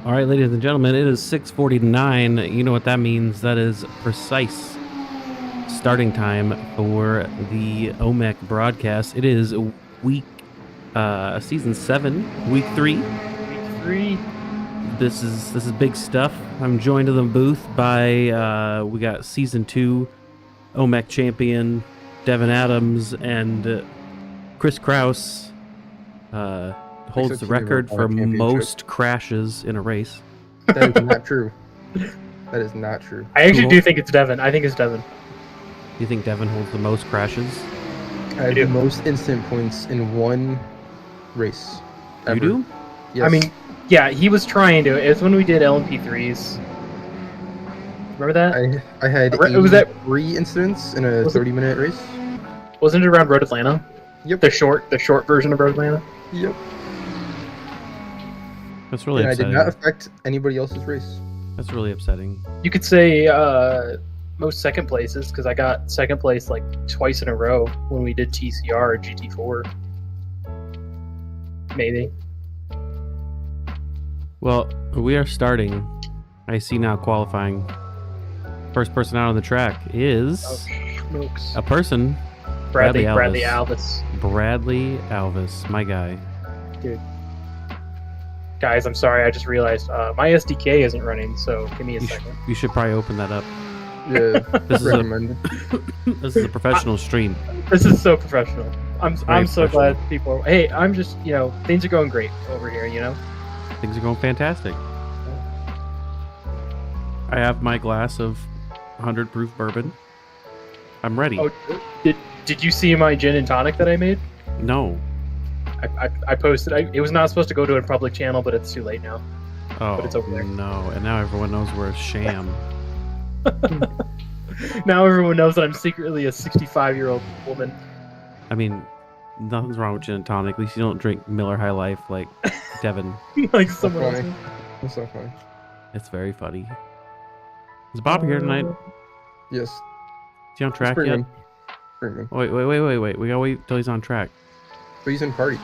All right, ladies and gentlemen, it is 6:49. You know what that means. That is precise starting time for the OMEC broadcast. It is season 7, week 3. Week 3. This is big stuff. I'm joined in the booth by we got season 2 OMEC champion Devin Adams, and Chris Kraus holds the record for most crashes in a race. That is not true. That is not true. I actually do think it's Devin. I think it's Devin. You think Devin holds the most crashes? I have the most instant points in one race. Ever. You do? Yes. I mean, yeah, he was trying to. It was when we did LMP3s. Remember that? I had was that 3 incidents in a 30-minute race. Wasn't it around Road Atlanta? Yep. The short version of Road Atlanta. Yep. That's really and upsetting. I did not affect anybody else's race. That's really upsetting. You could say most second places, because I got second place like twice in a row when we did TCR or GT4. Maybe. Well, we are starting. I see now qualifying. First person out on the track is Smokes. a person. Bradley Bradley Alvis. Bradley Alvis, my guy. Dude. Guys, I'm sorry, I just realized my SDK isn't running, so give me a second. You should probably open that up. Yeah, This is recommended. This is a professional stream. This is so professional. I'm so professional. glad people are... Hey, I'm just, things are going great over here, Things are going fantastic. I have my glass of 100 proof bourbon. I'm ready. Oh, did you see my gin and tonic that I made? No. I posted. It was not supposed to go to a public channel, but it's too late now. Oh, But it's over there. no. And now everyone knows we're a sham. Now everyone knows that I'm secretly a 65-year-old woman. I mean, nothing's wrong with gin and tonic. At least you don't drink Miller High Life like Devin. Like That's someone funny. else. That's so funny. It's very funny. Is Bob here tonight? Yes. Is he on track Pretty yet? good. Pretty good. Wait. We gotta wait till he's on track. But he's in party.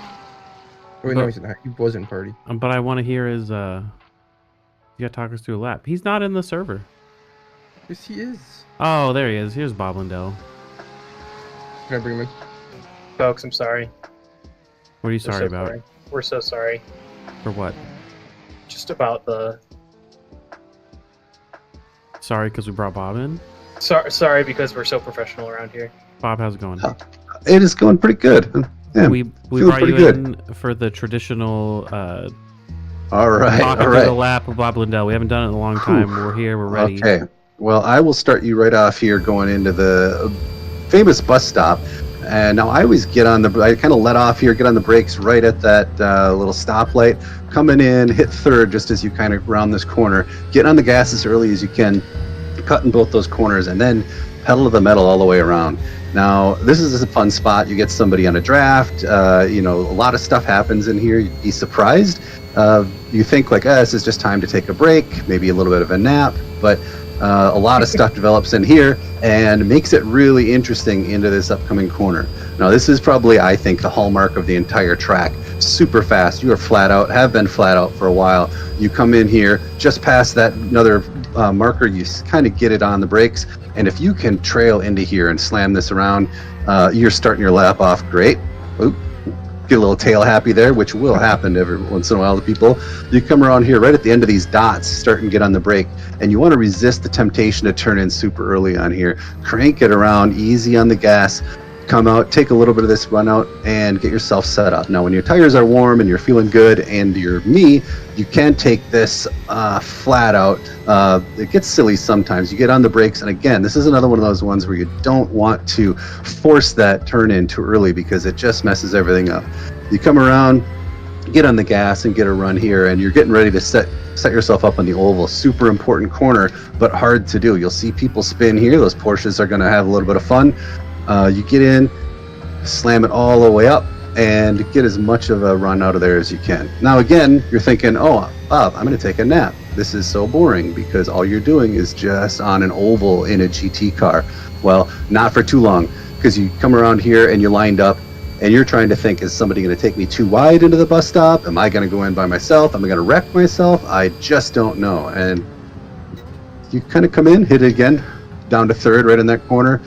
Wait, no, he's not. He was in party. But I want to hear his, you gotta talk us through a lap. He's not in the server. Yes, he is. Oh, there he is. Here's Bob Lindell. Can I bring him in? Folks, I'm sorry. What are you We're sorry so about? sorry. We're so sorry. For what? Just about the... Sorry because we brought Bob in? Sorry because we're so professional around here. Bob, how's it going? It is going pretty good. Yeah, we feeling brought you pretty good. in for the traditional all right, talking all through the right. lap of Bob Lindell. We haven't done it in a long time. We're here. We're ready. Okay. Well, I will start you right off here going into the famous bus stop. And now I always I kind of let off here, get on the brakes right at that little stoplight, coming in, hit third just as you kind of round this corner, get on the gas as early as you can, cutting both those corners, and then pedal to the metal all the way around. Now, this is a fun spot. You get somebody on a draft. A lot of stuff happens in here. You'd be surprised. You think like, this is just time to take a break, maybe a little bit of a nap, but a lot of stuff develops in here and makes it really interesting into this upcoming corner. Now, this is probably, I think, the hallmark of the entire track. Super fast. You are flat out, have been flat out for a while. You come in here, just past that another marker, you kind of get it on the brakes. And if you can trail into here and slam this around, you're starting your lap off great. Oop. Get a little tail happy there, which will happen every once in a while to people. You come around here right at the end of these dots, start and get on the brake, and you want to resist the temptation to turn in super early on here. Crank it around, easy on the gas, come out, take a little bit of this run out, and get yourself set up. Now, when your tires are warm and you're feeling good, and you're me, you can take this flat out. It gets silly sometimes. You get on the brakes, and again, this is another one of those ones where you don't want to force that turn in too early because it just messes everything up. You come around, get on the gas, and get a run here, and you're getting ready to set yourself up on the oval. Super important corner, but hard to do. You'll see people spin here. Those Porsches are going to have a little bit of fun. You get in, slam it all the way up, and get as much of a run out of there as you can. Now again, you're thinking, oh, Bob, I'm going to take a nap. This is so boring because all you're doing is just on an oval in a GT car. Well, not for too long, because you come around here and you're lined up and you're trying to think, is somebody going to take me too wide into the bus stop? Am I going to go in by myself? Am I going to wreck myself? I just don't know. And you kind of come in, hit it again, down to third, right in that corner.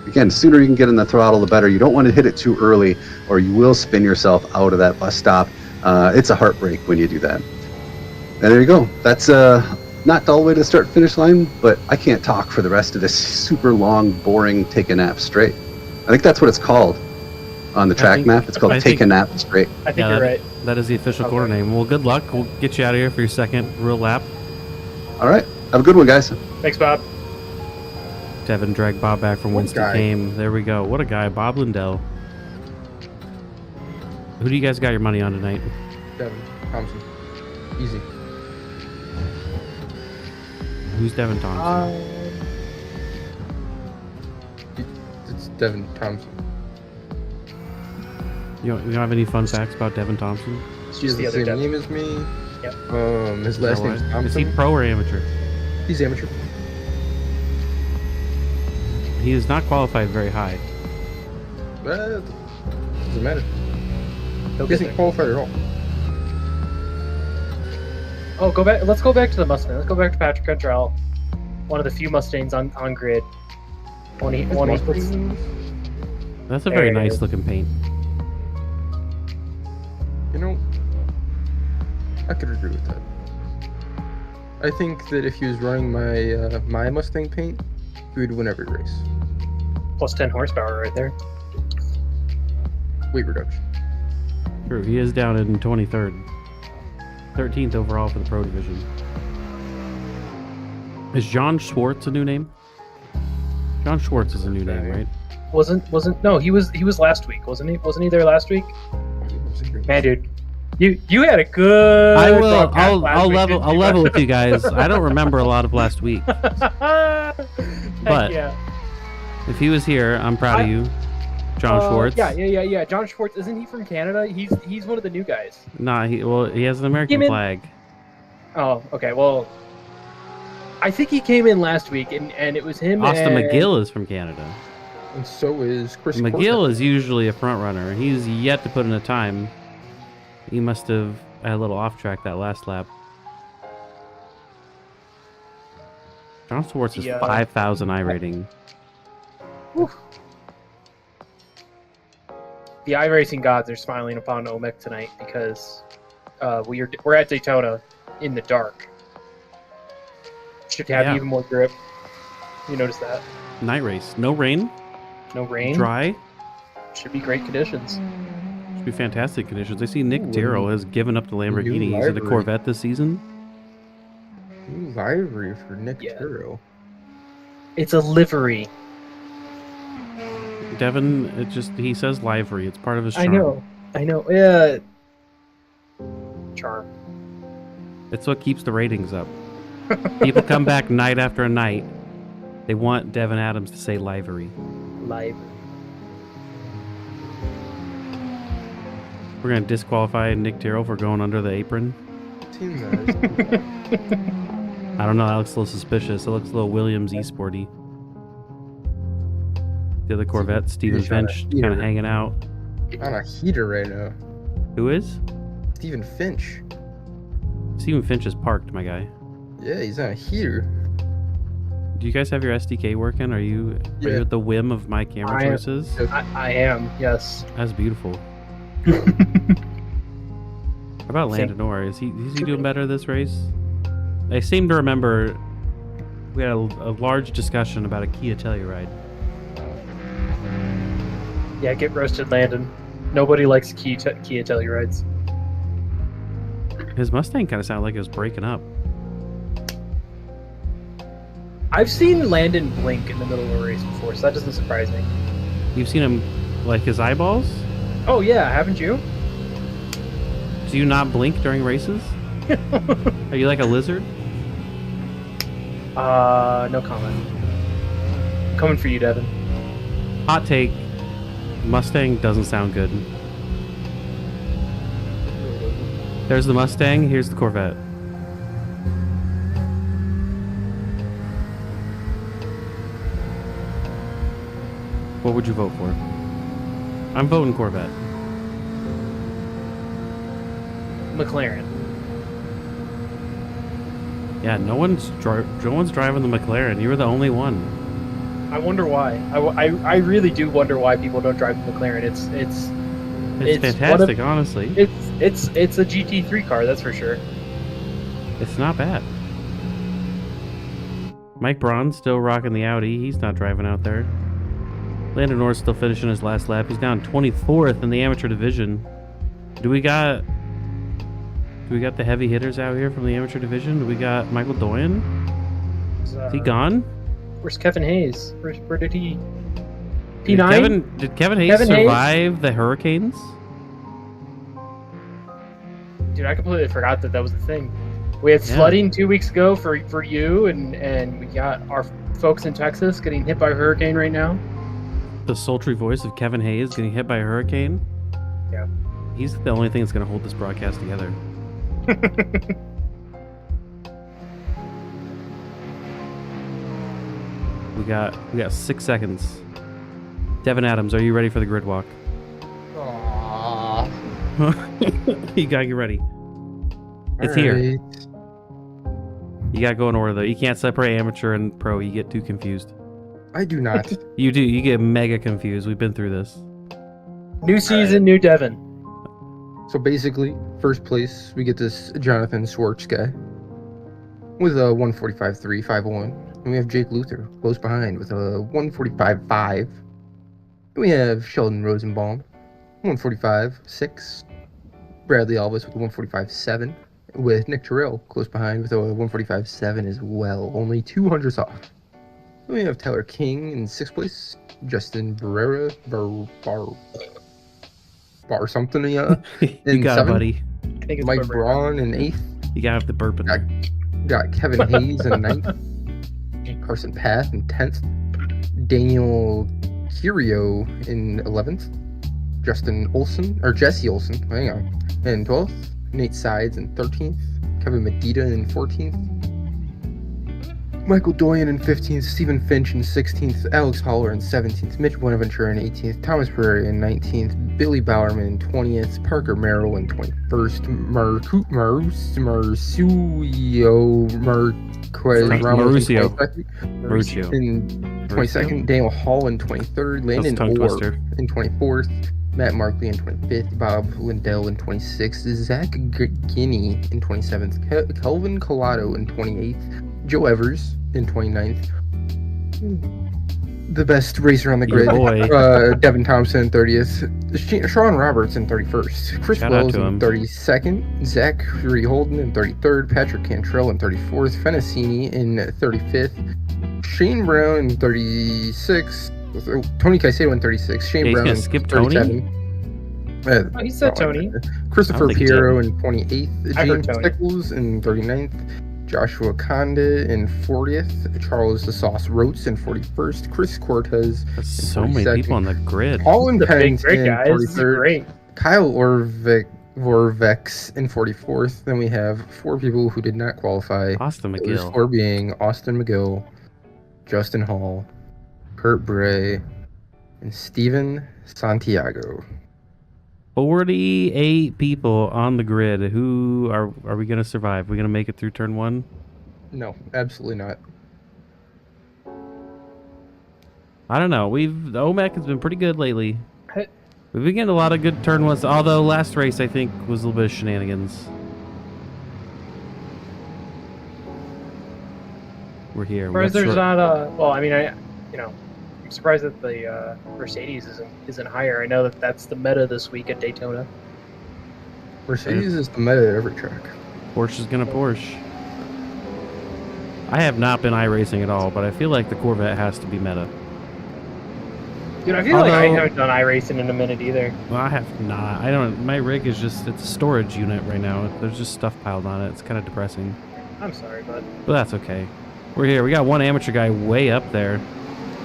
Again, sooner you can get in the throttle, the better. You don't want to hit it too early, or you will spin yourself out of that bus stop. It's a heartbreak when you do that. And there you go. That's not all the way to the start-finish line, but I can't talk for the rest of this super long, boring take a nap straight. I think that's what it's called on the track map. It's called Take a Nap Straight. I think you're right. That is the official corner name. Well, good luck. We'll get you out of here for your second real lap. All right. Have a good one, guys. Thanks, Bob. Devin dragged Bob back from whence he came. There we go. What a guy. Bob Lindell. Who do you guys got your money on tonight? Devin Thompson. Easy. Who's Devin Thompson? It's Devin Thompson. You don't have any fun facts about Devin Thompson? It's He's just the the other same Devin. name as me. Yep. His last name's Is he Thompson. pro or amateur? He's amateur. He is not qualified very high. Doesn't matter. He'll He get isn't there. qualified at all. Oh, go back. Let's go back to the Mustang. Let's go back to Patrick Cantrell, one of the few Mustangs on grid. When he puts, That's a very There it nice is. looking paint. You know, I could agree with that. I think that if he was running my my Mustang paint, he would win every race. plus 10 horsepower right there. Weight reduction. True, he is down in 23rd. 13th overall for the pro division. Is John Schwartz a new name? John Schwartz is a new name, right? No, he was last week, wasn't he? Wasn't he there last week? Man, dude, you had a good. I will. broadcast last I'll week, level. didn't I'll you? level with you guys. I don't remember a lot of last week. Heck But- yeah. If he was here, I'm proud of you, John Schwartz. Yeah. John Schwartz, isn't he from Canada? He's one of the new guys. Nah, he has an American Came in- flag. Oh, okay. Well, I think he came in last week, and it was him. Austin and... McGill is from Canada. And so is Chris McGill is usually a front runner, and he's yet to put in a time. He must have had a little off track that last lap. John Schwartz is 5,000 I rating. The iRacing gods are smiling upon OMEC tonight because we're at Daytona in the dark. Should have Yeah. even more grip. You notice that? Night race, no rain, No rain. dry. Should be great conditions. Should be fantastic conditions. I see Nick Darrow has given up the Lamborghini. He's in a livery. Corvette this season. New livery for Nick Yeah. Turo. It's a livery. Devin, he says livery. It's part of his charm. I know. Yeah. Charm. It's what keeps the ratings up. People come back night after night. They want Devin Adams to say livery. Live. We're gonna disqualify Nick Darrow for going under the apron. Team that. I don't know. That looks a little suspicious. It looks a little Williams esporty. The other Corvette, Steven Finch, kind of hanging out. On a heater right now. Who is? Steven Finch. Steven Finch is parked, my guy. Yeah, he's on a heater. Do you guys have your SDK working? Are you at the whim of my camera I am. choices? I am. Yes. That's beautiful. How about Landon Orr? Is he doing better this race? I seem to remember we had a large discussion about a Kia Telluride. Yeah, get roasted, Landon. Nobody likes Kia Tellurides. His Mustang kind of sounded like it was breaking up. I've seen Landon blink in the middle of a race before, so that doesn't surprise me. You've seen him, like his eyeballs? Oh yeah, haven't you? Do you not blink during races? Are you like a lizard? No comment. Coming for you, Devin. Hot take. Mustang doesn't sound good. There's the Mustang, here's the Corvette. What would you vote for? I'm voting Corvette. McLaren. Yeah, no one's driving the McLaren. You were the only one. I wonder why. I really do wonder why people don't drive the McLaren. It's fantastic, honestly. It's a GT3 car, that's for sure. It's not bad. Mike Braun's still rocking the Audi. He's not driving out there. Landon Norris still finishing his last lap. He's down 24th in the amateur division. Do we got the heavy hitters out here from the amateur division? Do we got Michael Doyen? Is he gone? Where's Kevin Hayes? Where did he? P9? Did Kevin Hayes survive the hurricanes? Dude, I completely forgot that was a thing. We had flooding 2 weeks ago for you, and we got our folks in Texas getting hit by a hurricane right now. The sultry voice of Kevin Hayes getting hit by a hurricane? Yeah. He's the only thing that's going to hold this broadcast together. We got 6 seconds. Devin Adams, are you ready for the grid walk? Aww. You gotta get ready. It's here. You gotta go in order though. You can't separate amateur and pro. You get too confused. I do not. You do. You get mega confused. We've been through this. New season, new Devin. So basically, first place, we get this Jonathan Swartz guy with a 145.3, 501. And we have Jake Luther close behind with a 145.5. And we have Sheldon Rosenbaum, 145.6. Bradley Alvis with a 145.7. With Nick Terrell close behind with a 145.7 as well. Only 200 off. Then we have Tyler King in 6th place. Justin Barrera, bar something, you in got 7th. it, buddy. I think it's Mike Barrera. Braun in 8th. You gotta have the burp in there. Got Kevin Hayes in 9th. Carson Path in 10th. Daniel Curio in 11th. Jesse Olson, hang on, in 12th. Nate Sides in 13th. Kevin Medita in 14th. Michael Doyen in 15th. Stephen Finch in 16th. Alex Holler in 17th. Mitch Buenaventura in 18th. Thomas Pereira in 19th. Billy Bowerman in 20th. Parker Merrill in 21st. Mauricio. In 22nd. Daniel Hall in 23rd. Landon Orr in 24th. Matt Markley in 25th, Bob Lindell in 26th, Zach Guinea in 27th, Kelvin Collado in 28th, Joe Evers in 29th, the best racer on the grid, Devin Thompson in 30th, Sean Roberts in 31st, Chris Wells in 32nd, Zachary Holden in 33rd, Patrick Cantrell in 34th, Fenacini in 35th, Shane Brown in 36th, Tony Caicedo in 36, Shane Brown in 37. He said Tony. Christopher Piero in 28th, James Tony. Stickles in 39th, Joshua Conda in 40th, Charles the Sauce Rotes in 41st, Chris Cortez. That's so many people on the grid. Colin Big Pennington in guys. 43rd, Great. Kyle Vorvex in 44th. Then we have 4 people who did not qualify. Austin Those McGill. 4 being Austin McGill, Justin Hall, Kurt Bray, and Steven Santiago. 48 people on the grid. Who are we going to survive? We going to make it through turn 1? No, absolutely not. I don't know. The OMEC has been pretty good lately. We've been getting a lot of good turn 1s, although last race I think was a little bit of shenanigans. We're here. Whereas there's not I'm surprised that the Mercedes isn't higher. I know that's the meta this week at Daytona. Mercedes is the meta at every track. Porsche is gonna Porsche. I have not been iRacing at all, but I feel like the Corvette has to be meta. Dude, I feel like I haven't done iRacing in a minute either. Well, I have not. I don't. My rig is it's a storage unit right now. There's just stuff piled on it. It's kind of depressing. I'm sorry, bud. But that's okay. We're here. We got one amateur guy way up there.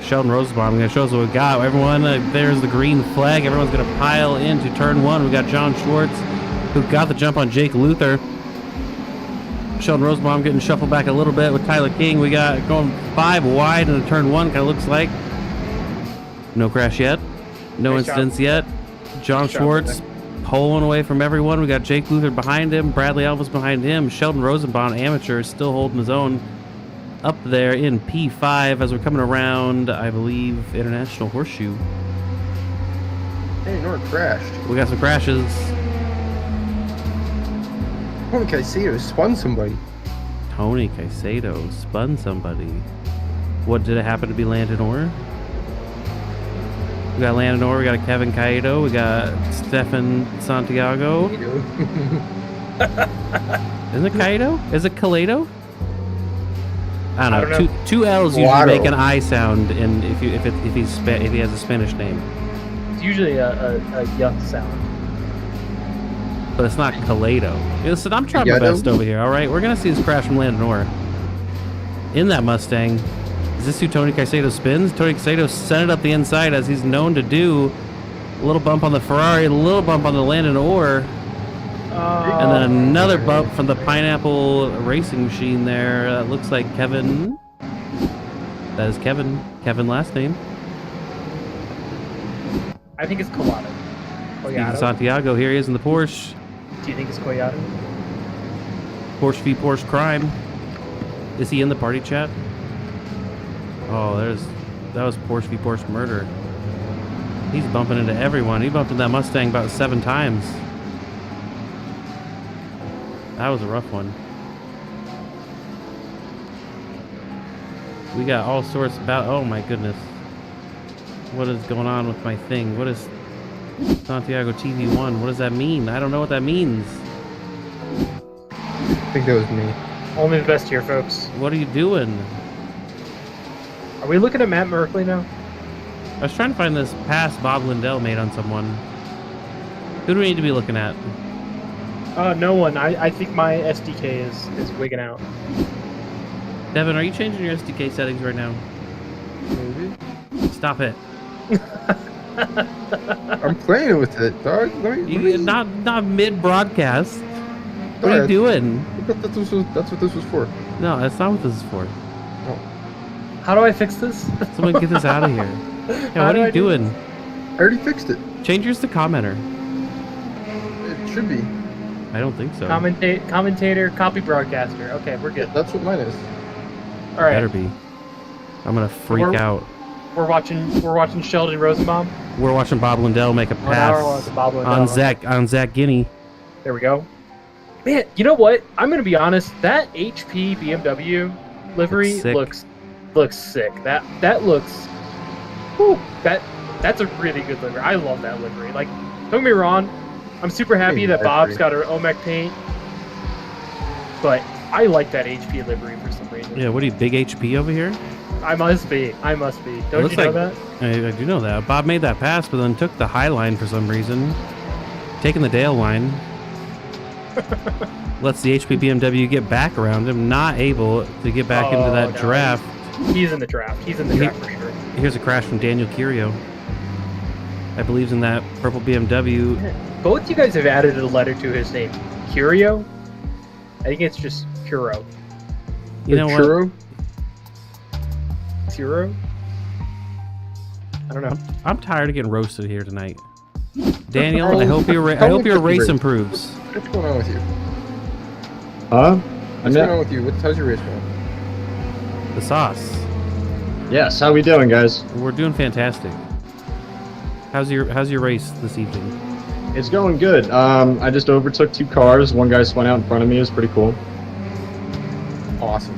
Sheldon Rosenbaum. Going to show us what we got. Everyone, there's the green flag. Everyone's going to pile into turn 1. We got John Schwartz, who got the jump on Jake Luther. Sheldon Rosenbaum getting shuffled back a little bit with Tyler King. We got going 5 wide into turn 1, kind of looks like. No crash yet. No Nice incidents job. yet. John Schwartz pulling away from everyone. We got Jake Luther behind him, Bradley Elvis behind him, Sheldon Rosenbaum, amateur, still holding his own up there in P5 as we're coming around, I believe, International Horseshoe. Hey, Nord crashed. We got some crashes. Tony Caicedo spun somebody. Tony Caicedo spun somebody. What did it happen to be Landon Orr? We got Landon Orr, we got a Kevin Caicedo, we got Stefan Santiago. Isn't it Caicedo? Is it Caicedo? I don't know. Two L's usually make an I sound, and if he has a Spanish name. It's usually a yuck sound. But it's not Caicedo. Listen, I'm trying my best over here. All right, we're gonna see this crash from Landon Orr in that Mustang. Is this who Tony Caicedo spins? Tony Caicedo sent it up the inside as he's known to do. A little bump on the Ferrari, a little bump on the Landon Orr. And then another bump from the Pineapple Racing Machine there. That looks like Kevin. That is Kevin. Kevin last name. I think it's Collado. Santiago, here he is in the Porsche. Do you think it's Collado? Porsche v Porsche crime. Is he in the party chat? Oh, that was Porsche v Porsche murder. He's bumping into everyone. He bumped into that Mustang about 7 times. That was a rough one. We got all sorts about. Oh my goodness. What is going on with my thing? What is Santiago TV1? What does that mean? I don't know what that means. I think that was me. Only the best here, folks. What are you doing? Are we looking at Matt Merkley now? I was trying to find this pass Bob Lindell made on someone. Who do we need to be looking at? No one. I think my SDK is wigging out. Devin, are you changing your SDK settings right now? Maybe. Stop it. I'm playing with it, dog. Not mid-broadcast. What are you doing? That's what this was for. No, that's not what this is for. How do I fix this? Someone get this out of here. Yeah, what are you doing? I already fixed it. Change yours to commenter. It should be. I don't think so. Commentator, copy broadcaster. Okay, we're good. That's what mine is. All right. Better be. I'm gonna freak out. We're watching Sheldon Rosenbaum. We're watching Bob Lindell make a pass on Zach Guinea. There we go. Man, you know what? I'm gonna be honest. That HP BMW livery looks sick. That looks. Whew, that's a really good livery. I love that livery. Like, don't get me wrong. I'm super happy that Bob's got her OMEC paint, but I like that HP livery for some reason. Yeah, what are you, big HP over here? I must be. Don't you know that? I do know that. Bob made that pass, but then took the high line for some reason. Taking the Dale line. Lets the HP BMW get back around him, not able to get back into that draft. He's in the draft. He's in the draft for sure. Here's a crash from Daniel Curio. I believe in that purple BMW. Both you guys have added a letter to his name. Curio? I think it's just Curo. You know what? Curo? I don't know. I'm tired of getting roasted here tonight. Daniel, I hope your race improves. What's going on with you? What's going on with you? How's your race going? The sauce. Yes, how we doing, guys? We're doing fantastic. How's your race this evening? It's going good. I just overtook 2 cars. One guy spun out in front of me. It was pretty cool. Awesome.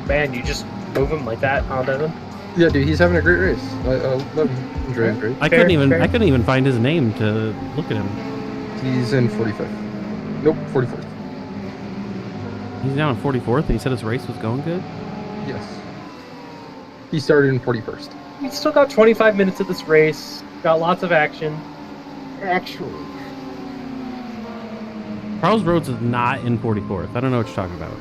Man, you just move him like that, huh, Devin? Yeah, dude, he's having a great race. I love him. Enjoy his race. I couldn't even find his name to look at him. He's in 45th. Nope, 44th. He's now in 44th, and he said his race was going good? Yes. He started in 41st. We still got 25 minutes of this race. Got lots of action. Actually. Charles Rhodes is not in 44th. I don't know what you're talking about.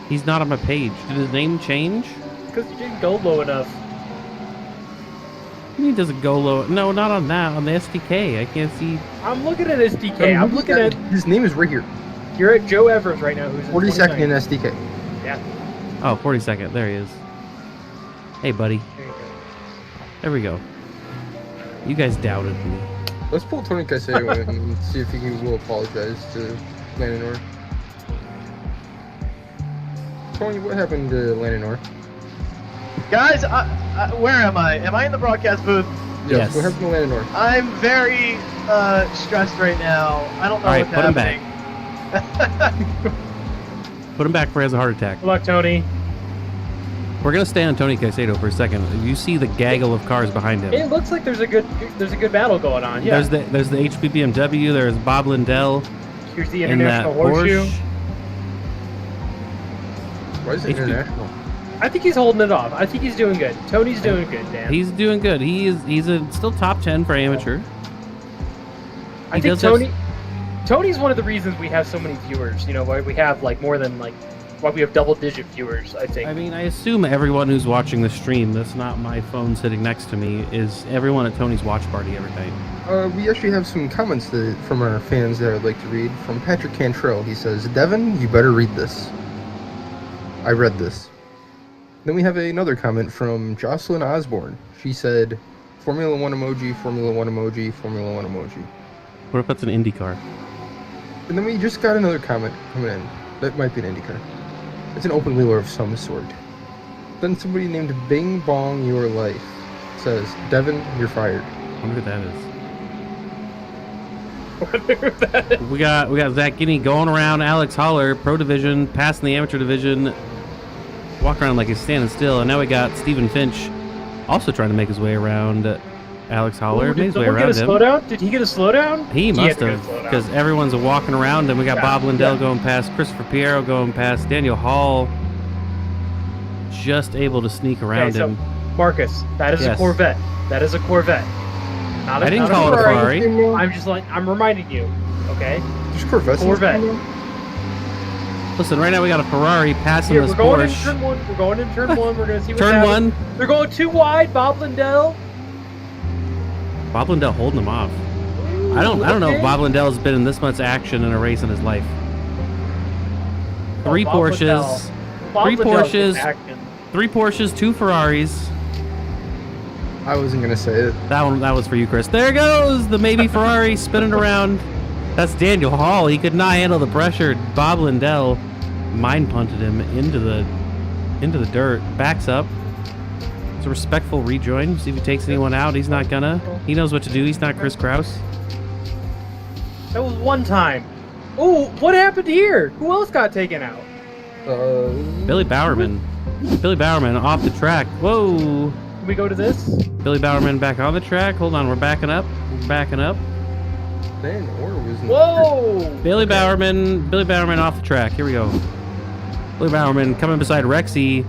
He's not on my page. Did his name change? Because you didn't go low enough. He doesn't go low. No, not on that. On the SDK. I can't see. I'm looking at SDK. I'm looking at... His name is right here. You're at Joe Evers right now, who's in 42nd in SDK. Yeah. Oh, 42nd. There he is. Hey, buddy. There we go. You guys doubted me. Let's pull Tony Caicedo and see if he will apologize to Landon Orr. Tony, what happened to Landon Orr? Guys, where am I? Am I in the broadcast booth? Yes. What happened to Landon Orr? I'm very stressed right now. I don't know All right, what's put him happening. Put him back before he has a heart attack. Good luck, Tony. We're gonna stay on Tony Caicedo for a second. You see the gaggle of cars behind him. It looks like there's a good battle going on. Yeah. There's the HP BMW. There's Bob Lindell. Here's the in that international horseshoe. Porsche. Why is it international? I think he's holding it off. I think he's doing good. Tony's doing good, Dan. He's doing good. He's still top 10 for amateur. I think Tony's one of the reasons we have so many viewers. You know, why we have like more than like why we have double-digit viewers. I think. I mean, I assume everyone who's watching the stream, that's not my phone sitting next to me, is everyone at Tony's watch party every night. We actually have some comments from our fans that I'd like to read. From Patrick Cantrell, he says, "Devin, you better read this." I read this. Then we have another comment from Jocelyn Osborne. She said, Formula 1 emoji, Formula 1 emoji, Formula 1 emoji. What if that's an Indy car? And then we just got another comment coming in. That might be an IndyCar. It's an open wheeler of some sort. Then somebody named Bing Bong Your Life says, Devin, you're fired. I wonder who that is. We got Zach Guinea going around Alex Holler, Pro Division, passing the Amateur Division, walking around like he's standing still, and now we got Stephen Finch also trying to make his way around Alex Holler. Did someone get a slowdown? Did he get a slowdown? He must have, because everyone's walking around, and we got Bob Lindell going past, Christopher Piero going past, Daniel Hall just able to sneak around him. Marcus, that is a Corvette. That is a Corvette. I didn't call it a Ferrari. I'm reminding you, okay? There's Corvettes. Corvette. Listen, right now we got a Ferrari passing this Porsche. We're going in turn one. We're going to see what's Turn happening. one. They're going too wide. Bob Lindell. Bob Lindell holding them off. I don't know if Bob Lindell's been in this much action in a race in his life. Three Porsches, 2 Ferraris. I wasn't gonna say it. That was for you, Chris. There goes the maybe Ferrari spinning around. That's Daniel Hall. He could not handle the pressure. Bob Lindell mind punted him into the dirt. Backs up. It's a respectful rejoin. See if he takes anyone out. He's not gonna. He knows what to do. He's not Chris Kraus. That was one time. Oh, what happened here? Who else got taken out? Billy Bowerman. Billy Bowerman off the track. Whoa. Can we go to this? Billy Bowerman back on the track. Hold on, we're backing up. Whoa! Billy Bowerman off the track. Here we go. Billy Bowerman coming beside Rexy.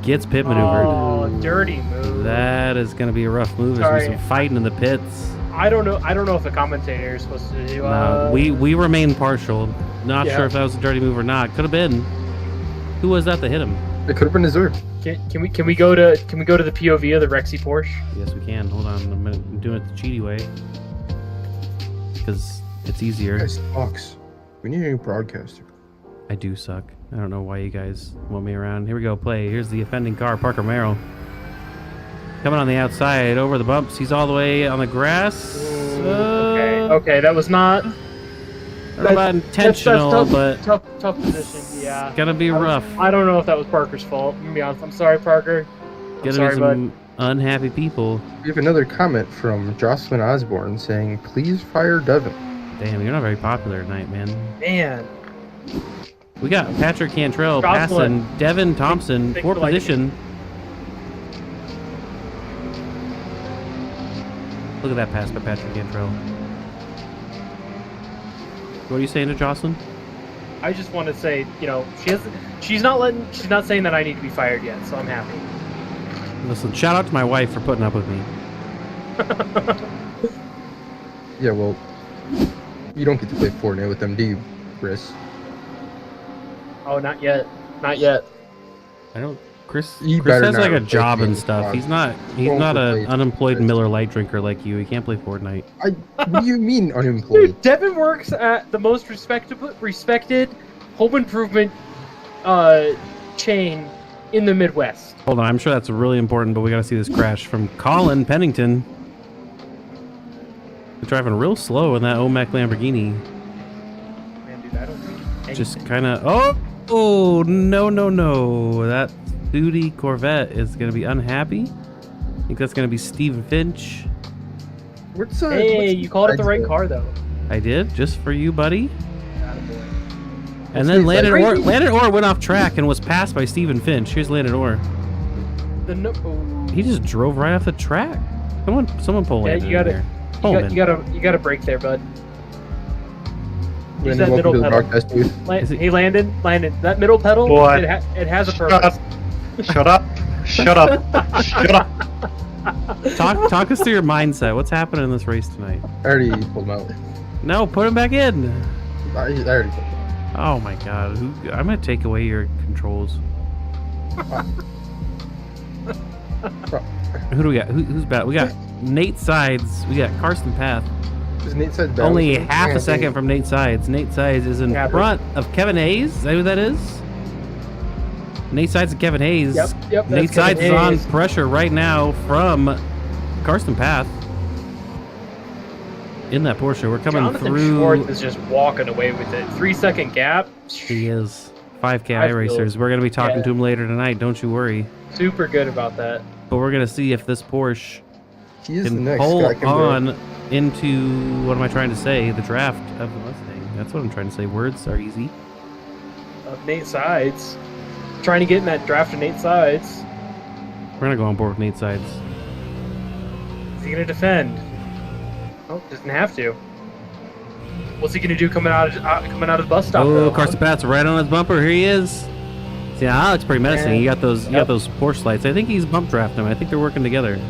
Gets pit maneuvered. Oh, dirty move. That is going to be a rough move. There's going to be some fighting in the pits. I don't know if the commentator is supposed to do. No, we remain partial. Not sure if that was a dirty move or not. Could have been. Who was that hit him? It could have been Azur. Can we go to the POV of the Rexy Porsche? Yes, we can. Hold on, I'm doing it the cheaty way because it's easier. Guys, sucks. We need a new broadcaster. I do suck. I don't know why you guys want me around. Here we go. Play. Here's the offending car, Parker Merrill. Coming on the outside, over the bumps. He's all the way on the grass. Okay, that was not intentional, but tough position. Yeah, gonna be rough. I don't know if that was Parker's fault. I'm gonna be honest. I'm sorry, Parker. Gonna be some unhappy people. We have another comment from Jocelyn Osborne saying, "Please fire Devin." Damn, you're not very popular tonight, man. Man. We got Patrick Cantrell passing Devin Thompson, 4th position. Look at that pass by Patrick Cantrell. What are you saying to Jocelyn? I just want to say, she's not saying that I need to be fired yet, so I'm happy. Listen, shout out to my wife for putting up with me. Yeah, well, you don't get to play Fortnite with them, do you, Chris? Oh, not yet. Not yet. I don't. Chris has like a job and stuff. He's not an unemployed Miller Lite drinker like you. He can't play Fortnite. What do you mean unemployed? Dude, Devin works at the most respected home improvement chain in the Midwest. Hold on, I'm sure that's really important, but we gotta see this crash from Colin Pennington. They're driving real slow in that OMEC Lamborghini. Man, dude, I don't think anything. Just kind of... Oh, no. That Fuji Corvette is gonna be unhappy. I think that's gonna be Steven Finch. Hey, you called it the right car, though. I did, just for you, buddy. Attaboy. And then Landon Orr went off track and was passed by Steven Finch. Here's Landon Orr. He just drove right off the track. Someone pull Landon in there. You gotta break there, bud. Use that middle pedal. Hey, Landon, that middle pedal, Boy. it has a purpose. Shut up. Talk us through your mindset. What's happening in this race tonight? I already pulled him out. No, put him back in. I already pulled him out. Oh my god. I'm gonna take away your controls. Who do we got? Who's bad? We got Nate Sides. We got Carson Path. Is Nate Sides bad? Only half a second from Nate Sides. Nate Sides is in front of Kevin Hayes. Is that who that is? Nate Sides and Kevin Hayes. Yep. Nate Sides is on pressure right now from Carson Path. In that Porsche, we're coming Jonathan through. Schwartz is just walking away with it. 3-second gap. He is. 5K racers. We're gonna be talking to him later tonight. Don't you worry. Super good about that. But we're gonna see if this Porsche He is can the next pull Scott Kimber. on into, what am I trying to say? The draft of the Mustang. That's what I'm trying to say. Words are easy. Of Nate Sides. Trying to get in that draft of Nate Sides. We're gonna go on board with Nate Sides. Is he gonna defend? Oh, doesn't have to. What's he gonna do coming out of the bus stop? Oh, though, Carson Path's right on his bumper. Here he is. See, that looks pretty menacing. You got those Porsche lights. I think he's bump drafting him. I think they're working together.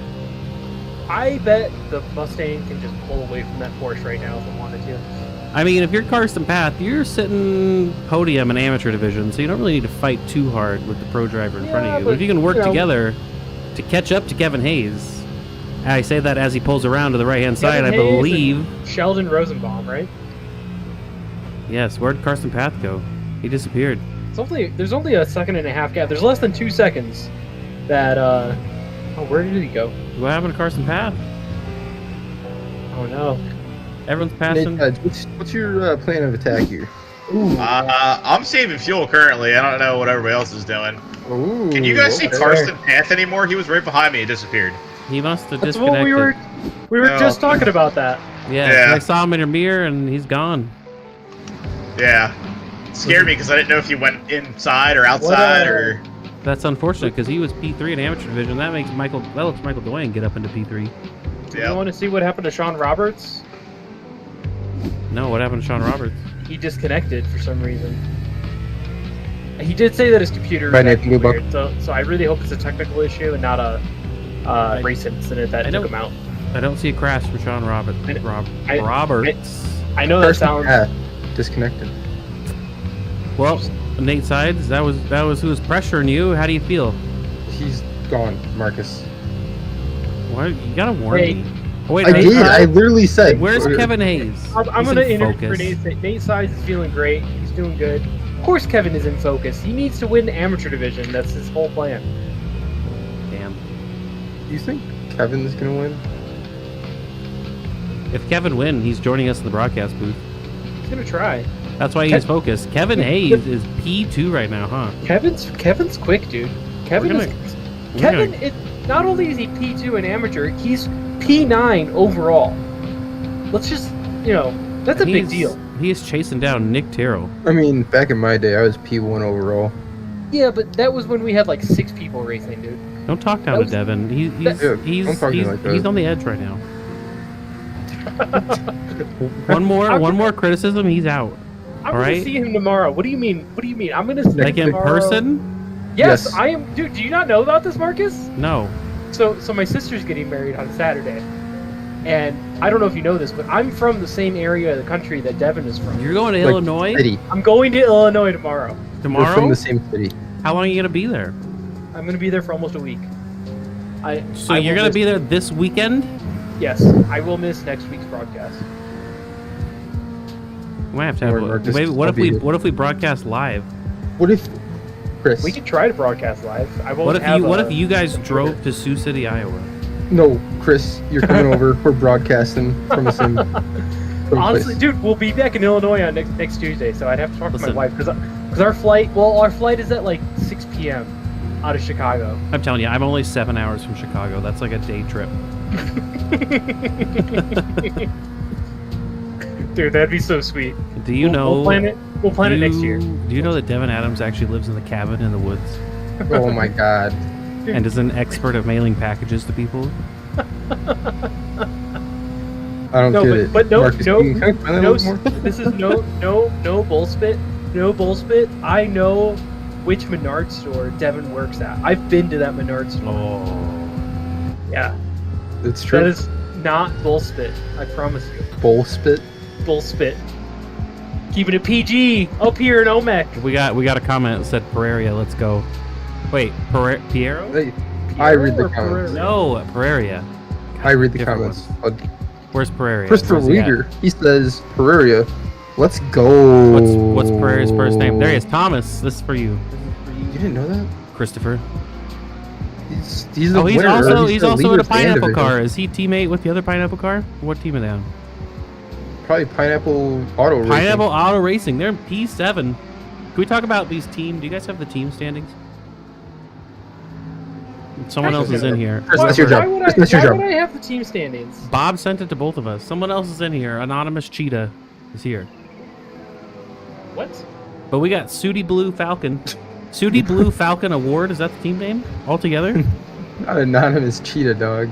I bet the Mustang can just pull away from that Porsche right now if it wanted to. I mean, if you're Carson Path, you're sitting podium in amateur division, so you don't really need to fight too hard with the pro driver in front of you. But if you can work together to catch up to Kevin Hayes, I say that as he pulls around to the right-hand side, I believe. Sheldon Rosenbaum, right? Yes, where'd Carson Path go? He disappeared. There's only a second and a half gap. There's less than 2 seconds that, where did he go? What happened to Carson Path? Oh no. Everyone's passing. Nate, what's your plan of attack here? I'm saving fuel currently. I don't know what everybody else is doing. Ooh, Can you guys see Carson Path anymore? He was right behind me. He disappeared. He must have That's disconnected. what we were just talking about that. Yeah. I saw him in your mirror and he's gone. Yeah. It scared me because I didn't know if he went inside or outside or... That's unfortunate because he was P3 in amateur division. That lets Michael Dwayne get up into P3. Do you want to see what happened to Sean Roberts? No, what happened to Sean Roberts? He disconnected for some reason. He did say that his computer Right, was Nathan, weird, so I really hope it's a technical issue and not a race incident that took him out. I don't see a crash from Sean Roberts. Roberts. I know that sounds... disconnected. Well, Nate Sides, that was who was pressuring you. How do you feel? He's gone, Marcus. What? You gotta warn me. Oh, wait, I did. I literally said. Where's Kevin Hayes? I'm going to interview for Nate. Nate Sides is feeling great. He's doing good. Of course Kevin is in focus. He needs to win the amateur division. That's his whole plan. Damn. You think Kevin's going to win? If Kevin wins, he's joining us in the broadcast booth. He's going to try. That's why he's focused. Kevin Hayes is P2 right now, huh? Kevin's quick, dude. Kevin, not only is he P2 in amateur, he's P9 overall. Let's just, that's a big deal. He is chasing down Nick Terrell. I mean, back in my day, I was P1 overall. Yeah, but that was when we had like 6 people racing, dude. Don't talk down to Devin. He's on the edge right now. one more criticism, he's out. I'm gonna see him tomorrow. What do you mean? I'm gonna see him in person? Yes, I am. Dude, do you not know about this, Marcus? No. So my sister's getting married on Saturday, and I don't know if you know this, but I'm from the same area of the country that Devin is from. You're going to Illinois? City. I'm going to Illinois tomorrow. We're from the same city. How long are you gonna be there? I'm gonna be there for almost a week. So you're gonna be there this weekend? Yes, I will miss next week's broadcast. We might have to have. What if we broadcast live? What if Chris. We could try to broadcast live. What if you guys drove to Sioux City, Iowa? No, Chris, you're coming over. We're broadcasting from the same. Honestly, dude, we'll be back in Illinois on next Tuesday, so I'd have to talk to my wife because our flight is at like 6 p.m. out of Chicago. I'm telling you, I'm only 7 hours from Chicago. That's like a day trip. Dude, that'd be so sweet. Do you know? We'll plan it next year. Do you know that Devin Adams actually lives in the cabin in the woods? Oh my God. And is an expert at mailing packages to people? I don't get it. But no, Marcus, this is no bullspit. No bullspit. I know which Menards store Devin works at. I've been to that Menards store. Oh. Yeah. It's true. That is not bullspit. I promise you. Bullspit? Bullspit. Keeping it PG up here in OMEC. We got a comment that said Pereira, let's go. Wait, Piero? Hey, I read the comments. No, Pereira. I read the comments. Where's Pereira? Christopher Rieger, he says, Pereira, let's go. What's Pereira's first name? There he is, Thomas. This is for you. You didn't know that? Christopher. He's he's also in a pineapple car. Is he teammate with the other pineapple car? What team are they on? Probably Pineapple Auto Racing. Pineapple Auto Racing. They're in P7. Can we talk about these teams? Do you guys have the team standings? Someone else is in here. That's your job. Why would I have the team standings? Bob sent it to both of us. Someone else is in here. Anonymous Cheetah is here. What? But we got Sooty Blue Falcon. Sooty Blue Falcon Award. Is that the team name altogether? Not Anonymous Cheetah, dog.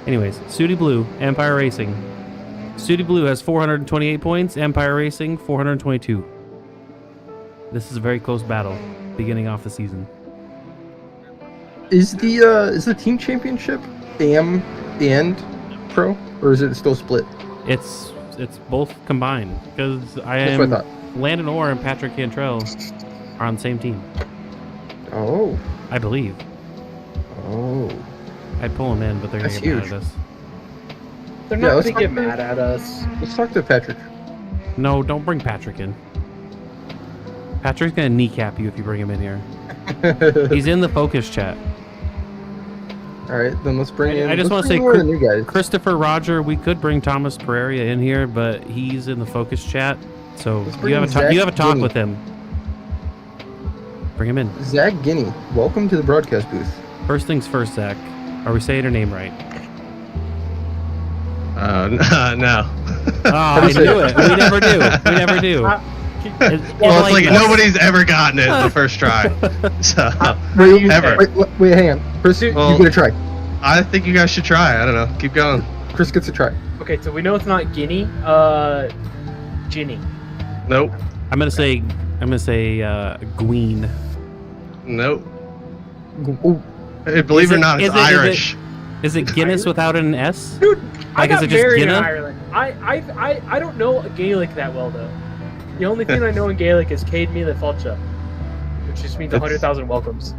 Anyways, Sooty Blue, Empire Racing. Sooty Blue has 428 points. Empire Racing, 422. This is a very close battle beginning off the season. Is the team championship AM and pro, or is it still split? It's both combined because That's what I thought. Landon Orr and Patrick Cantrell are on the same team. Oh. I believe. Oh. I'd pull them in, but they're gonna That's get mad huge. at us. They're not gonna get mad at us. Let's talk to Patrick. No, don't bring Patrick in. Patrick's gonna kneecap you if you bring him in here. He's in the focus chat. All right, then let's bring in. I just want to say, new guys. Christopher Roger, we could bring Thomas Pereira in here, but he's in the focus chat. So you have a talk with him. Bring him in. Zach Guinea, welcome to the broadcast booth. First things first, Zach. Are we saying her name right? No. Oh, I knew it. We never do. We never do. Well, it's like nobody's ever gotten it the first try. So ever. Wait, hang on. Chris, you get a try. I think you guys should try. I don't know. Keep going. Chris gets a try. Okay, so we know it's not Guinea. Ginny. Nope. I'm gonna say Gween. Nope. Oh. Believe it or not, it's Irish. Is it Guinness without an S? Dude, I got is it just married in Guinness? Ireland. I don't know Gaelic that well though. The only thing I know in Gaelic is Céad Míle Fáilte, which just means 100,000 welcomes.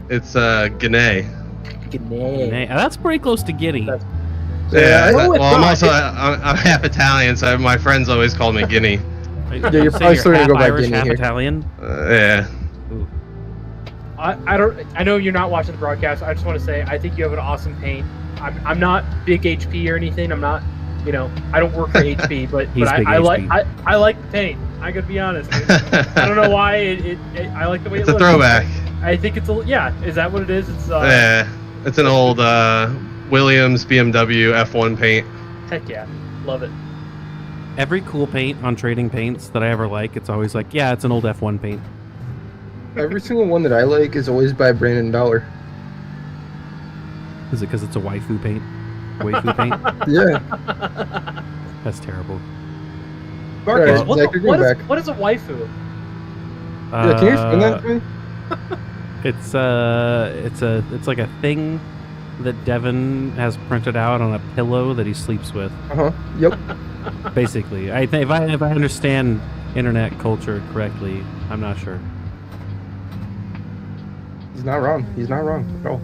It's Guinea. Guinea. That's pretty close to Guinea. I'm half Italian, so my friends always call me Guinea. Yeah, you're probably starting to go by Irish, Guinea half here. Italian. Yeah. I know you're not watching the broadcast. I just want to say I think you have an awesome paint. I'm not big HP or anything. I'm not, I don't work for HP, but I like the paint. I gotta be honest. Dude. I don't know why I like the way it's it looks. It's a throwback. I think it's Is that what it is? It's yeah. It's an old Williams BMW F1 paint. Heck yeah, love it. Every cool paint on Trading Paints that I ever like, it's always like, yeah, it's an old F1 paint. Every single one that I like is always by Brandon Dollar. Is it because it's a waifu paint? Waifu paint? Yeah. That's terrible. Marcus, right, what is a waifu? Yeah, can you explain that to me? It's like a thing that Devin has printed out on a pillow that he sleeps with. Yep. Basically, I think if I understand internet culture correctly, I'm not sure. He's not wrong. He's not wrong at all.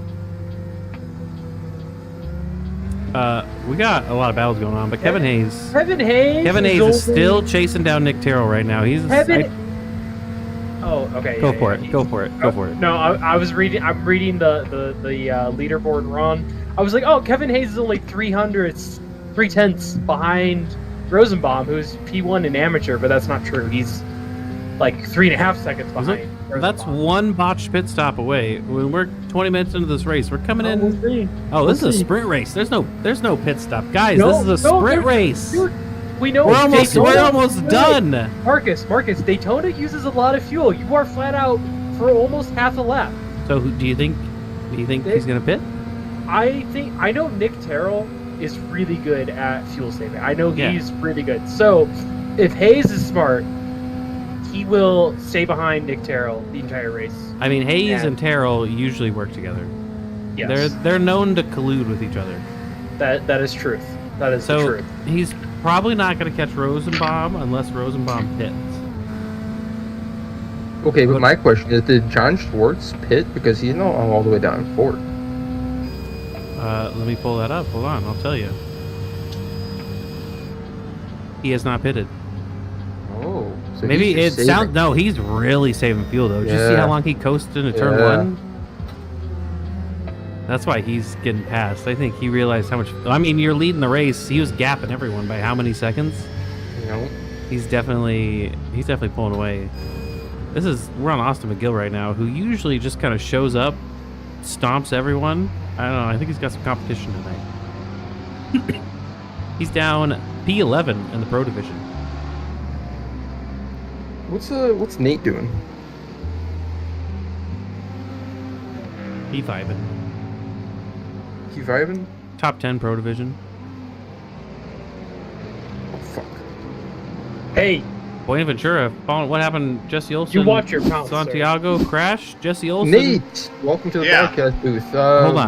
We got a lot of battles going on, but Kevin Hayes Kevin Hayes is still chasing down Nick Terrell right now. Oh, okay. Go for it. Go for it. Go for it. No, I was reading. I'm reading the leaderboard run. I was like, oh, Kevin Hayes is only 3/10 behind Rosenbaum, who's P1 in amateur, but that's not true. He's like 3.5 seconds behind. That's one botched pit stop away. When we're 20 minutes into this race, we're coming in. We'll see. Oh, this is a sprint race. There's no pit stop, guys. This is a sprint race. Dude, we know. We're almost done. Marcus, Daytona uses a lot of fuel. You are flat out for almost half a lap. So, do you think he's gonna pit? I know Nick Terrell is really good at fuel saving. I know he's really good. So, if Hayes is smart, he will stay behind Nick Terrell the entire race. I mean, Hayes and Terrell usually work together. Yes. They're known to collude with each other. That is truth. That is the truth. He's probably not going to catch Rosenbaum unless Rosenbaum pits. Okay, but my question is, did John Schwartz pit? Because he's not all the way down fourth. Let me pull that up. Hold on, I'll tell you. He has not pitted. Oh, so maybe it sounds. No, he's really saving fuel though. Did you see how long he coasted into turn one? That's why he's getting past. I think he realized how much. I mean, you're leading the race. He was gapping everyone by how many seconds? No. He's definitely pulling away. We're on Austin McGill right now, who usually just kind of shows up, stomps everyone. I don't know. I think he's got some competition tonight. He's down P11 in the pro division. What's Nate doing? P5. P5? Top 10 pro division. Oh fuck. Hey, Buenaventura. What happened? Jesse Olsen. you watch your mouth, Santiago crashed. Jesse Olsen. Nate, welcome to the broadcast booth. Hold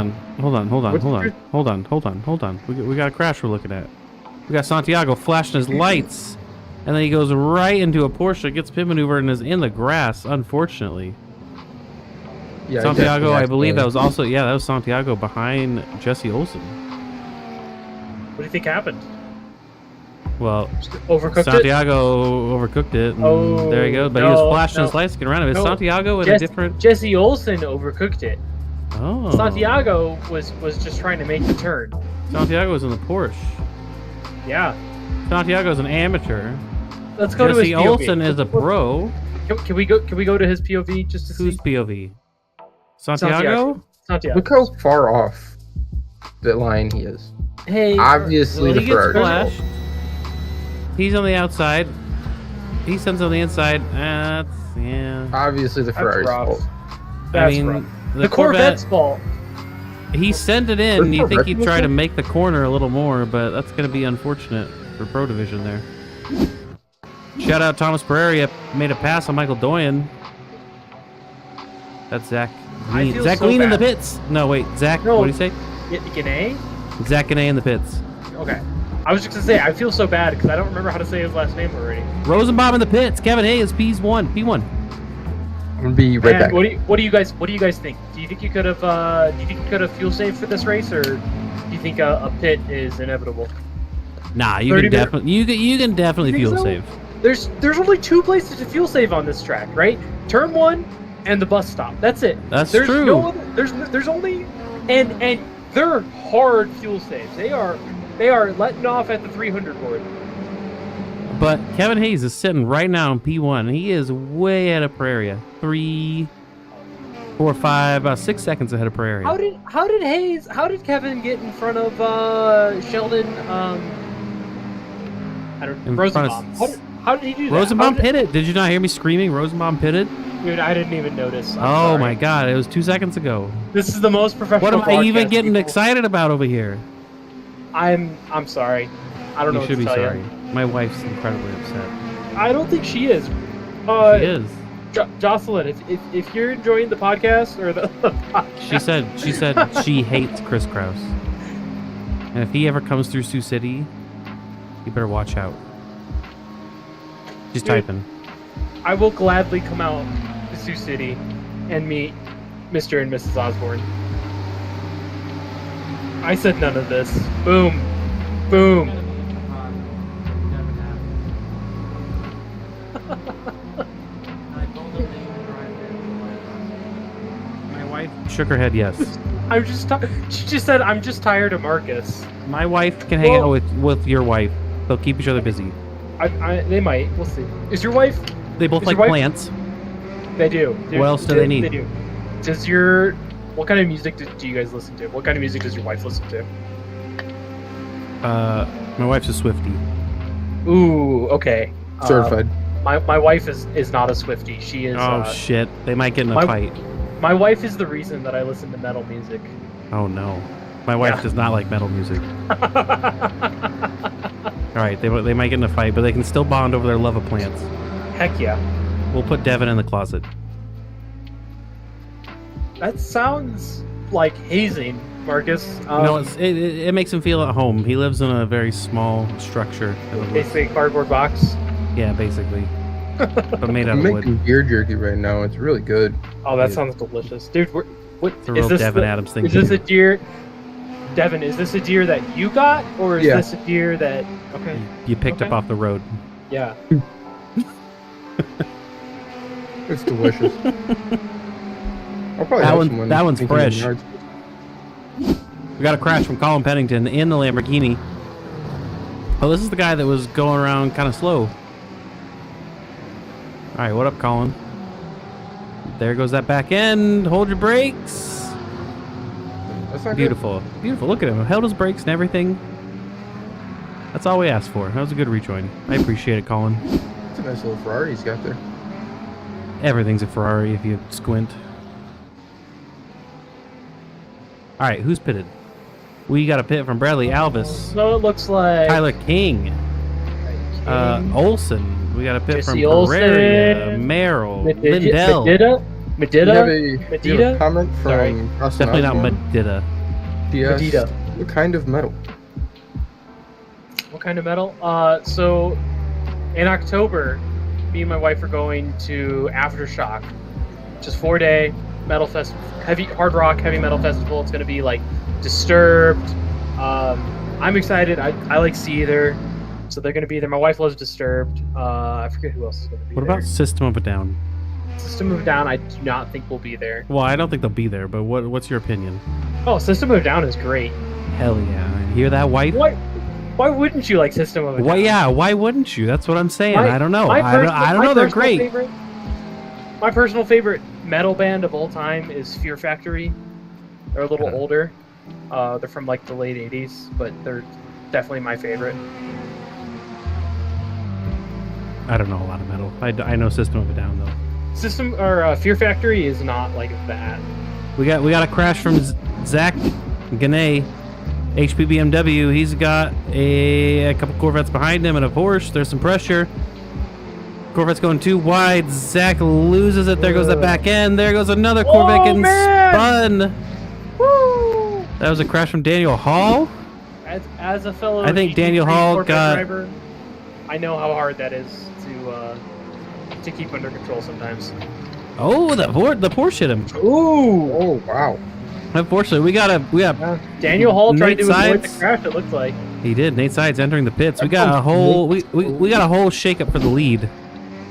on. We got a crash we're looking at. We got Santiago flashing his lights, and then he goes right into a Porsche, gets pit maneuver, and is in the grass. Unfortunately. Yeah, Santiago, I believe that was also that was Santiago behind Jesse Olsen. What do you think happened? Well, overcooked Santiago overcooked it. And there you go. But he was flashing his lights, getting around him. Is Santiago in a different? Jesse Olsen overcooked it. Oh. Santiago was just trying to make the turn. Santiago was in the Porsche. Yeah. Santiago's an amateur. Let's go to his POV. Jesse Olsen is a pro. Can we go to his POV just to see? Whose POV? Santiago? Look how far off the line he is. Hey. Obviously the Ferrari. He's on the outside. He sends on the inside. Obviously the Ferrari's fault. That's rough. The Corvette's fault. He sent it in. You think he'd try to make the corner a little more, but that's going to be unfortunate for Pro Division there. Shout out Thomas Pereira. Made a pass on Michael Doyen. That's Zach Green. Zach Green in the pits. No, wait. Zach, what do you say? Gane? Zach Gane in the pits. Okay. I was just going to say, I feel so bad because I don't remember how to say his last name already. Rosenbaum in the pits. Kevin Hayes, P1. I'm gonna be right back. What do you guys think? Do you think you could have fuel saved for this race, or do you think a pit is inevitable? Nah, you can definitely fuel save. There's only two places to fuel save on this track, right? Turn 1 and the bus stop. That's it. There's true. No other, there's only and they're hard fuel saves. They are letting off at the 300 board. But Kevin Hayes is sitting right now in P1. And he is way ahead of Prairie. 3, 4, 5, about 6 seconds ahead of Prairie. How did Kevin get in front of Sheldon? I don't know. Rosenbaum. How did he do that? Rosenbaum pitted. Did you not hear me screaming? Rosenbaum pitted. Dude, I didn't even notice. Oh my God! It was 2 seconds ago. This is the most professional. What am I even getting excited about over here? I'm sorry. I don't know. You should be sorry. My wife's incredibly upset. I don't think she is. She is. Jocelyn, if you're enjoying the podcast or the podcast. She said she hates Chris Kraus, and if he ever comes through Sioux City, you better watch out. She's typing. I will gladly come out to Sioux City and meet Mr. and Mrs. Osborne. I said none of this. Boom. Boom. shook her head yes. I'm just. She just said, "I'm just tired of Marcus." My wife can hang out with your wife. They'll keep each other busy. They might. We'll see. Is your wife? They both Is like your wife- plants. They do. What else do they need? They do. Does your What kind of music do you guys listen to? What kind of music does your wife listen to? My wife's a Swiftie. Ooh, okay. Certified. My wife is not a Swiftie. She is. Oh shit! They might get in a fight. My wife is the reason that I listen to metal music. Oh no, my wife does not like metal music. All right, they might get in a fight, but they can still bond over their love of plants. Heck yeah. We'll put Devin in the closet. That sounds like hazing, Marcus. No, it makes him feel at home. He lives in a very small structure. Basically a cardboard box. Yeah, basically. But made out I'm of wood. making deer jerky right now. It's really good. Oh, that sounds delicious, dude. What It's a real Devin Adams thing. Is this a deer? Devin, is this a deer that you got, or is this a deer that? Okay. You picked up off the road. Yeah. It's delicious. I'll probably have some that one's thinking in fresh. yards. We got a crash from Colin Pennington in the Lamborghini. Oh, this is the guy that was going around kind of slow. All right, what up, Colin? There goes that back end. Hold your brakes. That's not Beautiful. Beautiful. Look at him. Held his brakes and everything. That's all we asked for. That was a good rejoin. I appreciate it, Colin. good. It's a nice little Ferrari he's got there. Everything's a Ferrari if you squint. All right, who's pitted? We got a pit from Bradley Alvis. So it looks like Tyler King. Olson. We got a pit Jesse from Pereira. Olsen. Merrill. Lindell. Medida. You have a Medida? comment Sorry. from Austin Definitely not Osborne? Medida. Yes. Medida. What kind of metal? What kind of metal? So in October, me and my wife are going to Aftershock, which is 4-day metal festival, hard rock, heavy metal festival. It's gonna be like Disturbed. I'm excited. I like Seether, so they're gonna be there. My wife loves Disturbed. I forget who else is gonna be What there. about System of a Down? System of a Down? I do not think will be there. Well, I don't think they'll be there, but what's your opinion? Oh, System of a Down is great. Hell yeah. Hear that, wife? Why wouldn't you like System of a Down? Well, yeah, why wouldn't you? That's what I'm saying. I don't know. I don't my know. They're personal great. My personal favorite metal band of all time is Fear Factory. They're a little older. They're from like the late 80s, but they're definitely my favorite. I don't know a lot of metal. I know System of a Down, though. Fear Factory is not like that. We got a crash from Zach Ganay, HP BMW. He's got a couple Corvettes behind him and a Porsche. There's some pressure. Corvette's going too wide. Zach loses it. There goes that back end. There goes another Corvette getting spun. Woo! That was a crash from Daniel Hall. As a fellow, I think GT3 Daniel Hall Corvette got. driver, I know how hard that is to keep under control sometimes. Oh, the Porsche hit him. Ooh! Oh wow! Unfortunately, we got Daniel Hall tried Nate to avoid the Sides. crash. It looked like He did. Nate Sides entering the pits. We got a whole we got a whole shakeup for the lead.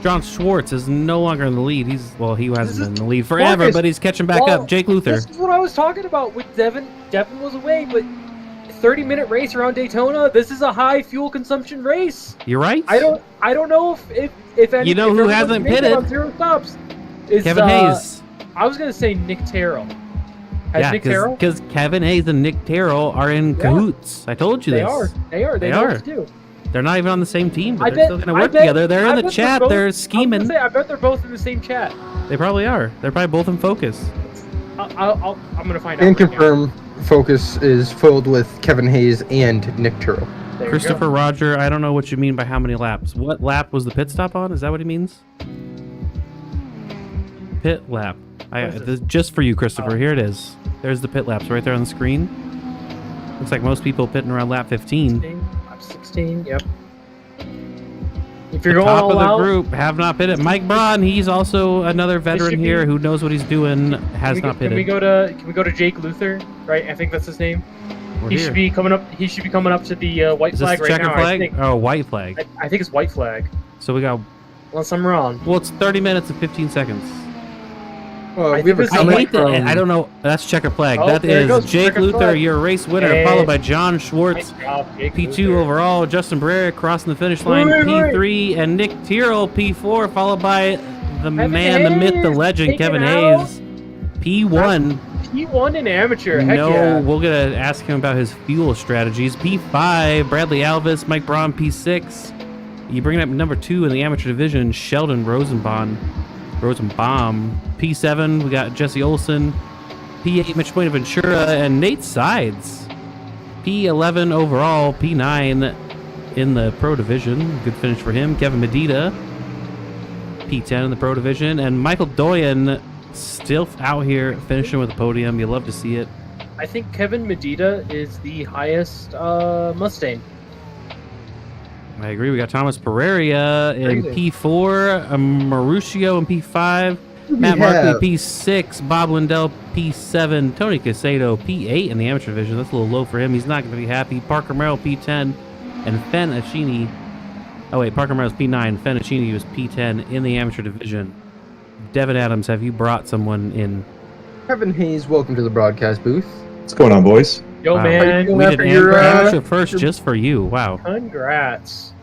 John Schwartz is no longer in the lead. He hasn't been in the lead forever, Marcus, but he's catching back up. Jake Luther. This is what I was talking about with Devin. Devin was away, but 30-minute race around Daytona. This is a high fuel consumption race. You're right. I don't know if any. You know who hasn't pitted? On zero stops. Is, Kevin Hayes. I was gonna say Nick Terrell. Has Nick Terrell? because Kevin Hayes and Nick Terrell are in cahoots. I told you They this. are. They know what to do. They're not even on the same team, but I they're bet- still going to work I bet- together. They're I in the bet chat. both- They're scheming. I bet they're both in the same chat. They probably are. They're probably both in focus. I'm gonna find out. And right now. confirm, Focus is filled with Kevin Hayes and Nick Turtle. There you Christopher go. Roger, I don't know what you mean by how many laps. What lap was the pit stop on? Is that what he means? Pit lap. Just for you, Christopher. Here it is. There's the pit laps right there on the screen. Looks like most people pitting around lap 15. Lap 16. Yep. If you're The going top all of the out, group have not pitted. Mike Braun, he's also another veteran should be- here who knows what he's doing. Has not Can we pitted. go to Jake Luther? Right, I think that's his name. We're He here. should be coming up. He should be coming up to the white Is this flag the right checker now. flag? Oh, white flag. I think it's white flag. So we got. Unless I'm wrong. Well, it's 30 minutes and 15 seconds. We have a I comment hate that. from- I don't know. That's Checker Flag. Oh, that there it is goes, Jake Checker Luther, Flag. your race winner, Hey. followed by John Schwartz. Nice job, Jake P2 Luther. overall, Justin Barrera crossing the finish line, Wait. P3, and Nick Tyrrell, P4, followed by the Kevin man, the myth, the Hayes, legend, take Kevin it out. Hayes, P1. P1 in amateur. Heck No, yeah. we're going to ask him about his fuel strategies. P5, Bradley Alvis, Mike Braun, P6. You bring up number 2 in the amateur division, Sheldon Rosenbaum. P7, we got Jesse Olson. P8, Mitch Buenaventura, and Nate Sides. P11 overall, P9 in the pro division. Good finish for him. Kevin Medina, P10 in the pro division. And Michael Doyen still out here finishing with the podium. You love to see it. I think Kevin Medina is the highest Mustang. I agree. We got Thomas Pereira in Crazy. P4, Mauricio in P5, Matt Markley P6, Bob Lindell P7, Tony Casado P8 in the amateur division. That's a little low for him. He's not going to be happy. Parker Merrill P10, and Fen Achini. Oh wait, Parker Merrill's P9. Fen Achini was P10 in the amateur division. Devin Adams, have you brought someone in? Kevin Hayes, welcome to the broadcast booth. What's going on, boys? Yo, Wow. man. Going We after did your, amateur first just for you. Wow. Congrats.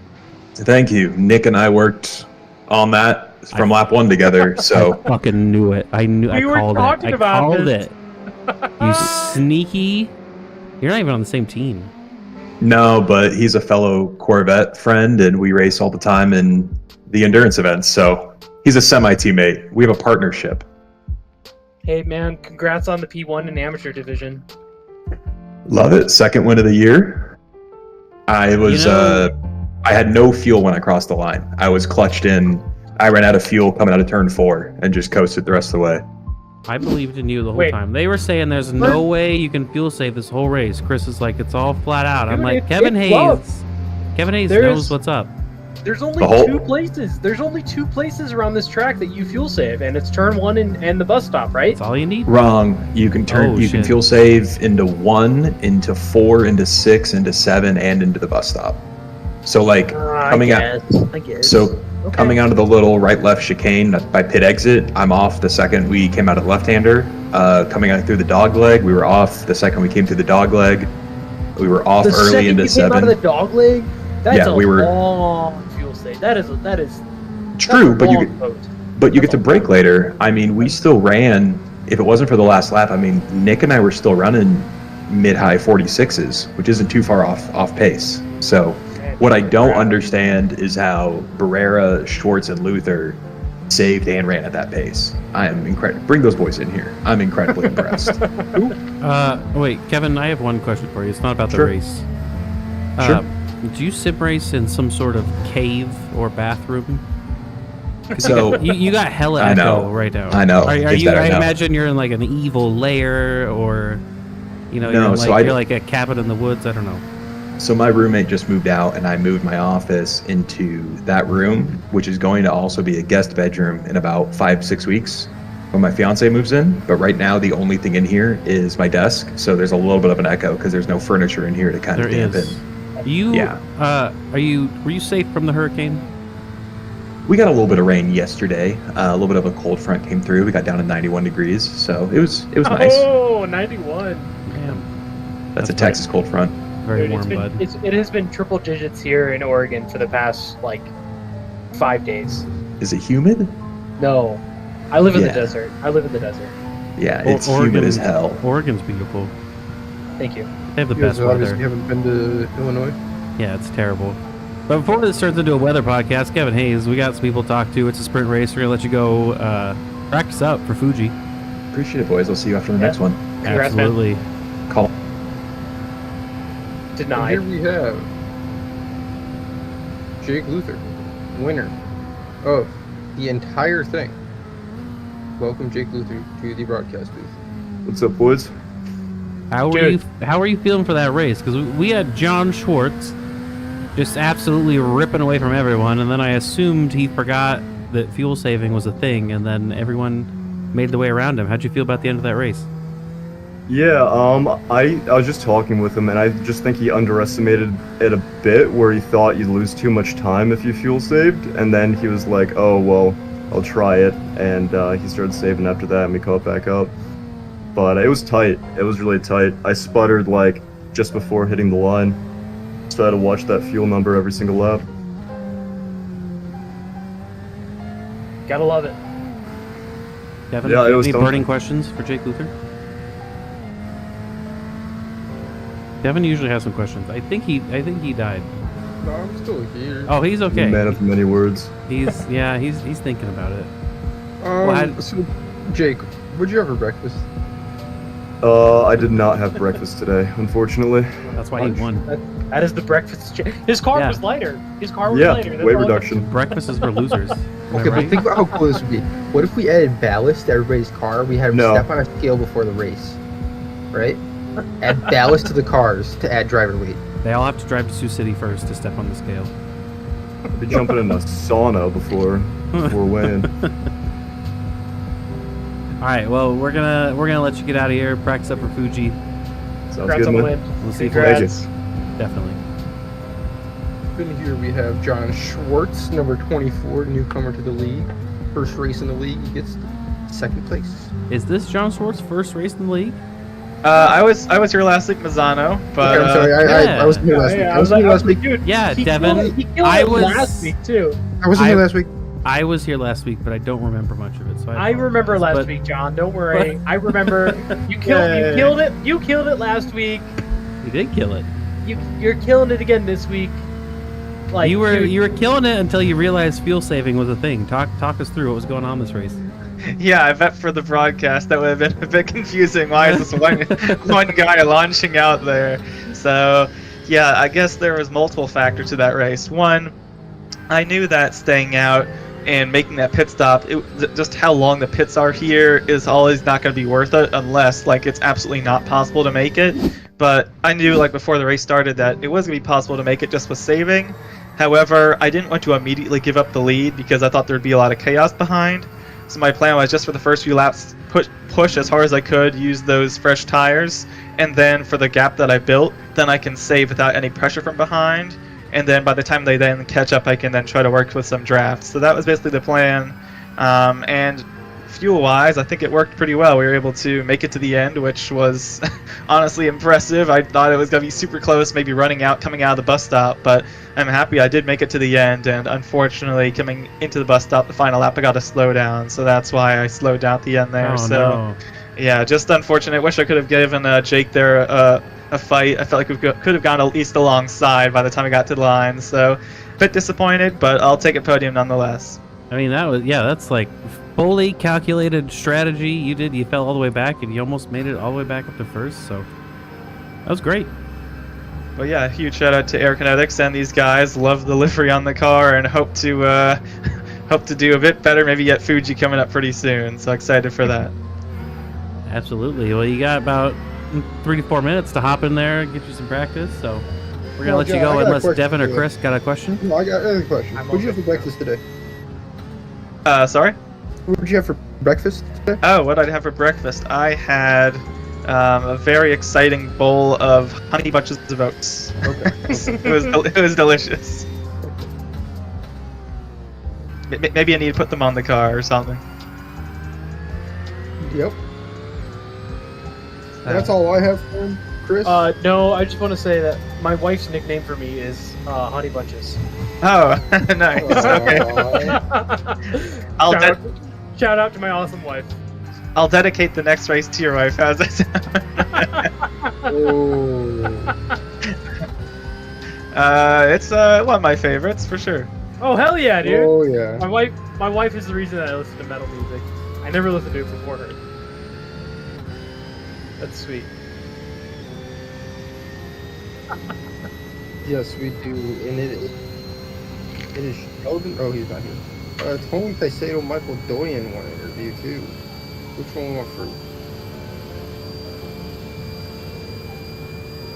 Thank you. Nick and I worked on that from lap 1 together, so Fucking knew it. I knew. I We were called talking it. I about called this. it. You sneaky. You're not even on the same team. no, but he's a fellow Corvette friend, and we race all the time in the endurance events, so he's a semi-teammate. We have a partnership. Hey, man. Congrats on the P1 in amateur division. Love it. Second win of the year. I was, You know- I had no fuel when I crossed the line. I was clutched in. I ran out of fuel coming out of turn 4 and just coasted the rest of the way. I believed in you the whole Wait. time. They were saying there's no way you can fuel save this whole race. Chris is like, it's all flat out. I'm Dude, like, it's Kevin Hayes. close. Kevin Hayes There's- knows what's up. There's only The whole- 2 places. There's only 2 places around this track that you fuel save, and it's turn 1 and the bus stop, right? That's all you need. Wrong. You can turn. Oh, you can shit. fuel save into 1, into 4, into 6, into 7, and into the bus stop. So like coming out. I guess. So Okay. coming out of the little right-left chicane by pit exit, I'm off the second we came out of the left-hander. Coming out through the dog leg, we were off the second we came through the dog leg. We were off the early second into you came 7. out of the dog leg, that's Yeah, a we were- long fuel save. That is True, that's a but you long get, boat. but you get to break later. I mean, we still ran. If it wasn't for the last lap, I mean, Nick and I were still running mid-high 46s, which isn't too far off pace. So what I don't understand is how Barrera, Schwartz, and Luther saved and ran at that pace. I am incredible. Bring those boys in here. I'm incredibly impressed. Wait, Kevin, I have one question for you. It's not about the Sure. race. Sure. Do you sim race in some sort of cave or bathroom? So You got hella I echo know. right now. I know. Are It's you? that I I know. imagine you're in like an evil lair, or No, you're, so like, I- you're like a cabin in the woods. I don't know. So my roommate just moved out, and I moved my office into that room, which is going to also be a guest bedroom in about 5-6 weeks when my fiance moves in. But right now, the only thing in here is my desk, so there's a little bit of an echo because there's no furniture in here to kind There of dampen. is. You? Yeah. Were you safe from the hurricane? We got a little bit of rain yesterday. A little bit of a cold front came through. We got down to 91 degrees, so it was nice. Oh, 91. Damn. That's a that's Texas cold front. Very Dude, warm, bud. it has been triple digits here in Oregon for the past, 5 days. Is it humid? No. I live in the Yeah. desert. Yeah, Or- it's humid as hell. Oregon's beautiful. Thank you. They have the You best guys obviously weather. haven't been to Illinois. Yeah, it's terrible. But before this turns into a weather podcast, Kevin Hayes, we got some people to talk to. It's a sprint race. We're gonna let you go practice up for Fuji. Appreciate it, boys. I'll see you after the next one. Congrats, man. Absolutely. Call. And Denied. here we have Jake Luther, winner of the entire thing. Welcome, Jake Luther, to the broadcast booth. What's up, boys? How are you feeling for that race? Because we had John Schwartz just absolutely ripping away from everyone, and then I assumed he forgot that fuel saving was a thing, and then everyone made the way around him. How'd you feel about the end of that race? Yeah, I was just talking with him, and I just think he underestimated it a bit, where he thought you'd lose too much time if you fuel saved, and then he was like, oh, well, I'll try it. And he started saving after that, and we caught back up. But it was tight. It was really tight. I sputtered like just before hitting the line. So I had to watch that fuel number every single lap. Gotta love it. Kevin, Yeah, it was any something. burning questions for Jake Luther? Kevin usually has some questions. I think he died. No, I'm still here. Oh, he's okay. Man of many words. He's thinking about it. So, Jake, what'd you have for breakfast? I did not have breakfast today, unfortunately. That's why he won. That is the breakfast. His car Yeah. was lighter. His car was Yeah, lighter. That's weight all I- reduction. Breakfast is for losers. Am I Okay, right? but think about how cool this would be. What if we added ballast to everybody's car? We had them No. step on a scale before the race, right? Add ballast to the cars to add driver weight. They all have to drive to Sioux City first to step on the scale. I'd be jumping in a sauna before weighing. All right, well, we're gonna let you get out of here. Practice up for Fuji. Sounds Congrats good, on the man. win. We'll see if Congrats. definitely. Then here we have John Schwartz, number 24, newcomer to the league. First race in the league, he gets second place. Is this John Schwartz's first race in the league? I was here last week, Mazzano, but Okay, I'm sorry, yeah. I wasn't here last week. I wasn't here last week. dude, Yeah, he Devin. Killed it. He killed I it was last week too. I wasn't here last week. I was here last week, but I don't remember much of it. So I remember apologize. last week, John. Don't worry. I remember you killed it. You killed it last week. You did kill it. You're killing it again this week. Like you dude, were killing it until you realized fuel saving was a thing. Talk us through what was going on this race. yeah, I bet for the broadcast that would have been a bit confusing. Why is this one guy launching out there? So, yeah, I guess there was multiple factors to that race. One, I knew that staying out and making that pit stop, just how long the pits are here is always not going to be worth it unless like it's absolutely not possible to make it. But I knew like before the race started that it was going to be possible to make it just with saving. However, I didn't want to immediately give up the lead because I thought there'd be a lot of chaos behind. So my plan was just for the first few laps, push as hard as I could, use those fresh tires, and then for the gap that I built, then I can save without any pressure from behind. And then by the time they then catch up, I can then try to work with some drafts. So that was basically the plan. And fuel-wise, I think it worked pretty well. We were able to make it to the end, which was honestly impressive. I thought it was going to be super close, maybe coming out of the bus stop, but I'm happy I did make it to the end, and unfortunately, coming into the bus stop, the final lap, I got to slow down, so that's why I slowed down at the end there. Yeah, just unfortunate. Wish I could have given Jake there a fight. I felt like we could have gone at least alongside by the time I got to the line, so a bit disappointed, but I'll take a podium nonetheless. I mean, that's like fully calculated strategy. You fell all the way back, and you almost made it all the way back up to first, so that was great. Well, yeah, huge shout out to Air Kinetics and these guys. Love the livery on the car, and hope to do a bit better. Maybe get Fuji coming up pretty soon. So excited for that. Absolutely. Well, you got about 3 to 4 minutes to hop in there and get you some practice. So we're gonna let you go unless Devin or Chris got a question. No, I got a question. What did you have for breakfast today? Sorry. What did you have for breakfast today? Oh, what did I have for breakfast? I had a very exciting bowl of honey bunches of oats. Okay. It was delicious. Maybe I need to put them on the car or something. Yep. That's all I have for him, Chris. No, I just want to say that my wife's nickname for me is Honey Bunches. Oh, nice. Okay. Shout out to my awesome wife. I'll dedicate the next race to your wife. How's that sound? It's one of my favorites for sure. Oh hell yeah, dude! Oh yeah. My wife is the reason that I listen to metal music. I never listened to it before her. That's sweet. Yes, we do, and it is Sheldon. Oh, he's not here. Tony Taisato, Michael Doyen want to interview too. Which one we want first?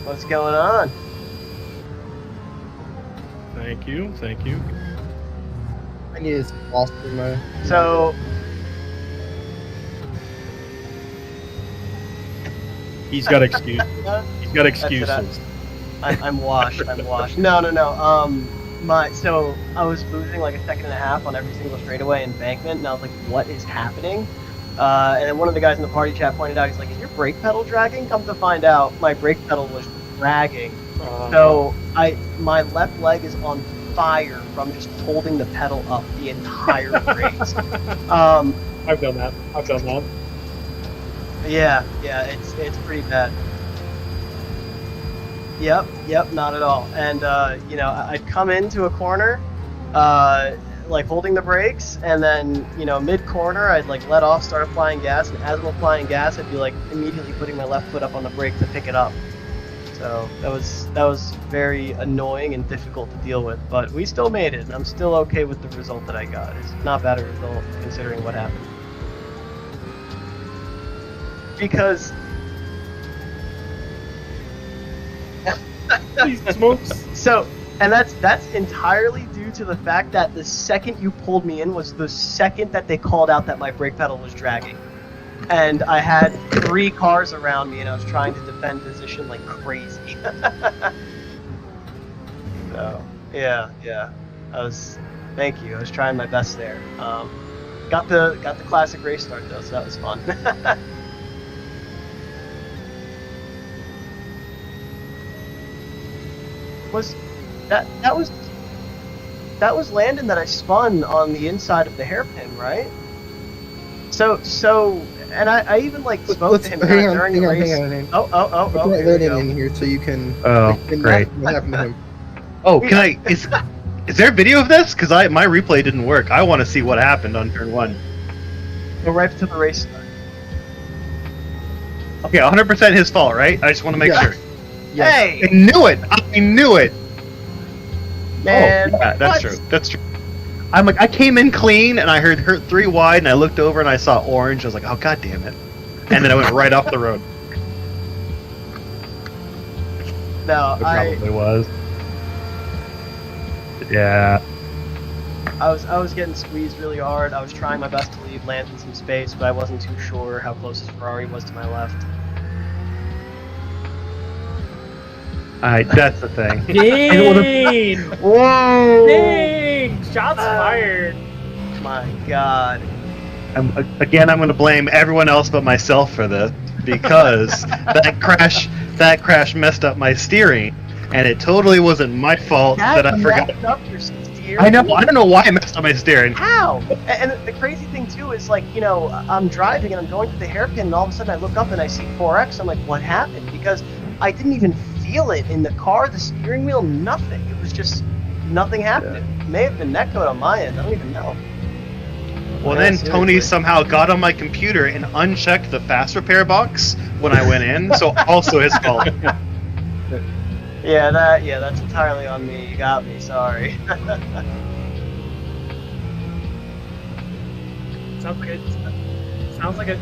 What's going on? Thank you. I need his lost in my. So, He's got excuses. He's got excuses. I'm washed. I'm washed. No. So I was losing like a second and a half on every single straightaway embankment, and I was like, what is happening? And then one of the guys in the party chat pointed out, he's like, is your brake pedal dragging? Come to find out, my brake pedal was dragging. So my left leg is on fire from just holding the pedal up the entire race. I've done that. Yeah, it's pretty bad. Yep, not at all. And I'd come into a corner, like holding the brakes, and then mid-corner I'd like let off, start applying gas, and as I'm applying gas, I'd be like immediately putting my left foot up on the brake to pick it up. So that was very annoying and difficult to deal with, but we still made it, and I'm still okay with the result that I got. It's not a bad result considering what happened. Because So, and that's entirely due to the fact that the second you pulled me in was the second that they called out that my brake pedal was dragging. And I had 3 cars around me, and I was trying to defend position like crazy. So, yeah. Thank you. I was trying my best there. Got the classic race start though, so that was fun. That was Landon that I spun on the inside of the hairpin, right? So, and I even like spoke to him during the race. Hang on. Oh, Let's let him in here so you can. Great. What happened to him? Oh, can I? Is there a video of this? Because my replay didn't work. I want to see what happened on turn 1. Go right to the race start. Okay, 100% his fault, right? I just want to make sure. Yes. Hey! I knew it! Man, that's true. I'm like, I came in clean, and I heard 3 wide, and I looked over, and I saw orange. I was like, oh, god damn it. And then I went right off the road. No, It probably was. Yeah. I was getting squeezed really hard. I was trying my best to leave Landon some space, but I wasn't too sure how close his Ferrari was to my left. Alright, that's the thing. Dang! Whoa! Dang! Shots fired. My God. I'm going to blame everyone else but myself for this, because that crash messed up my steering, and it totally wasn't my fault that I forgot. Messed up your steering? I know. I don't know why I messed up my steering. How? And the crazy thing too is like, I'm driving and I'm going through the hairpin, and all of a sudden I look up and I see 4X. I'm like, what happened? Because I didn't even feel it in the car, the steering wheel, nothing. It was just nothing happening. It may have been netcode on my end. I don't even know. Well, then Tony somehow got on my computer and unchecked the fast repair box when I went in, so also his fault. Yeah, that's entirely on me. You got me. Sorry. Sounds like a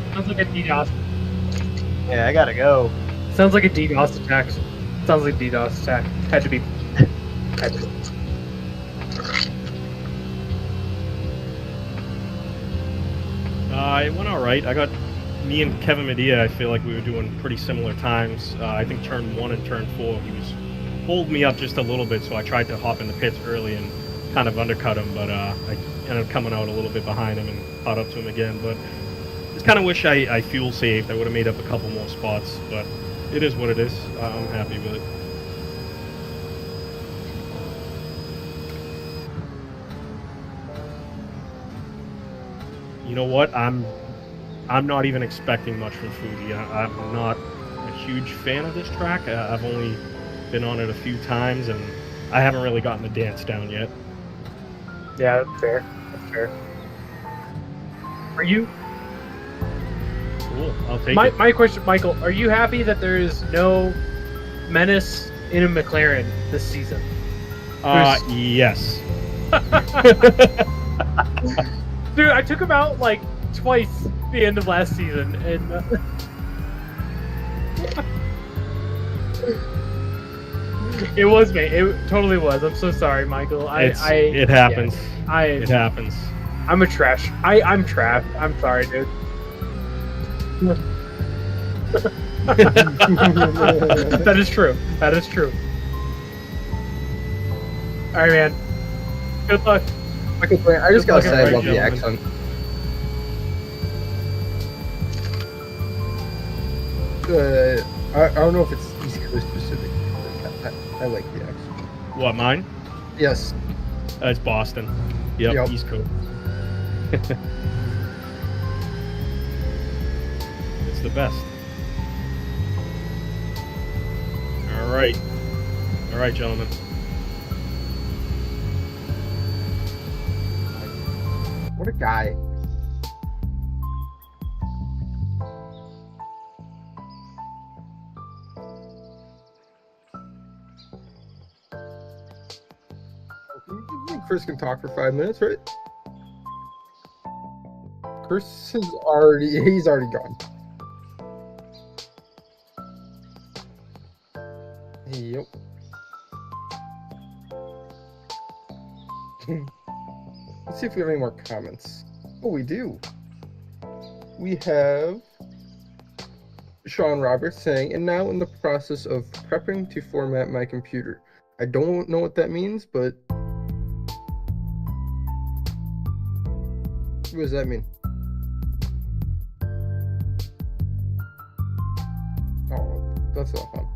DDoS. Yeah, I gotta go. Sounds like a DDoS attack. Sounds like a DDoS attack. Had to be. It went all right. Me and Kevin Medea, I feel like we were doing pretty similar times. I think turn 1 and turn 4, he was holding me up just a little bit, so I tried to hop in the pits early and kind of undercut him, but I ended up coming out a little bit behind him and caught up to him again. But just kind of wish I fuel saved. I would have made up a couple more spots, but it is what it is. I'm happy with it. You know what? I'm not even expecting much from Fuji. I'm not a huge fan of this track. I've only been on it a few times, and I haven't really gotten the dance down yet. Yeah, that's fair. Are you? Cool. I'll take it. My question, Michael, are you happy that there is no Menace in a McLaren this season? Yes. Dude, I took him out like twice at the end of last season, and it was me. It totally was. I'm so sorry, Michael. It happens. Yeah, it happens. I'm a trash. I'm trash. I'm sorry, dude. That is true. All right, man. Good luck. I just gotta say I love the gentlemen. accent. I don't know if it's East Coast specific. But I like the accent. What, mine? Yes. It's Boston. Yep. East Coast. It's the best. All right, gentlemen. What a guy. Chris can talk for 5 minutes, right? Chris is he's already gone. Yep. Let's see if we have any more comments. Oh, we do. We have Sean Roberts saying, and now in the process of prepping to format my computer. I don't know what that means, but what does that mean? Oh, that's not fun.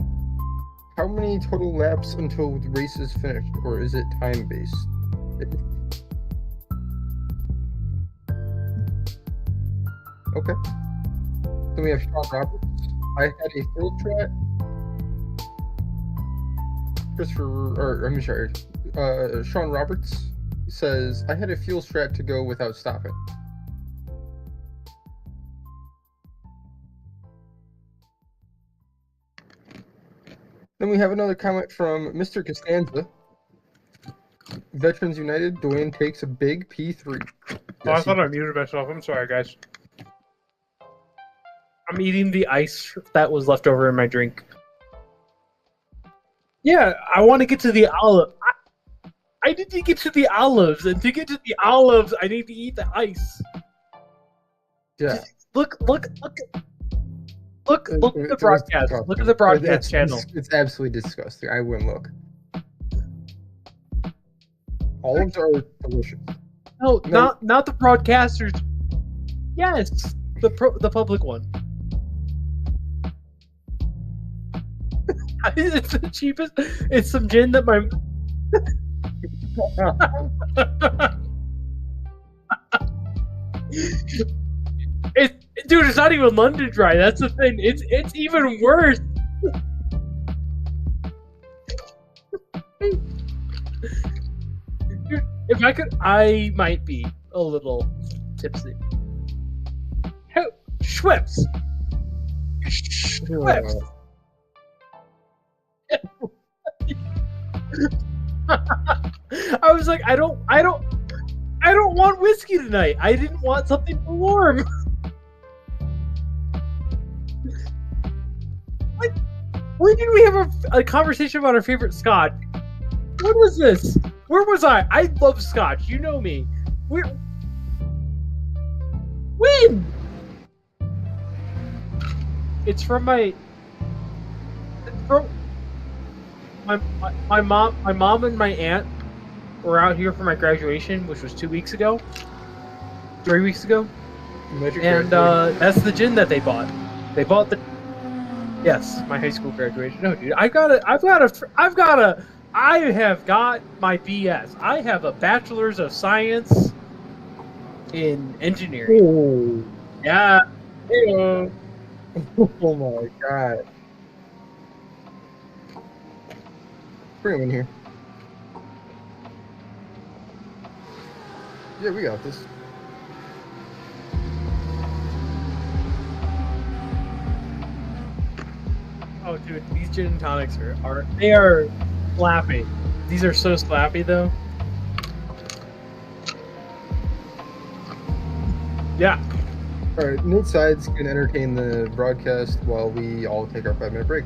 How many total laps until the race is finished, or is it time-based? Okay. Then we have Sean Roberts. I had a field track. Sean Roberts says, I had a fuel strat to go without stopping. Then we have another comment from Mr. Costanza. Veterans United, Dwayne takes a big P3. Oh, I thought I muted myself. I'm sorry, guys. I'm eating the ice that was left over in my drink. Yeah, I want to get to the olive. I need to get to the olives, and to get to the olives, I need to eat the ice. Yeah. Just look at the broadcast. Look at the broadcast channel. It's absolutely disgusting. I wouldn't look. Olives are delicious. No, not the broadcasters. Yes, the public one. It's the cheapest. It's some gin that my. Dude, it's not even London Dry. That's the thing. It's even worse. Dude, if I could, I might be a little tipsy. Hey, Schweppes. Schweppes. I was like, I don't want whiskey tonight. I didn't want something warm. Like, when did we have a conversation about our favorite scotch? When was this? Where was I? I love scotch. You know me. When? It's from my. My mom and my aunt were out here for my graduation, which was 2 weeks ago, 3 weeks ago, and that's the gin that they bought. They bought my high school graduation. No, dude, I have got my BS. I have a bachelor's of science in engineering. Oh. Yeah. Hey-o. Oh my god. Bring him in here. Yeah, we got this. Oh, dude, these gin and tonics are slappy. These are so slappy, though. Yeah. All right, Nate Sides can entertain the broadcast while we all take our 5-minute break.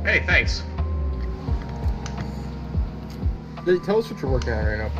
Hey, thanks. Tell us what you're working on right now.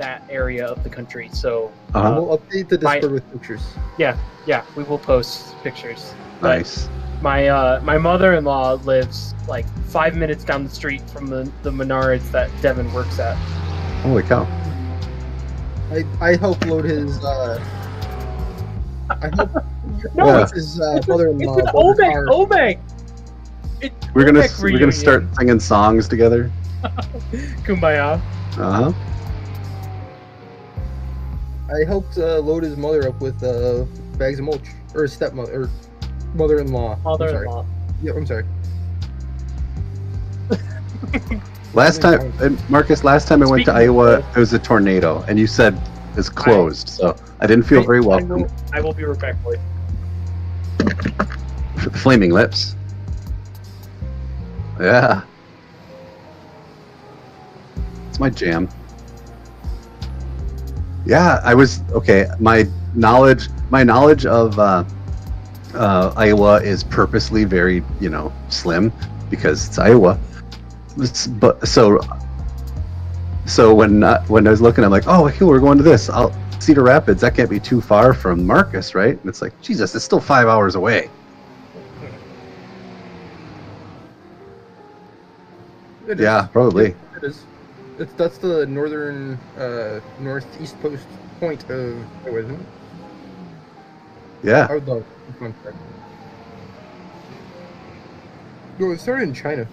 that area of the country. So we'll update the Discord with pictures. Yeah, we will post pictures. Nice. My mother-in-law lives like 5 minutes down the street from the Menards that Devin works at. Holy cow! I help load his. I hope. No, it's his mother-in-law. It's an OMEC. We're gonna start singing songs together. Kumbaya. I helped load his mother up with bags of mulch, or his stepmother, or mother-in-law. Mother-in-law. Yeah, I'm sorry. Last time, Marcus, last time I went to Iowa, it was a tornado, and you said it's closed, so I didn't feel very welcome. I will be respectful. Flaming Lips. Yeah. It's my jam. Yeah, I was okay. My knowledge of Iowa is purposely very, slim because it's Iowa. But so when I was looking, I'm like, oh, cool, we're going to this. Cedar Rapids. That can't be too far from Marcus, right? And it's like, Jesus, it's still 5 hours away. Yeah, probably. It is. That's the northern, northeast point of Iowa, isn't it? Yeah. I would love fun fact. No, it started in China.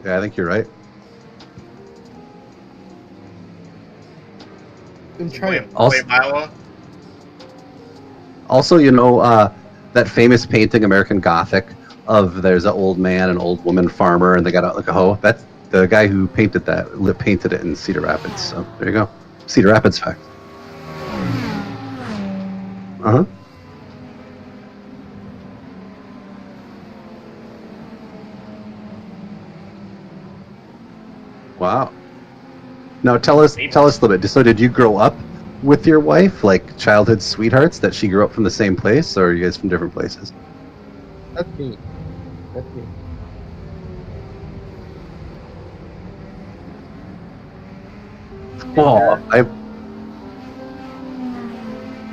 Yeah, I think you're right. In China. Iowa. Also, that famous painting, American Gothic, of there's an old man and old woman farmer, and they got out like a hoe. That's the guy who painted that. Painted it in Cedar Rapids. So there you go. Cedar Rapids fact. Wow. Now tell us a little bit. So did you grow up with your wife, like childhood sweethearts, that she grew up from the same place, or are you guys from different places? That's me.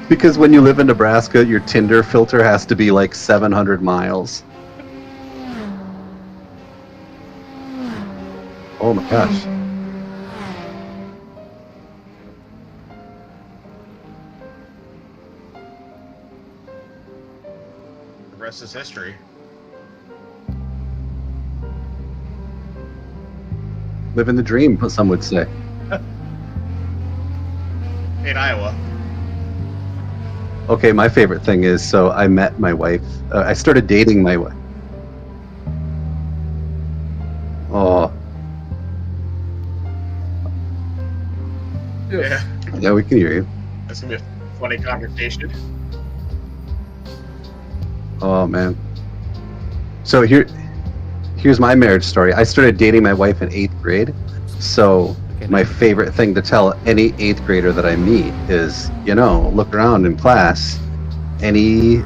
Because when you live in Nebraska, your Tinder filter has to be like 700 miles. Oh my gosh. The rest is history. Living the dream, some would say. In Iowa. Okay, my favorite thing is, so I met my wife. I started dating my wife. Oh. Yeah. Yeah, we can hear you. That's gonna be a funny conversation. Oh man. So here's my marriage story. I started dating my wife in 8th grade. So my favorite thing to tell any 8th grader that I meet is, look around in class. Any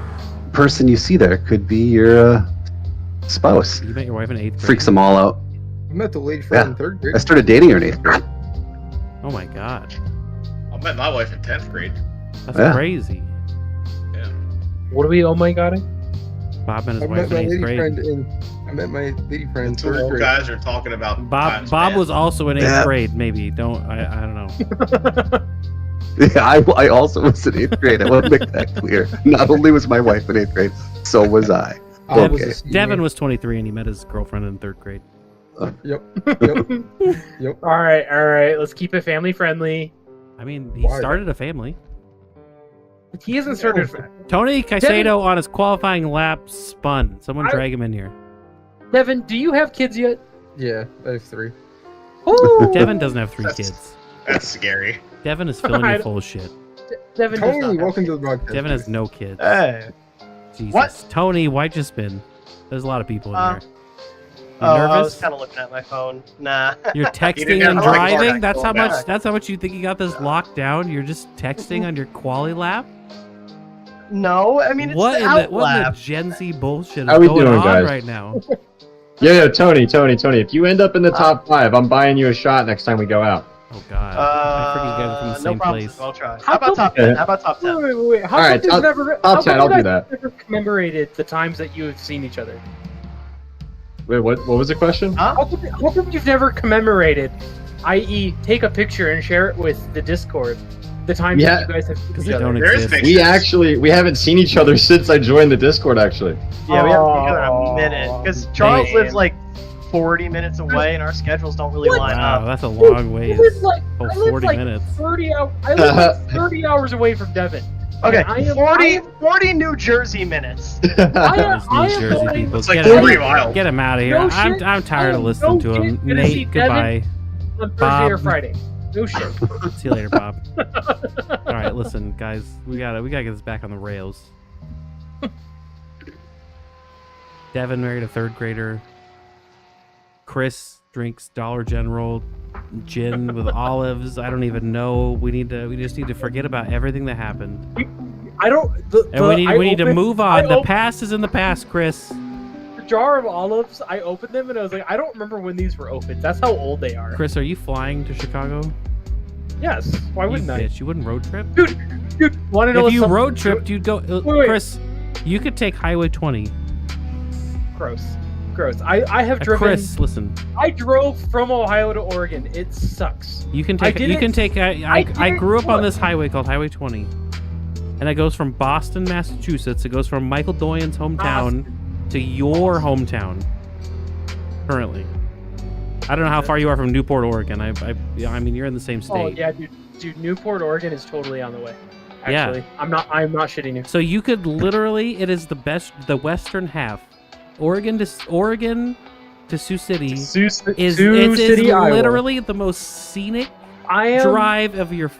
person you see there could be your spouse. You met your wife in 8th grade? Freaks them all out. I met the lady friend in 3rd grade. I started dating her in 8th grade. Oh my god. I met my wife in 10th grade. That's crazy. Yeah. What are we oh my god? Bob and his wife in 8th grade. I met my lady friend in 3rd Two old grade. guys are talking about Bob was also in 8th grade, maybe. I don't know. Yeah, I also was in 8th grade. I want to make that clear. Not only was my wife in 8th grade, so was I. Okay. Devin was 23 and he met his girlfriend in 3rd grade. Yep. All right. Let's keep it family friendly. I mean, he started a family. He hasn't started. Tony Caicedo on his qualifying lap spun. Someone drag him in here. Devin, do you have kids yet? Yeah, I have 3. Ooh. Devin doesn't have 3 kids. That's scary. Devin is filling you full of shit. Devin Tony, welcome to the broadcast. Devin has no kids. Hey. Jesus. What? Tony, why'd you spin? There's a lot of people in here. You I was nervous? kind of looking at my phone. Nah. You're texting and driving? That's how much you think you got this locked down? You're just texting on your quali lap? No, I mean, it's what the in the lap. Gen Z bullshit How is we going doing, on guys? right now? Yeah, Tony. If you end up in the top 5, I'm buying you a shot next time we go out. Oh God! I forget you guys are from the No same problem. place. I'll try. How about top 10? How about top 10? Wait. How All come right, you've never, top 10, I'll do that. Never commemorated the times that you have seen each other. Wait, what was the question? Huh? How come you've never commemorated, i.e., take a picture and share it with the Discord, the times that you guys have seen each other? There's pictures. We haven't seen each other since I joined the Discord, actually. Yeah, we haven't seen each other in a minute. Because Charles lives like 40 minutes away, and our schedules don't really line Wow, up. that's a long way. I live like, Oh, I live 40 like minutes. 30 hours. I live like 30 hours away from Devin. Okay, And I am 40 New Jersey minutes. Those New Jersey people. It's like Get 40 him, miles. get him out of here. No I'm shit. tired of I am listening no to him. shit gonna see Nate, goodbye. on Thursday Bob. or Friday. No shit. See you later, Bob. All right, listen, guys. We gotta get this back on the rails. Devin married a 3rd grader. Chris drinks Dollar General gin with olives. I don't even know. We just need to forget about everything that happened. I don't. We need to move on. The past is in the past, Chris. The jar of olives. I opened them and I was like, I don't remember when these were opened. That's how old they are. Chris, are you flying to Chicago? Yes. Why wouldn't I? Bitch, you wouldn't road trip? Dude, want to know? If you something? road tripped, you'd go. Wait. Chris, you could take Highway 20. Gross. I have driven. Chris, listen. I drove from Ohio to Oregon. It sucks. You can take. I grew up on this highway called Highway 20, and it goes from Boston, Massachusetts. It goes from Michael Doyen's hometown to your hometown. Currently, I don't know how far you are from Newport, Oregon. I mean, you're in the same state. Oh yeah, dude. Newport, Oregon is totally on the way. Actually, Yeah. I'm not shitting you. So you could literally. It is the western half. Oregon to Sioux City is literally the most scenic drive of your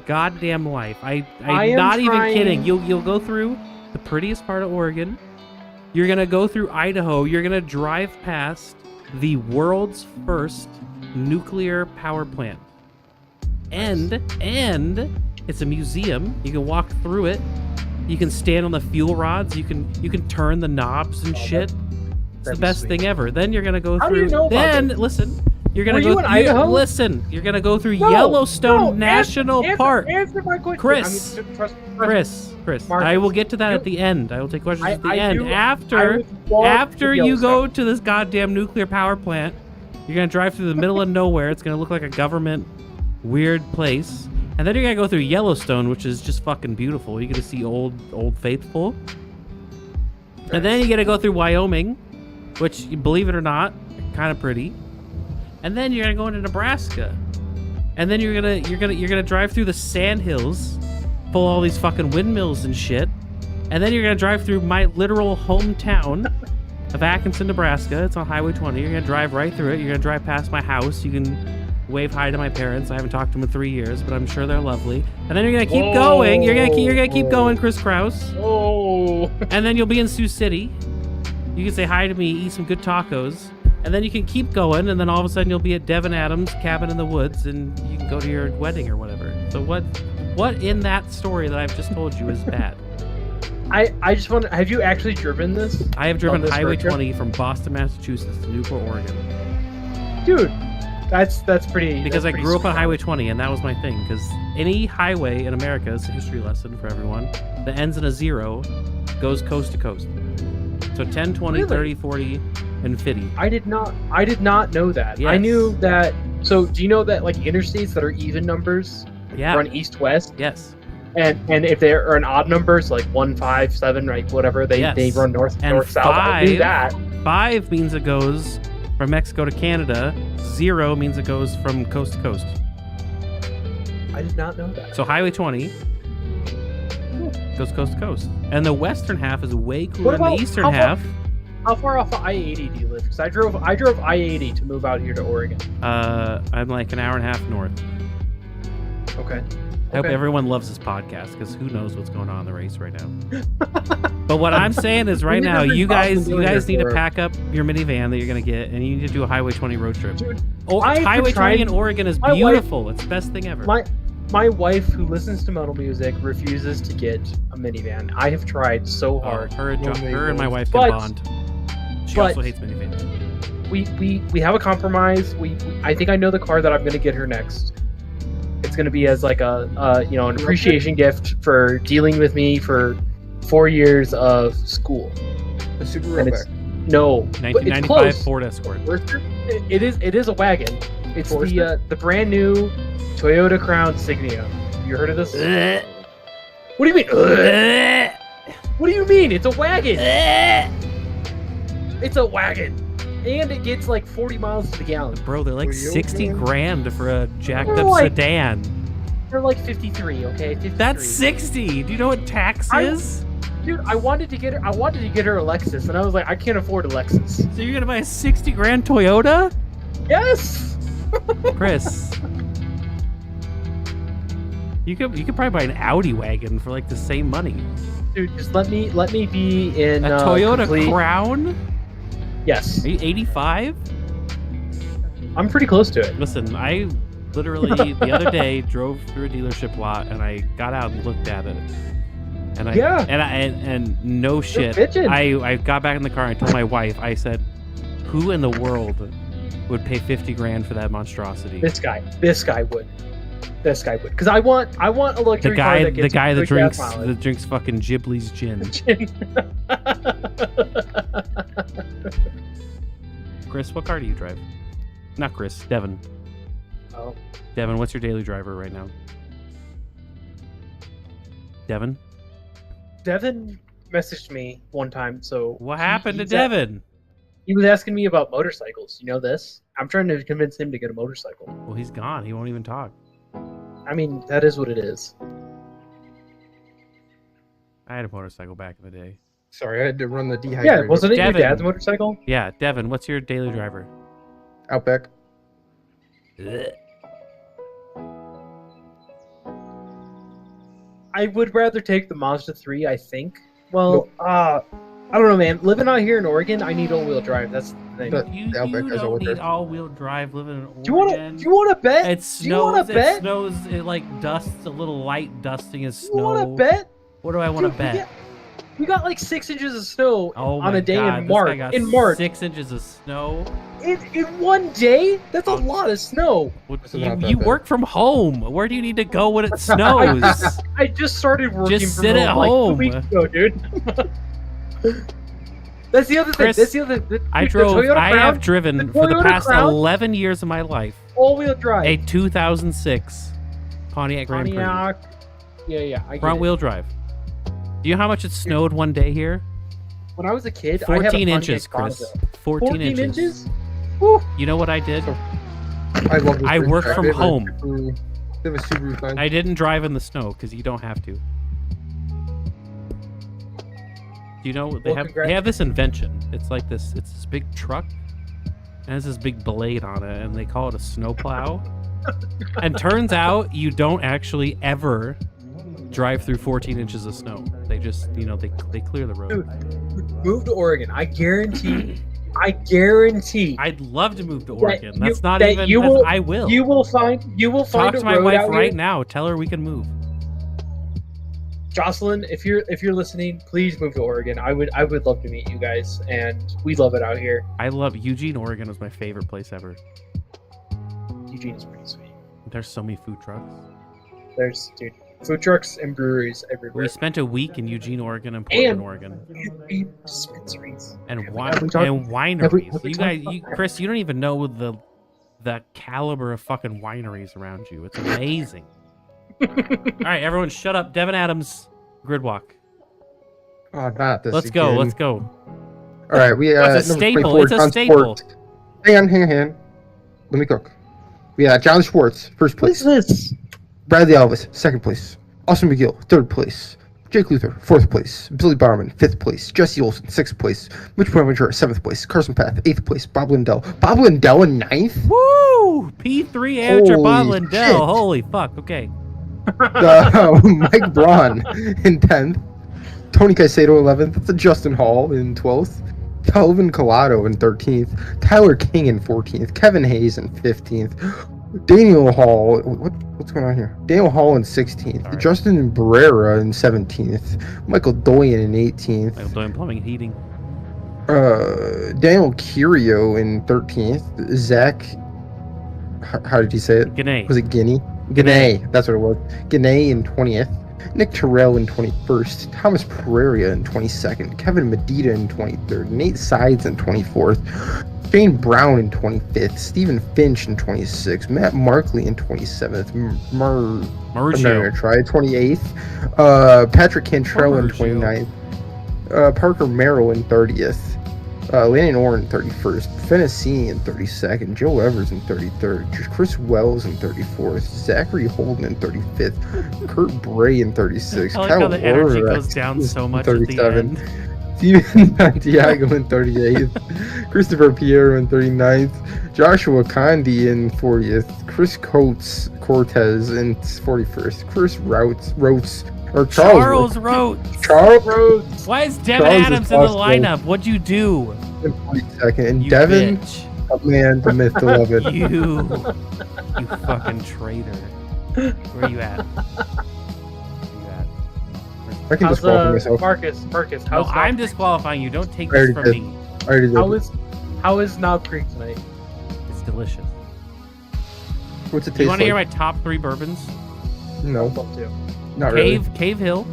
goddamn life. I'm not even kidding. You'll go through the prettiest part of Oregon. You're gonna go through Idaho. You're gonna drive past the world's first nuclear power plant, and it's a museum. You can walk through it. You can stand on the fuel rods. You can turn the knobs and shit. It's the best thing ever. Then you're gonna go through. Listen. You're gonna go. Listen. You're gonna go through Yellowstone National Park. Answer my question. Chris. I will get to that at the end. I will take questions at the end. After you go to this goddamn nuclear power plant, you're gonna drive through the middle of nowhere. It's gonna look like a government weird place. And then you're gonna go through Yellowstone, which is just fucking beautiful. You're gonna see old faithful. And then you gotta go through Wyoming, which, believe it or not, kind of pretty. And then you're gonna go into Nebraska. And then you're gonna drive through the sand hills, full of all these fucking windmills and shit. And then you're gonna drive through my literal hometown of Atkinson, Nebraska. It's on Highway 20. You're gonna drive right through it. You're gonna drive past my house. You can wave hi to my parents. I haven't talked to them in 3 years, but I'm sure they're lovely. And then you're gonna keep going. You're gonna keep going, Chris Kraus. Oh. And then you'll be in Sioux City. You can say hi to me, eat some good tacos, and then you can keep going. And then all of a sudden you'll be at Devin Adams' cabin in the woods, and you can go to your wedding or whatever. So what in that story that I've just told you is bad? I just want to. Have you actually driven this? I have driven Highway 20 from Boston, Massachusetts to Newport, Oregon. Dude. That's pretty. Because that's I grew up on Highway 20, and that was my thing. Because any highway in America, is a history lesson for everyone, that ends in a 0 goes coast to coast. So 10, 20, Really? 30, 40, and 50. I did not know that. Yes. I knew that. So do you know that like interstates that are even numbers run east-west? Yes. And if they are an odd numbers like 1, 5, 7, right, whatever, they run north, south. I knew that. 5 means it goes from Mexico to Canada. 0 means it goes from coast to coast. I did not know that. So Highway 20 goes coast to coast, and the western half is way cooler than the eastern half. How far off of I-80 do you live? Because I drove I-80 to move out here to Oregon. I'm like an hour and a half north. Okay. I hope everyone loves this podcast, because who knows what's going on in the race right now. But what I'm saying is right now, you guys need to pack up your minivan that you're going to get, and you need to do a Highway 20 road trip. Dude, Highway 20 in Oregon is beautiful. It's the best thing ever. My wife, who listens to metal music, refuses to get a minivan. I have tried so hard. Her and my wife can bond. She also hates minivans. we have a compromise. I think I know the car that I'm gonna get her next. It's gonna be as like an appreciation gift for dealing with me for 4 years of school. A Subaru And Outback. No, 1995 Ford Escort. It is a wagon. It's the brand new Toyota Crown Signia. You heard of this? What do you mean? What do you mean? It's a wagon. It's a wagon, and it gets like 40 miles to the gallon. Bro, they're like 60 grand for a jacked They're up like- sedan. They're like 53. Okay, 53. That's 60. Do you know what tax is? Dude, I wanted to get her a Lexus, and I was like, I can't afford a Lexus. So you're gonna buy a 60 grand Toyota? Yes. Chris. You could probably buy an Audi wagon for like the same money. Dude, just let me be in A Toyota complete... Crown? Yes. Are you 85? I'm pretty close to it. Listen, I literally the other day drove through a dealership lot and I got out and looked at it. And and no shit. I got back in the car and I told my wife, I said, who in the world would pay 50 grand for that monstrosity? This guy would. Because I want a luxury car that gets the guy that good gas mileage. drinks fucking Ghibli's gin. Chris, what car do you drive? Not Chris, Devin. Oh. Devin, what's your daily driver right now? Devin messaged me one time, so what happened to Devin? He was asking me about motorcycles. You know this? I'm trying to convince him to get a motorcycle. Well, he's gone. He won't even talk. I mean, that is what it is. I had a motorcycle back in the day. Sorry, I had to run the dehydrator. Yeah, wasn't it Devin. your dad's motorcycle? Yeah, Devin, what's your daily driver? Outback. I would rather take the Mazda 3, I think. Well, I don't know, man. Living out here in Oregon, I need all-wheel drive. That's the thing. You don't need all-wheel drive living in Oregon. Do you want to bet? It snows. It snows. It like dusts. A little light dusting is snow. You want to bet? What do I want to bet? We got like 6 inches of snow on a day God, in March. This guy got in March, 6 inches of snow. In one day? That's a lot of snow. You work from home. Where do you need to go when it snows? I just started working Just from sit at home. Like 2 weeks ago, dude. That's the other thing. Chris, That's the other thing. I have driven for the past 11 years of my life. All-wheel drive. A 2006 Pontiac Grand Prix. Yeah. Front wheel drive. Do you know how much it snowed one day here? When I was a kid, 14 inches, Chris. 14 inches. Woo. You know what I did? I work from home. They have a Subaru sign. I didn't drive in the snow because you don't have to. Do you know they have this invention? It's like this. It's this big truck, and it has this big blade on it, and they call it a snowplow. And turns out you don't actually ever drive through 14 inches of snow. They just, they clear the road. Dude, move to Oregon. I guarantee. I'd love to move to Oregon. I will. You will find. Talk to my road wife out right here. now. Tell her we can move. Jocelyn, if you're listening, please move to Oregon. I would love to meet you guys, and we love it out here. I love Eugene, Oregon is my favorite place ever. Eugene is pretty sweet. There's so many food trucks. There's food trucks and breweries everywhere. We spent a week in Eugene, Oregon, and Portland, Oregon. And dispensaries. And wineries. Chris, you don't even know the caliber of fucking wineries around you. It's amazing. All right, everyone, shut up. Devin Adams, Gridwalk. Oh, not this. Let's go. All right, we it's a staple. It's a staple. Hang on. Let me cook. We got John Schwartz, first place. Bradley Elvis, second place. Austin McGill, third place. Jake Luther, fourth place. Billy Barman, fifth place. Jesse Olsen, sixth place. Mitch Ventura, seventh place. Carson Path, eighth place. Bob Lindell. Bob Lindell in ninth? Woo! P3 amateur Bob Lindell. Holy fuck. Okay. Mike Braun in 10th. Tony Caicedo 11th. Justin Hall in 12th. Kelvin Collado in 13th. Tyler King in 14th. Kevin Hayes in 15th. Daniel Hall, what's going on here? Daniel Hall in 16th. Right. Justin Barrera in 17th. Michael Doyen in 18th. Michael Doyen Plumbing and Heating. Daniel Curio in 13th. Zach, how did you say it? Gane. Was it Guinea? Gane. That's what it was. Gane in 20th. Nick Terrell in 21st. Thomas Pereira in 22nd. Kevin Medina in 23rd. Nate Sides in 24th. Shane Brown in 25th. Stephen Finch in 26th. Matt Markley in 27th. Mauricio. 28th. Patrick Cantrell in 29th. Parker Merrill in 30th. Landon Orr in 31st. Fennessini in 32nd. Joe Evers in 33rd. Chris Wells in 34th. Zachary Holden in 35th. Kurt Bray in 36th. I like how the energy goes down so much at the end. Steven Santiago in 38th. Christopher Piero in 39th. Joshua Condi in 40th. Chris Cortez in 41st. Chris Routes. Charles Rhodes. Charles Rhodes. Why is Devin Adams in the lineup? What'd you do? In 42nd. And You Devin, bitch. oh man, the myth, the love it. You fucking traitor. Where you at? I can How's disqualify myself. Marcus? No, How's I'm disqualifying you. Don't take I this already from me. I already did. How is Knob Creek tonight? It's delicious. What's it taste You want to like? hear my top 3 bourbons? No, Love to. not really. Cave Hill.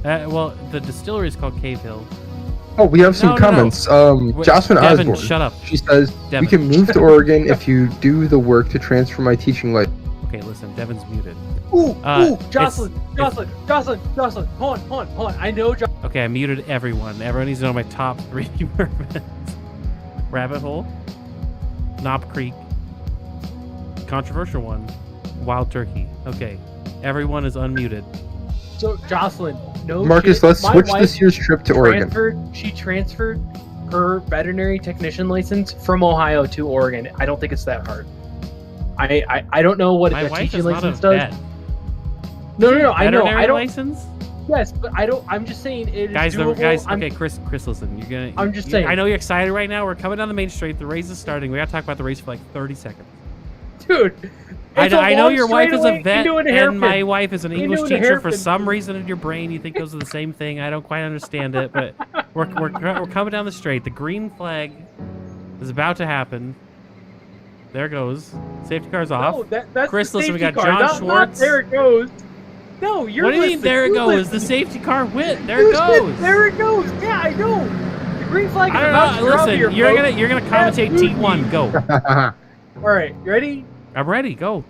Well, the distillery is called Cave Hill. Oh, we have some No. comments. Wait, Jocelyn Devin, Osborne. shut up. She says, Devin. we can move to Oregon if you do the work to transfer my teaching life. Okay, listen, Devin's muted. Ooh, it's- Jocelyn. Hold on. I know Okay, I muted everyone. Everyone needs to know my top 3 bourbons. Rabbit Hole, Knob Creek, controversial one, Wild Turkey. Okay, everyone is unmuted. So Jocelyn, no. Marcus, shit, let's my switch wife this year's trip to Oregon. She transferred her veterinary technician license from Ohio to Oregon. I don't think it's that hard. I don't know what My a wife teaching is not a license does. vet. No. I know. Veterinary I don't. license? Yes, but I don't. I'm just saying it is Guys, doable. okay, Chris, listen. You're gonna. I'm just saying. I know you're excited right now. We're coming down the main straight. The race is starting. We gotta talk about the race for like 30 seconds. Dude. I know long your wife is a straightaway vet, into a and hairpin. my wife is an Into English a teacher. For hairpin. some reason in your brain, you think those are the same thing. I don't quite understand it, but we're coming down the straight. The green flag is about to happen. There it goes. Safety car's off. No, that's Chris, the listen, we got safety car, John not Schwartz. there it goes. No, you're What do you mean? listening. There it You goes. listen. The safety car went. There it goes. There it goes. Yeah, I know. The green flag is I don't about to know. drop Listen, here, you're folks. gonna commentate T1. Go. All right, you ready? I'm ready. Go.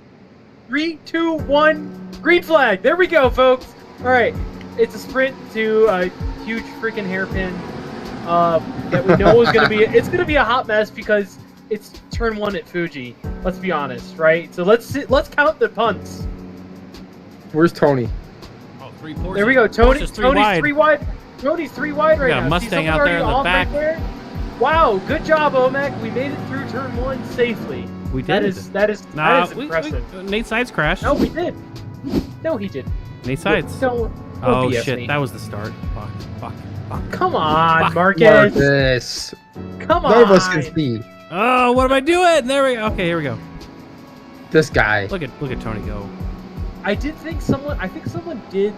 3, 2, 1. Green flag. There we go, folks. All right, it's a sprint to a huge freaking hairpin. That we know is gonna be. It's gonna be a hot mess because it's turn 1 at Fuji. Let's be honest, right? So let's count the punts. Where's Tony? Oh, 3 Porsche. There we go. Tony's 3 wide. 3 wide. Tony's 3 wide right got a now. Mustang See someone out there in already the off back. Right there? Wow, good job, OMEC. We made it through turn 1 safely. We did. That is impressive. Nate Sides crashed. No, we did. No, he didn't. Nate Sides. Don't Oh BS shit! me. That was the start. Fuck. Come on, Fuck. Marcus. Marcus. Come on. None of us can see. Oh, what am I doing? There we go. Okay, here we go. This guy. Look at Tony go. I think someone did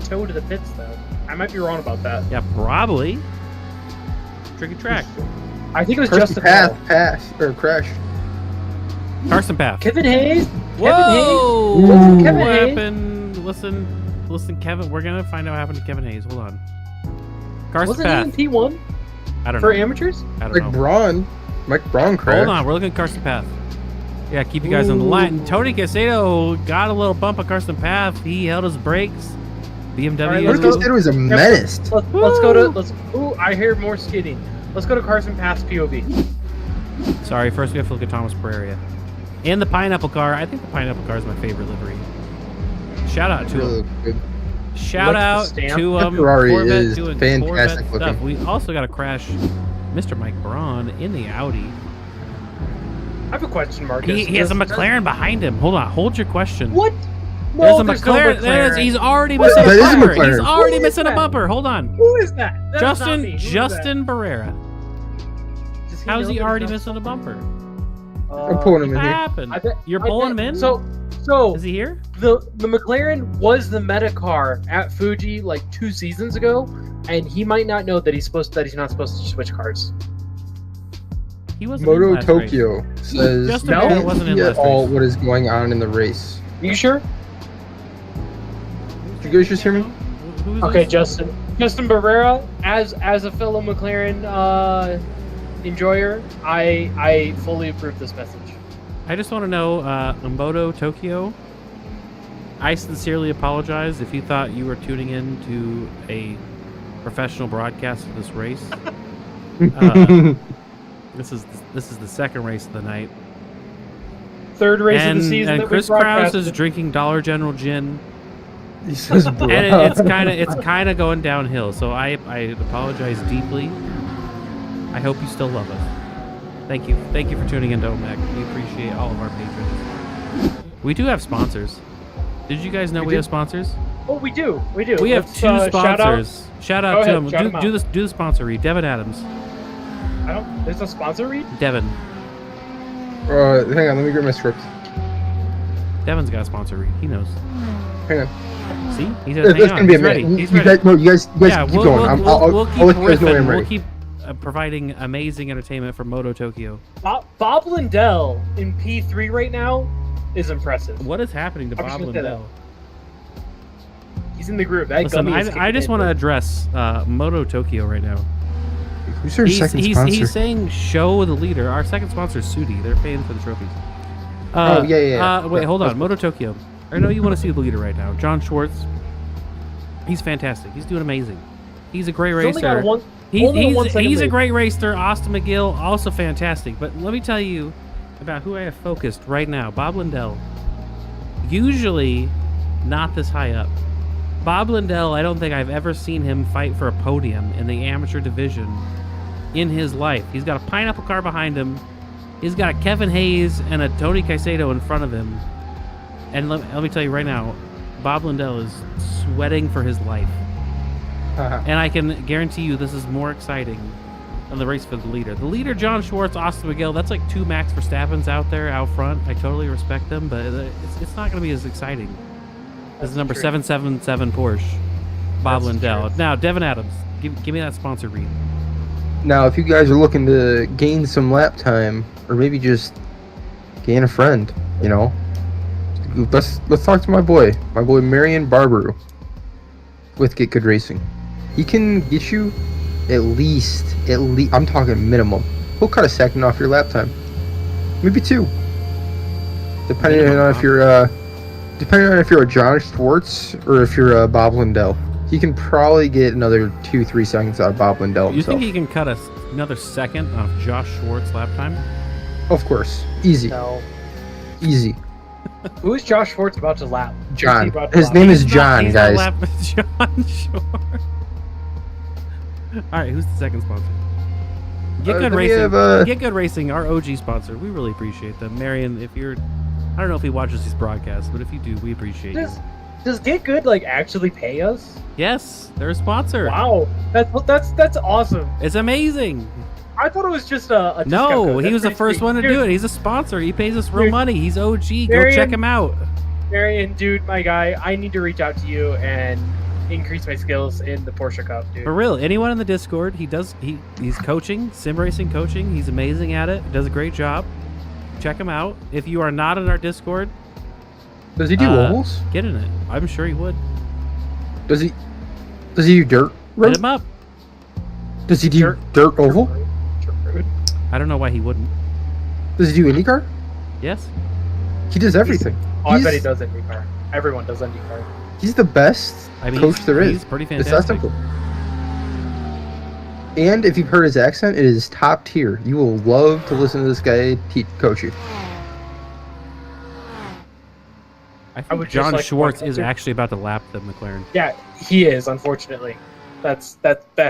toe to the pits though. I might be wrong about that. Yeah, probably. Tricky track. I think it was Carson just a Path, call. pass, or crash. Carson Path. Kevin Hayes. Whoa! Kevin Hayes. What Hayes. happened? Listen, Kevin. We're gonna find out what happened to Kevin Hayes. Hold on. Carson Wasn't Path. he in P1 I don't for know. amateurs? I don't Mike know. Braun. Mike Braun crashed. Hold on, we're looking at Carson Path. Yeah, keep you guys on the line. Tony Casado got a little bump on Carson Path. He held his brakes. BMW. All right, What let's if it was a menace? Let's go to Ooh, I hear more skidding. Let's go to Carson Path's POV. Sorry, first we have to look at Thomas Pereira. And the pineapple car. I think the pineapple car is my favorite livery. Shout out to Really him. good. Shout What's the out stamp? to That Ferrari Corvette is doing fantastic Corvette stuff. looking. We also got to crash Mr. Mike Braun in the Audi. I have a question, Marcus. He has a McLaren behind him. Hold on, hold your question. What? There's No, a there's no McLaren. There's, he's already What? missing That a is a bumper. McLaren. He's already Who is missing a that? bumper. Hold on. Who is that? That's not me. Who is Justin Barrera. that? Does How's know he that already he's missing a bumper? I'm pulling him What in here. happened? I bet- You're I pulling bet- him in? So Is he here? the McLaren was the meta car at Fuji like 2 seasons ago, and he might not know that he's not supposed to switch cars. He wasn't in Moto last Tokyo race. says Justin No? Bieber wasn't in see at last all race. what is going on in the race. You sure? Did you guys just hear me? Who is Okay, this? Justin Barrera, as a fellow McLaren enjoyer, I fully approve this message. I just want to know, Moto Tokyo, I sincerely apologize if you thought you were tuning in to a professional broadcast of this race. This is the second race of the night. Third race of the season. And that Chris we Krause broadcasted. is drinking Dollar General gin. He says, bro. And it's kind of going downhill. So I apologize deeply. I hope you still love us. Thank you for tuning into OMEC. We appreciate all of our patrons. We do have sponsors. Did you guys know we have sponsors? Oh, we do. We have Let's, two sponsors. Shout out to them. Do the sponsor read. Devin Adams. There's a sponsor read. Devin. Hang on, let me grab my script. Devin's got a sponsor read. He knows. Hang on. See, he says, That's gonna be a ready. minute. He's You ready. guys, no, you guys Yeah, keep going. I'll we'll let keep you guys know when I'm riffing. We'll ready. keep providing amazing entertainment for Moto Tokyo. Bob Lindell in P3 right now is impressive. What is happening to I'm Bob just gonna say that. Lindell? He's in the group. That Listen, gummy is I just kicking want to in. address Moto Tokyo right now. Who's their second sponsor? He's saying show the leader. Our second sponsor is Sudi. They're paying for the trophies. Wait, hold on. Moto Tokyo. I know you want to see the leader right now. John Schwartz. He's fantastic. He's doing amazing. He's a great He's only got racer. only one second He's a lead. great racer. Austin McGill, also fantastic. But let me tell you about who I have focused right now. Bob Lindell. Usually not this high up. Bob Lindell, I don't think I've ever seen him fight for a podium in the amateur division in his life. He's got a pineapple car behind him. He's got a Kevin Hayes and a Tony Caicedo in front of him. And let me tell you right now, Bob Lindell is sweating for his life. And I can guarantee you this is more exciting than the race for the leader. The leader, John Schwartz, Austin McGill, that's like two Max Verstappens out there out front. I totally respect them, but it's not going to be as exciting as the number 777 Porsche, Bob Lindell. Now, Devin Adams, give me that sponsor read. Now, if you guys are looking to gain some lap time, or maybe just gain a friend, you know, let's talk to my boy Marion Barberu with Get Good Racing. He can get you at least I'm talking minimum. He'll cut a second off your lap time, maybe two, depending on if you're a John Schwartz or if you're a Bob Lindell. He can probably get another 2-3 seconds out of Bob Lindell You himself. think he can cut another second off Josh Schwartz lap time? Of course, easy. No. Easy. Who is Josh Schwartz about to lap? John. Who's he about to His lap? name is He's John, not guys. John Schwartz. All right, who's the second sponsor? Get Good then we Racing. have, Get Good Racing, our OG sponsor. We really appreciate them. Marion, if you're, I don't know if he watches these broadcasts, but if you do, we appreciate you. Does Get Good actually pay us? Yes, they're a sponsor. Wow, that's awesome. It's amazing. I thought it was just a discount No, code. he That's was the pretty first sweet. one to Dude, do it. He's a sponsor. He pays us real Dude. money. He's OG. Go Marion- check him out. Marion, dude, my guy, I need to reach out to you and increase my skills in the Porsche Cup, dude. For real, anyone in the Discord, he's coaching, sim racing coaching. He's amazing at it. Does a great job. Check him out. If you are not in our Discord, Does he do ovals? get in it. I'm sure he would. Does he do dirt? Hit him up. Does he do dirt oval? I don't know why he wouldn't. Does he do IndyCar? Yes. He does everything. Oh, I bet he does IndyCar. Everyone does IndyCar. He's the best coach there is. He's pretty It's that fantastic. simple. And if you've heard his accent, it is top tier. You will love to listen to this guy coach you. I think would just John like Schwartz one- is actually about to lap the McLaren. Yeah, he is. Unfortunately, that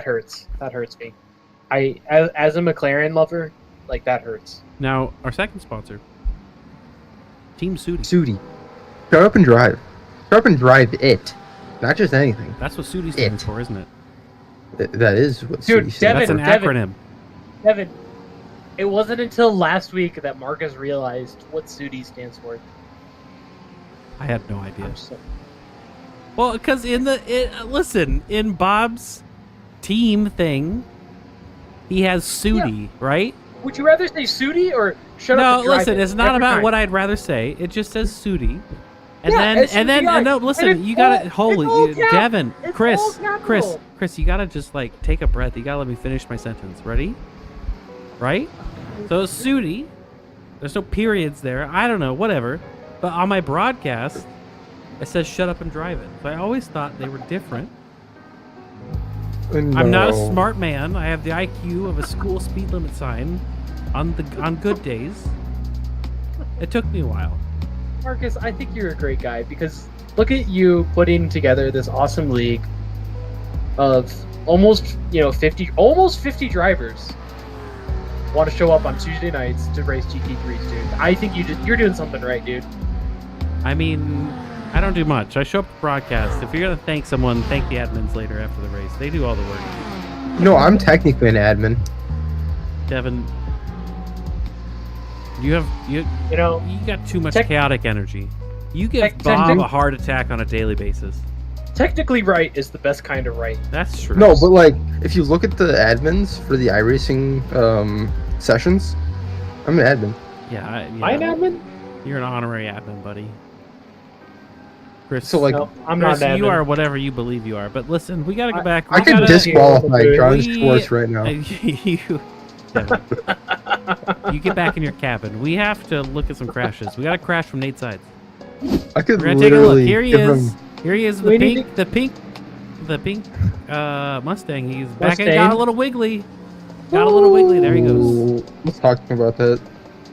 hurts. That hurts me. As a McLaren lover, that hurts. Now, our second sponsor, Team Sudi. Sudi. Shut up and drive. Shut up and drive it. Not just anything. That's what Sudi stands for, isn't it? That is what Dude, Sudi stands Devin, That's an for. acronym. Devin, it wasn't until last week that Marcus realized what SUDI stands for. I had no idea. I'm so- Well, because in Bob's team thing. He has Sudi, right? Would you rather say Sudi or shut up? No, and drive listen, it it's not every about time? what I'd rather say. It just says Sudi. And Yeah, then SUDI. no, And listen, it's you gotta all caps. Devin, It's Chris, all capital. Chris, you gotta just like take a breath. You gotta let me finish my sentence. Ready? Right? So it's Sudi. There's no periods there. I don't know, whatever. But on my broadcast, it says shut up and drive it. So I always thought they were different. I'm not a smart man. I have the IQ of a school speed limit sign on good days. It took me a while. Marcus, I think you're a great guy because look at you putting together this awesome league of almost 50 drivers want to show up on Tuesday nights to race GT3s, dude. I think you're doing something right, dude. I mean, I don't do much. I show up to broadcast. If you're gonna thank someone, thank the admins later after the race. They do all the work. No, I'm technically an admin. Devin, you got too much chaotic energy. You give Bob a heart attack on a daily basis. Technically right is the best kind of right. That's true. No, but like, if you look at the admins for the iRacing sessions, I'm an admin. Yeah, Am I an admin? You're an honorary admin, buddy. Chris, So like, No, I'm not an you admin. are whatever you believe you are. But listen, we gotta go back. I could disqualify John Schwartz right now. You get back in your cabin. We have to look at some crashes. We got a crash from Nate's side. I could We're gonna take a look. literally Here he give is. him. Here he is. The pink Mustang. He's back and Mustang. got a little wiggly. Got a little wiggly. There he goes. Ooh, let's talk about that.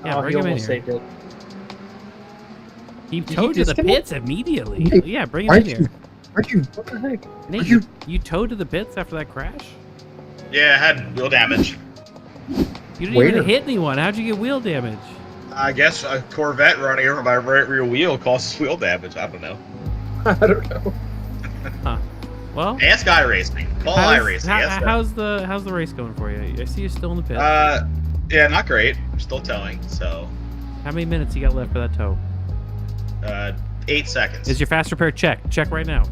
Yeah, Oh, bring he him in almost here. saved it. He Did towed he to the disconnect? pits immediately. Nate, Yeah, bring him in here. Aren't you? What the heck? Nate, you- you towed to the pits after that crash? Yeah, I had wheel damage. You didn't Where? even hit anyone. How'd you get wheel damage? I guess a Corvette running over my right rear wheel causes wheel damage. I don't know. I don't know. Huh. Well, Ask iRacing. Call iRacing. Ask them. how's the race going for you? I see you're still in the pit. Yeah, not great. I'm still towing, so How many minutes you got left for that tow? 8 seconds. Is your fast repair check? Check right now.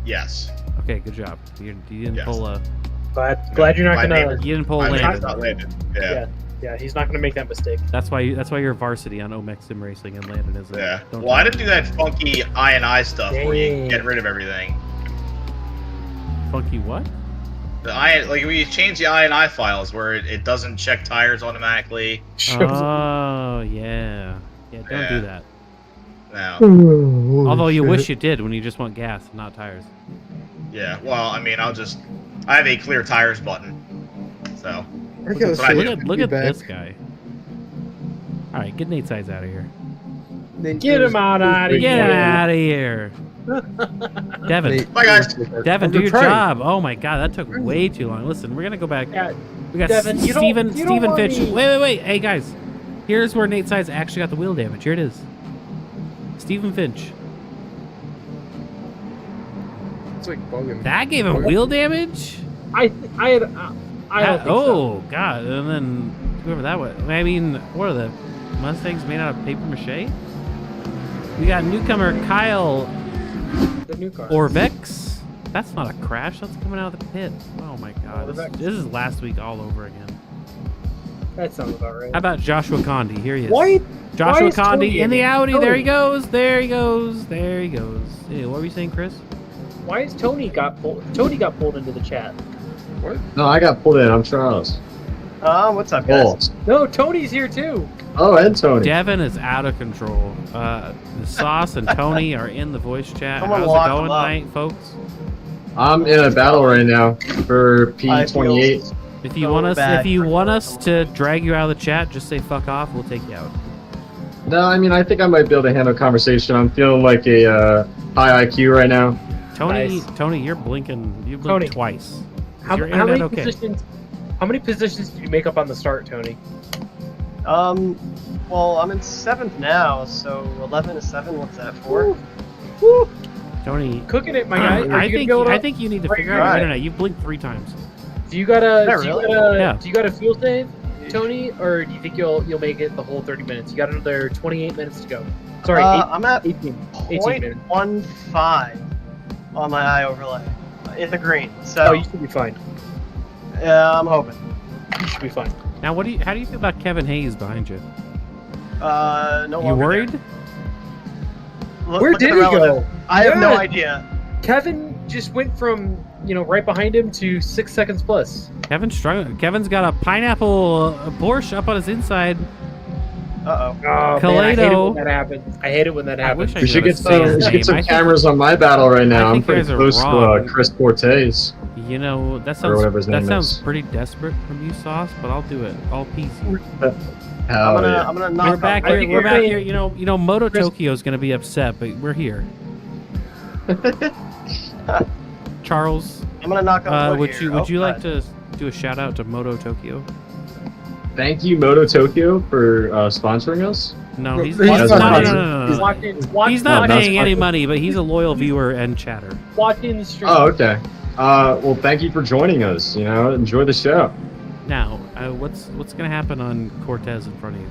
Yes. Okay, good job. You didn't Yes. pull a. Glad you're not My gonna. neighbor- You didn't pull a My Landon. neighbor's not landed. Yeah. Yeah, he's not gonna make that mistake. That's why you're varsity on OMEC Sim Racing and Landon isn't. Yeah. Don't Well, I tell didn't do that funky I&I stuff where you Dang. get rid of everything. me. Funky what? We changed the I&I files where it doesn't check tires automatically. Oh yeah. Yeah, don't Yeah. do that. No. Although you wish you did when you just want gas and not tires. Yeah. Well, I mean, I have a clear tires button. So. I gotta That's what I say, do. Look at back. this guy. All right, get Nate Sides out of here. Get him out of Get here. out of here. Devin, Nate- Bye, guys. Devin, I'm do your trying. job. Oh my God, that took way too long. Listen, we're gonna go back. Yeah, We got Devin, you don't- Steven you don't want Fitch. me- Wait. Hey guys, here's where Nate Sides actually got the wheel damage. Here it is. Steven Finch. It's like bugging. That gave him wheel damage. I don't think so. God, and then whoever that was. I mean, what are the Mustangs made out of paper mache? We got newcomer Kyle The new car. Orvex. That's not a crash. That's coming out of the pit. Oh my God, Orvex. this is last week all over again. That sounds about right. How about Joshua Condi? Here he is. Why Joshua is Tony Condi in the Audi. There he Tony? goes. There he goes. There he goes. Hey, what were you saying, Chris? Why is Tony got pulled into the chat? No, I got pulled in. I'm Charles. What's up, guys? No, Tony's here too. Oh, and Tony. Devin is out of control. The Sauce and Tony are in the voice chat. Someone How's it lock going them up. tonight, folks? I'm in a battle right now for P28. If you Go want us, back if you for want more. us to drag you out of the chat, just say fuck off. We'll take you out. No, I mean, I think I might be able to handle conversation. I'm feeling like a high IQ right now. Tony, Nice. Tony, you're blinking. You blinked Tony. twice. How, Is your how many internet okay? positions? How many positions did you make up on the start, Tony? Well, I'm in 7th now, so 11 to 7. What's that for? Woo! Tony, Cooking it, my guy. Are you I gonna think be able to- I think you need to Right, figure out your right. internet. You've blinked 3 times. Do you gotta? Yeah, do you really? gotta? Yeah. Do you gotta fuel save, Tony, or do you think you'll make it the whole 30 minutes? You got another 28 minutes to go. Sorry, I'm at 18 minutes. 0.15 on my eye overlay in the green. So Oh, you should be fine. Yeah, I'm hoping. You should be fine. Now, how do you feel about Kevin Hayes behind you? No You longer worried? there. Where Look did at he the relative. go? I have no Yeah. idea. Kevin just went from, right behind him to 6 seconds plus. Kevin's struggling. Kevin's got a pineapple Porsche up on his inside. Uh-oh. Oh, Kaleido. man, I hate it when that happens. I hate it when that happens. wish I We should knew get how to say his some name. I think- cameras on my battle right now. I I'm think you pretty guys are close wrong. to Chris Cortez. You know, that whatever his sounds name sounds is. pretty desperate from you, Sauce, but I'll do it. All peasy. Hell I'm yeah. gonna knock We're back on- here. We're back saying- here. You know, Moto Chris- Tokyo's gonna be upset, but we're here. Charles, I'm gonna knock on wood would here. you Oh, like God. to do a shout out to Moto Tokyo? Thank you, Moto Tokyo, for sponsoring us. No, he's He's not. not- No. He's watching, He's not that's paying any fine. money, but he's a loyal viewer and chatter. watching the stream. Oh, okay. Well, thank you for joining us. Enjoy the show. Now, what's gonna happen on Cortez in front of you?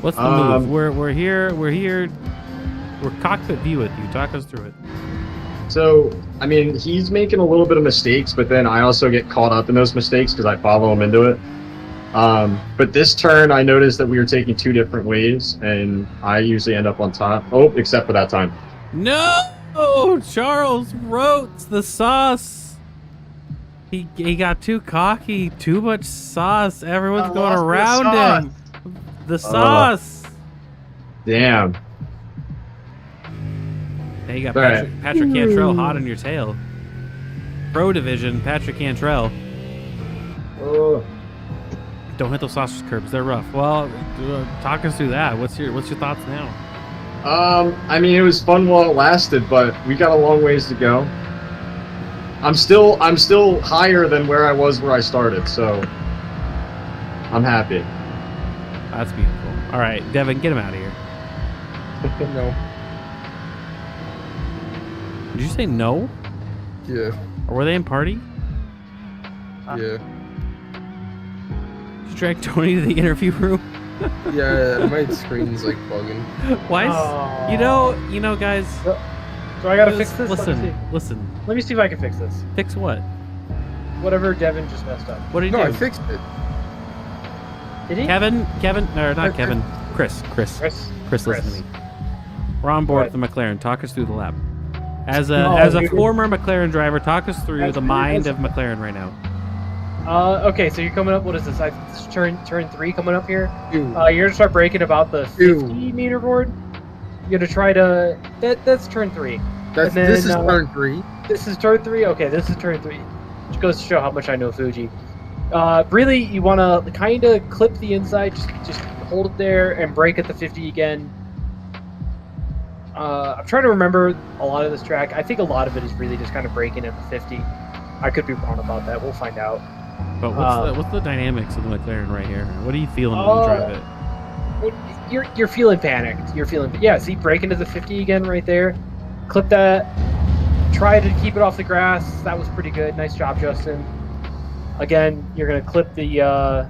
What's the Um, move? We're here. We're cockpit view with you. Talk us through it. So, he's making a little bit of mistakes, but then I also get caught up in those mistakes because I follow him into it. But this turn, I noticed that we were taking two different ways, and I usually end up on top. Oh, except for that time. No, Charles Rotes, the sauce. He got too cocky, too much sauce. Everyone's I going lost the around sauce. him. The sauce. Damn. Hey, you got All right. Patrick Cantrell hot on your tail. Pro division, Patrick Cantrell. Oh. Don't hit those sausage curbs; they're rough. Well, talk us through that. What's your thoughts now? It was fun while it lasted, but we got a long ways to go. I'm still higher than where I was where I started, so I'm happy. That's beautiful. All right, Devin, get him out of here. No. Did you say no? Yeah. Or were they in party? Yeah. Did you drag Tony to the interview room? Yeah, my screen's like bugging. Why? Aw. You know, guys. So I gotta fix this? Listen. Let me see if I can fix this. Fix what? Whatever Devin just messed up. What did he No, do? I fixed it. Did he? Kevin, or not Kevin. Chris, listen to me. We're on board with the McLaren. Talk us through the lap. As a former McLaren driver, talk us through the mind of McLaren right now. Okay, so you're coming up. What is this? This is turn 3 coming up here. Ew. You're gonna start braking about the Ew. 50 meter board. You're gonna try to. That's turn 3. This And then, is turn 3. This is turn 3. Okay, this is turn 3. Which goes to show how much I know Fuji. Really, you want to kind of clip the inside, just hold it there and brake at the 50 again. I'm trying to remember a lot of this track. I think a lot of it is really just kind of braking at the 50. I could be wrong about that. We'll find out. But what's the dynamics of the McLaren right here? What are you feeling when you drive it? You're feeling panicked. See, brake into the 50 again right there. Clip that. Try to keep it off the grass. That was pretty good. Nice job, Justin. Again, you're gonna clip the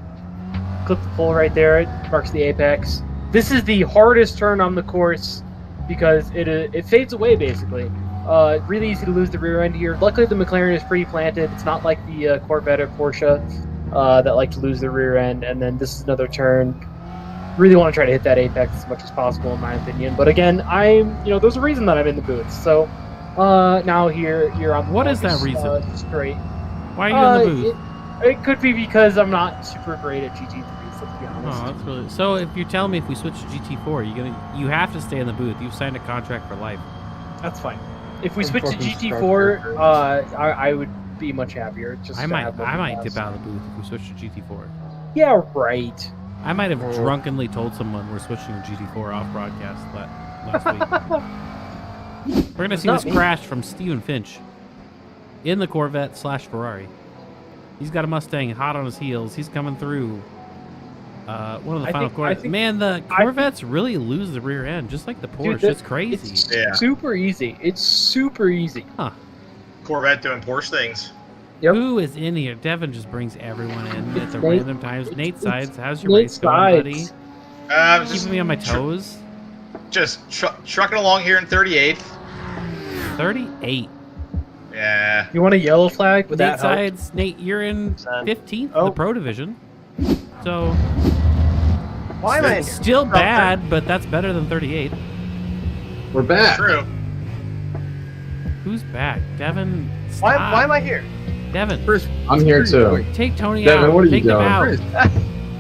pole right there. It marks the apex. This is the hardest turn on the course because it fades away basically. Really easy to lose the rear end here. Luckily, the McLaren is pretty planted. It's not like the Corvette or Porsche that like to lose the rear end. And then this is another turn. Really want to try to hit that apex as much as possible, in my opinion. But again, there's a reason that I'm in the booth. So now you're on. What is that reason? Straight. Why are you in the booth? It could be because I'm not super great at GT3s. Let's be honest. Oh, that's really. So if you're telling me if we switch to GT4, you have to stay in the booth. You've signed a contract for life. That's fine. If we switch to fucking GT4, I would be much happier. Just I to might have one dip pass. out of the booth if we switch to GT4. Yeah, right. I might have drunkenly told someone we're switching to GT4 off broadcast last week. We're gonna see not this me. crash from Steven Finch in the Corvette / Ferrari. He's got a Mustang hot on his heels. He's coming through. One of the final Corvettes. Man, the Corvettes really lose the rear end, just like the Porsche. Dude, it's crazy. It's super easy. It's super easy. Huh. Corvette doing Porsche things. Yep. Who is in here? Devin just brings everyone in at the Nate. random times. Nate Sides, how's your Nate race going, buddy? Sides. Keeping me on my toes. Just trucking along here in 38th. 38. Yeah. You want a yellow flag? Would Nate that help? Sides, Nate, you're in 15th in Oh. the Pro Division. So Why am I in here? still bad, but that's better than 38. We're back. True. Who's back? Devin. Why Stop. am I here? Devin, Chris, I'm here too. take Tony Devin, out. what are you Take him doing? out.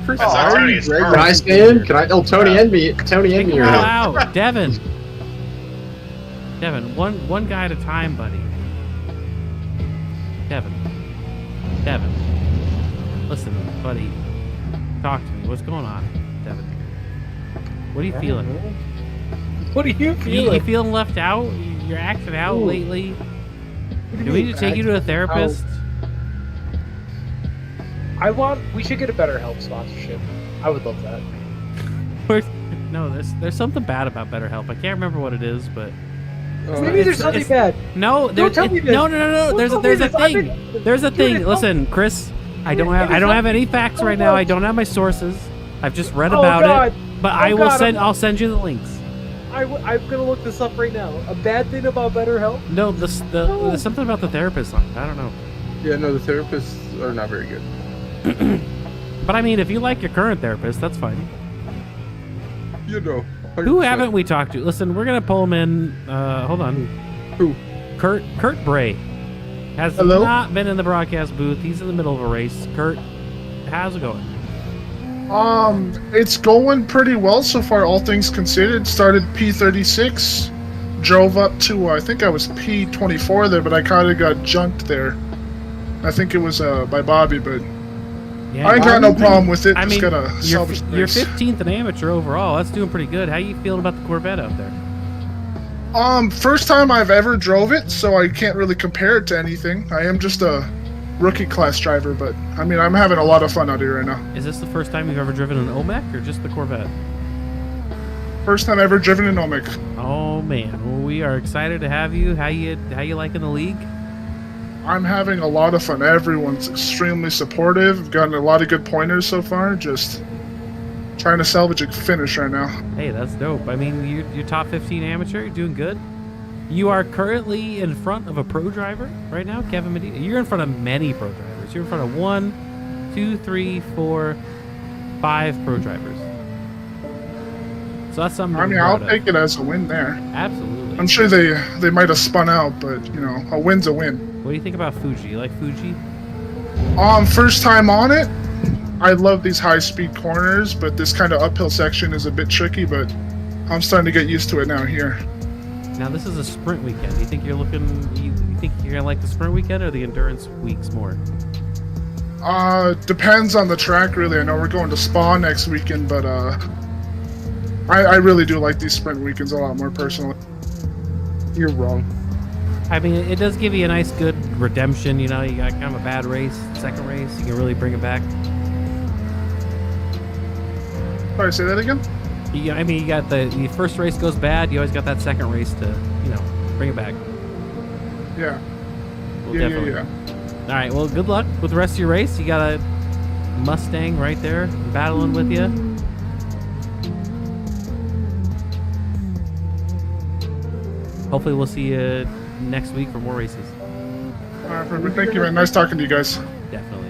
Chris, That's not Tony, it's Can I stay in? Can I? Oh, Tony and me. Tony Take and me him are here. out. Devin. Devin, one guy at a time, buddy. Devin. Listen, buddy. Talk to me. What's going on, Devin? What are you feeling? What are you You feeling? feeling left out? You're acting out lately. Do we need to take you to a therapist? We should get a BetterHelp sponsorship. I would love that. No, there's something bad about BetterHelp. I can't remember what it is, but Maybe there's something bad. no, Don't tell me this. no. Don't There's tell a me this. I've thing. been- There's a Dude, thing. it's Listen, Chris, I don't have any facts right now. I don't have my sources. I've just read Oh, about God. it. But Oh, I will God, I'll send you the links. I'm gonna look this up right now. A bad thing about BetterHelp? No, there's something about the therapist. I don't know. Yeah, no, the therapists are not very good. But I mean, if you like your current therapist, that's fine. You know. 100%. Who haven't we talked to? Listen, we're gonna pull him in. Hold on. Who? Kurt Bray has Hello? not been in the broadcast booth. He's in the middle of a race. Kurt, how's it going? It's going pretty well so far, all things considered. Started P36, drove up to, I think I was P24 there, but I kind of got junked there. I think it was by Bobby, but Yeah, I ain't got no problem with it. I Just mean, gotta salvage the you're race. 15th in amateur overall. That's doing pretty good. How you feeling about the Corvette out there? First time I've ever drove it, so I can't really compare it to anything. I am just a rookie class driver, but I mean, I'm having a lot of fun out here right now. Is this the first time you've ever driven an OMEC or just the Corvette? First time ever driven an OMEC. Oh man, well, we are excited to have you. How you liking the league? I'm having a lot of fun. Everyone's extremely supportive. I've gotten a lot of good pointers so far. Just trying to salvage a finish right now. Hey, that's dope. I mean, you're top 15 amateur. You're doing good. You are currently in front of a pro driver right now, Kevin Medina. You're in front of many pro drivers. You're in front of 1, 2, 3, 4, 5 pro drivers. So that's something. I mean, I'll take it as a win there. Absolutely. I'm sure they might have spun out, but you know, a win's a win. What do you think about Fuji? You like Fuji? First time on it. I love these high-speed corners, but this kind of uphill section is a bit tricky. But I'm starting to get used to it now here. Now this is a sprint weekend. You think you think you're gonna like the sprint weekend or the endurance weeks more? Depends on the track, really. I know we're going to Spa next weekend, but I really do like these sprint weekends a lot more personally. You're wrong. I mean, it does give you a nice, good redemption. You know, you got kind of a bad race, second race, you can really bring it back. Sorry, say that again? I mean, you got the first race goes bad, you always got that second race to, bring it back. Yeah. We'll Yeah. All right, well, good luck with the rest of your race. You got a Mustang right there battling with you. Hopefully, we'll see you next week for more races. All right, perfect. Thank you, man. Nice talking to you guys. Definitely.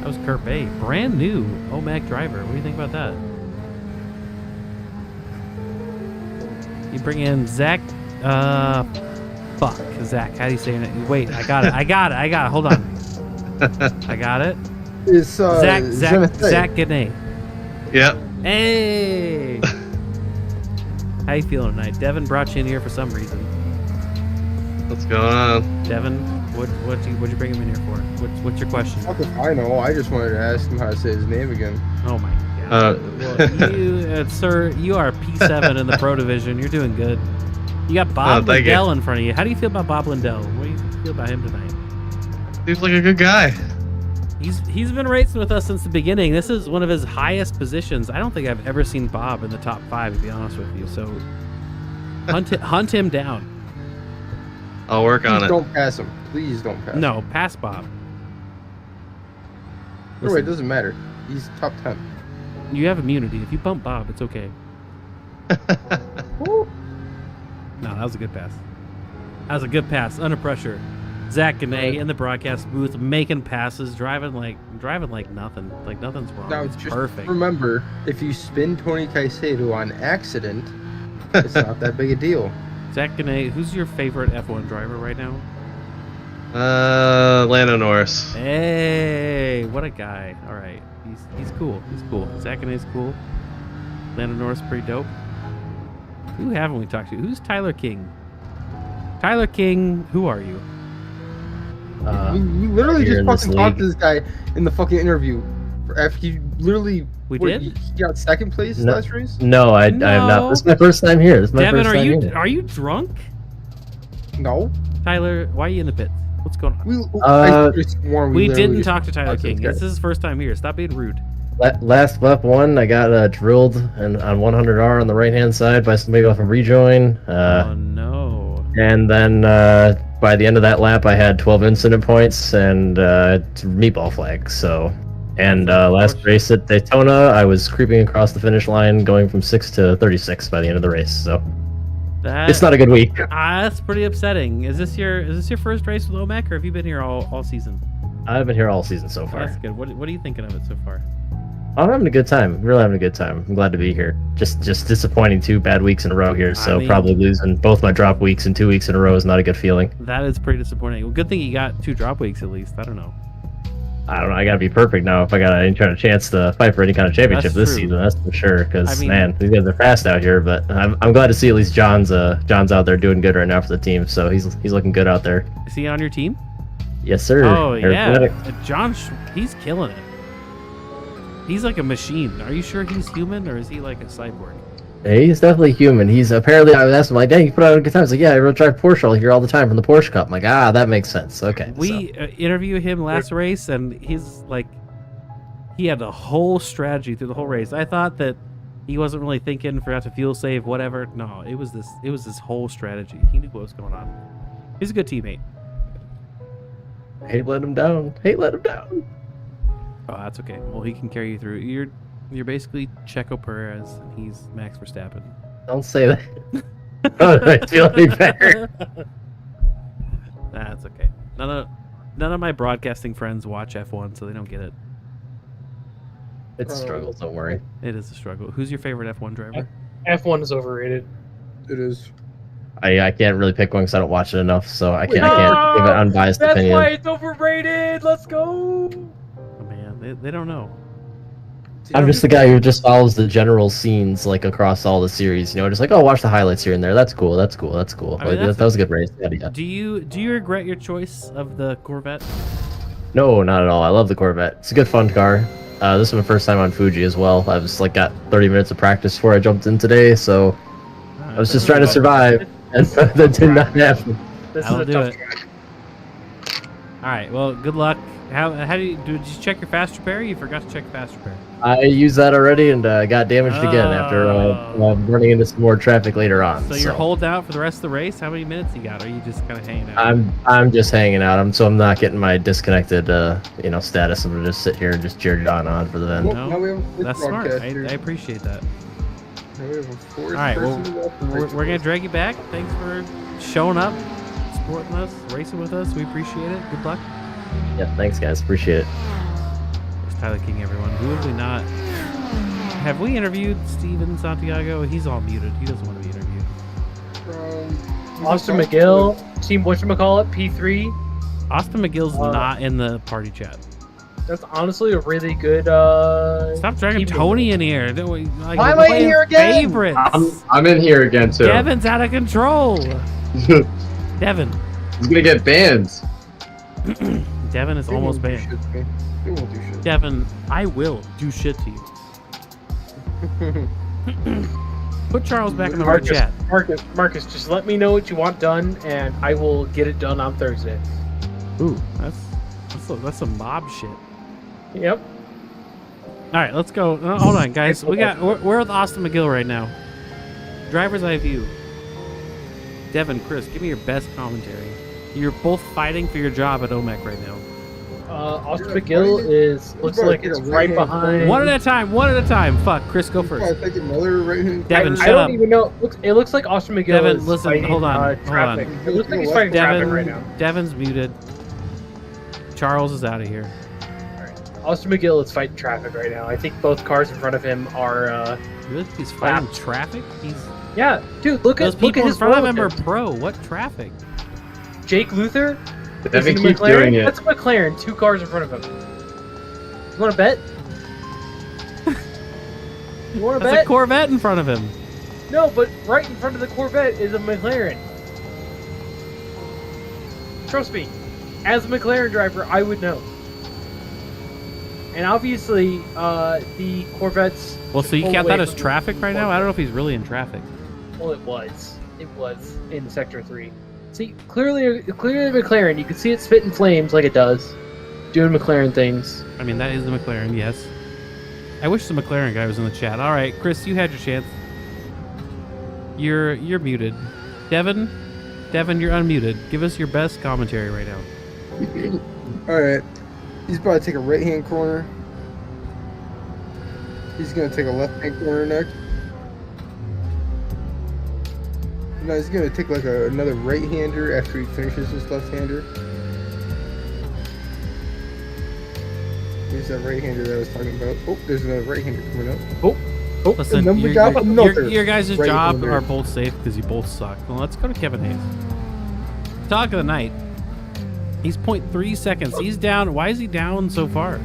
That was Kurt Bay, brand new OMEC driver. What do you think about that? You bring in Zach. Fuck, Zach. How do you say it? Wait, I got it. Hold on. I got it. It's Zach Gane. Yep. Hey. How you feeling tonight? Devin brought you in here for some reason. What's going on? Devin, what'd you bring him in here for? What's your question? Not that I know. I just wanted to ask him how to say his name again. Oh my god. Well, you, sir, you are P7 in the Pro Division. You're doing good. You got Bob Lindell in front of you. How do you feel about Bob Lindell? What do you feel about him tonight? Seems like a good guy. He's been racing with us since the beginning. This is one of his highest positions. I don't think I've ever seen Bob in the top 5, to be honest with you. So hunt him down. I'll work on it. Don't pass him. Please don't pass him. No, pass Bob. No, it doesn't matter. He's top 10. You have immunity. If you bump Bob, it's okay. No, that was a good pass. That was a good pass, under pressure. Zach Gane in the broadcast booth, making passes, driving like nothing. Like nothing's wrong. Now, It's just perfect. remember, if you spin Tony Caicedo on accident, it's not that big a deal. Zach Gane, who's your favorite F1 driver right now? Lando Norris. Hey, what a guy. All right. He's cool. He's cool. Zach Gane's cool. Lando Norris pretty dope. Who haven't we talked to? Who's Tyler King? Tyler King, who are you? You literally here just in this fucking talked league. to this guy in the fucking interview. After he literally... We what, did? He got second place No. last race? No, I have not. This is my first time here. This is my Devin, first time here. are you drunk? No. Tyler, why are you in the pits? What's going on? I swore We literally didn't just talk to Tyler talked King. this This guy. is his first time here. Stop being rude. Last lap one, I got drilled and on 100R on the right hand side by somebody off a rejoin. Oh no! And then by the end of that lap, I had 12 incident points and meatball flag. So, and last race at Daytona, I was creeping across the finish line, going from 6 to 36 by the end of the race. So, it's not a good week. That's pretty upsetting. Is this your first race with OMEC, or have you been here all season? I've been here all season so far. That's good. What are you thinking of it so far? I'm having a good time. Really having a good time. I'm glad to be here. Just disappointing 2 bad weeks in a row here. So probably losing both my drop weeks in 2 weeks in a row is not a good feeling. That is pretty disappointing. Well, good thing you got 2 drop weeks at least. I don't know. I gotta be perfect now if I got any kind of chance to fight for any kind of championship this season. That's for sure. Because man, these guys are fast out here. But I'm glad to see at least John's out there doing good right now for the team. So he's looking good out there. Is he on your team? Yes, sir. Oh Arithmetic. yeah, John, he's killing it. He's like a machine. Are you sure he's human or is he like a cyborg? Hey, he's definitely human. He's apparently, I was asking him, like, dang, you put out a good time. He's like, yeah, I drive Porsche here all the time from the Porsche Cup. I'm like, that makes sense. Okay. We interviewed him last race, and he's like, he had a whole strategy through the whole race. I thought that he wasn't really thinking, forgot to fuel save, whatever. No, it was this whole strategy. He knew what was going on. He's a good teammate. Hate letting him down. Hate letting him down. Oh, that's okay. Well, he can carry you through. You're basically Checo Perez, and he's Max Verstappen. Don't say that. Oh, I feel any better. That's okay. None of my broadcasting friends watch F1, so they don't get it. It's a struggle. Don't worry. It is a struggle. Who's your favorite F1 driver? F1 is overrated. It is. I can't really pick one because I don't watch it enough, so I can't give an unbiased opinion. That's why it's overrated. Let's go. Oh man, they don't know. I'm just the guy who just follows the general scenes like across all the series. You know, just like, oh, watch the highlights here and there. That's cool. That's cool. That's cool. I mean, that was a good race. Yeah. Do you regret your choice of the Corvette? No, not at all. I love the Corvette. It's a good fun car. This is my first time on Fuji as well. I was like got 30 minutes of practice before I jumped in today, so I was just trying to survive, and that did not happen. That'll do it. All right. Well, good luck. How did you check your fast repair? You forgot to check fast repair. I used that already and got damaged again after running into some more traffic later on. So you're holed out for the rest of the race. How many minutes you got? Or are you just kind of hanging out? I'm just hanging out. I'm not getting my disconnected status. I'm gonna just sit here and just cheer John on for the event. No, that's smart. I appreciate that. All right. Well, we're gonna drag you back. Thanks for showing up, supporting us, racing with us. We appreciate it. Good luck. Yeah, thanks guys. Appreciate it. There's Tyler King, everyone. Who have we not? Have we interviewed Steven Santiago? He's all muted. He doesn't want to be interviewed. Austin McGill, Team whatchamacallit, P3. Austin McGill's not in the party chat. That's honestly a really good. Stop dragging Tony in here. Like, Why am I in here again? Favorites. I'm in here again too. Devin's out of control. Devin. He's gonna get banned. Devin is almost banned. Devin, I will do shit to you. Put Charles back in the right chat. Marcus, just let me know what you want done, and I will get it done on Thursday. Ooh, that's some mob shit. Yep. All right, let's go. Hold on, guys. We're with Austin McGill right now. Driver's eye view. Devin, Chris, give me your best commentary. You're both fighting for your job at OMEC right now. Austin McGill looks like it's right behind. One at a time. Fuck, Chris, go first. Devin, shut I don't up. even know. It looks like Austin McGill Devin, is listen, fighting, hold on. traffic. It looks like he's fighting traffic right now. Devin's muted. Charles is out of here. Austin McGill is fighting traffic right now. I think both cars in front of him are. Really? He's fighting traffic? Yeah, dude, look Those at people in his front of him are relative. pro. What traffic? Jake Luther. Devin is in keep McLaren. doing it. That's McLaren. 2 cars in front of him. You want to bet? You want to That's bet? a Corvette in front of him. No, but right in front of the Corvette is a McLaren. Trust me, as a McLaren driver, I would know. And obviously, the Corvettes. Well, so you pull count away that as from traffic right now? I don't know if he's really in traffic. Well, it was. It was in Sector 3. See, clearly McLaren. You can see it spitting flames like it does, doing McLaren things. I mean, that is the McLaren, yes. I wish the McLaren guy was in the chat. All right, Chris, you had your chance. You're muted. Devin, you're unmuted. Give us your best commentary right now. All right. He's about to take a right-hand corner. He's going to take a left-hand corner next. No, he's going to take like another right-hander after he finishes his left-hander. There's that right-hander that I was talking about. Oh, there's another right-hander coming up. Oh, Listen, and then we got another your guys' job right-hander. are both safe because you both suck. Well, let's go to Kevin Hayes. Talk of the night. He's 0.3 seconds. He's down. Why is he down so far? All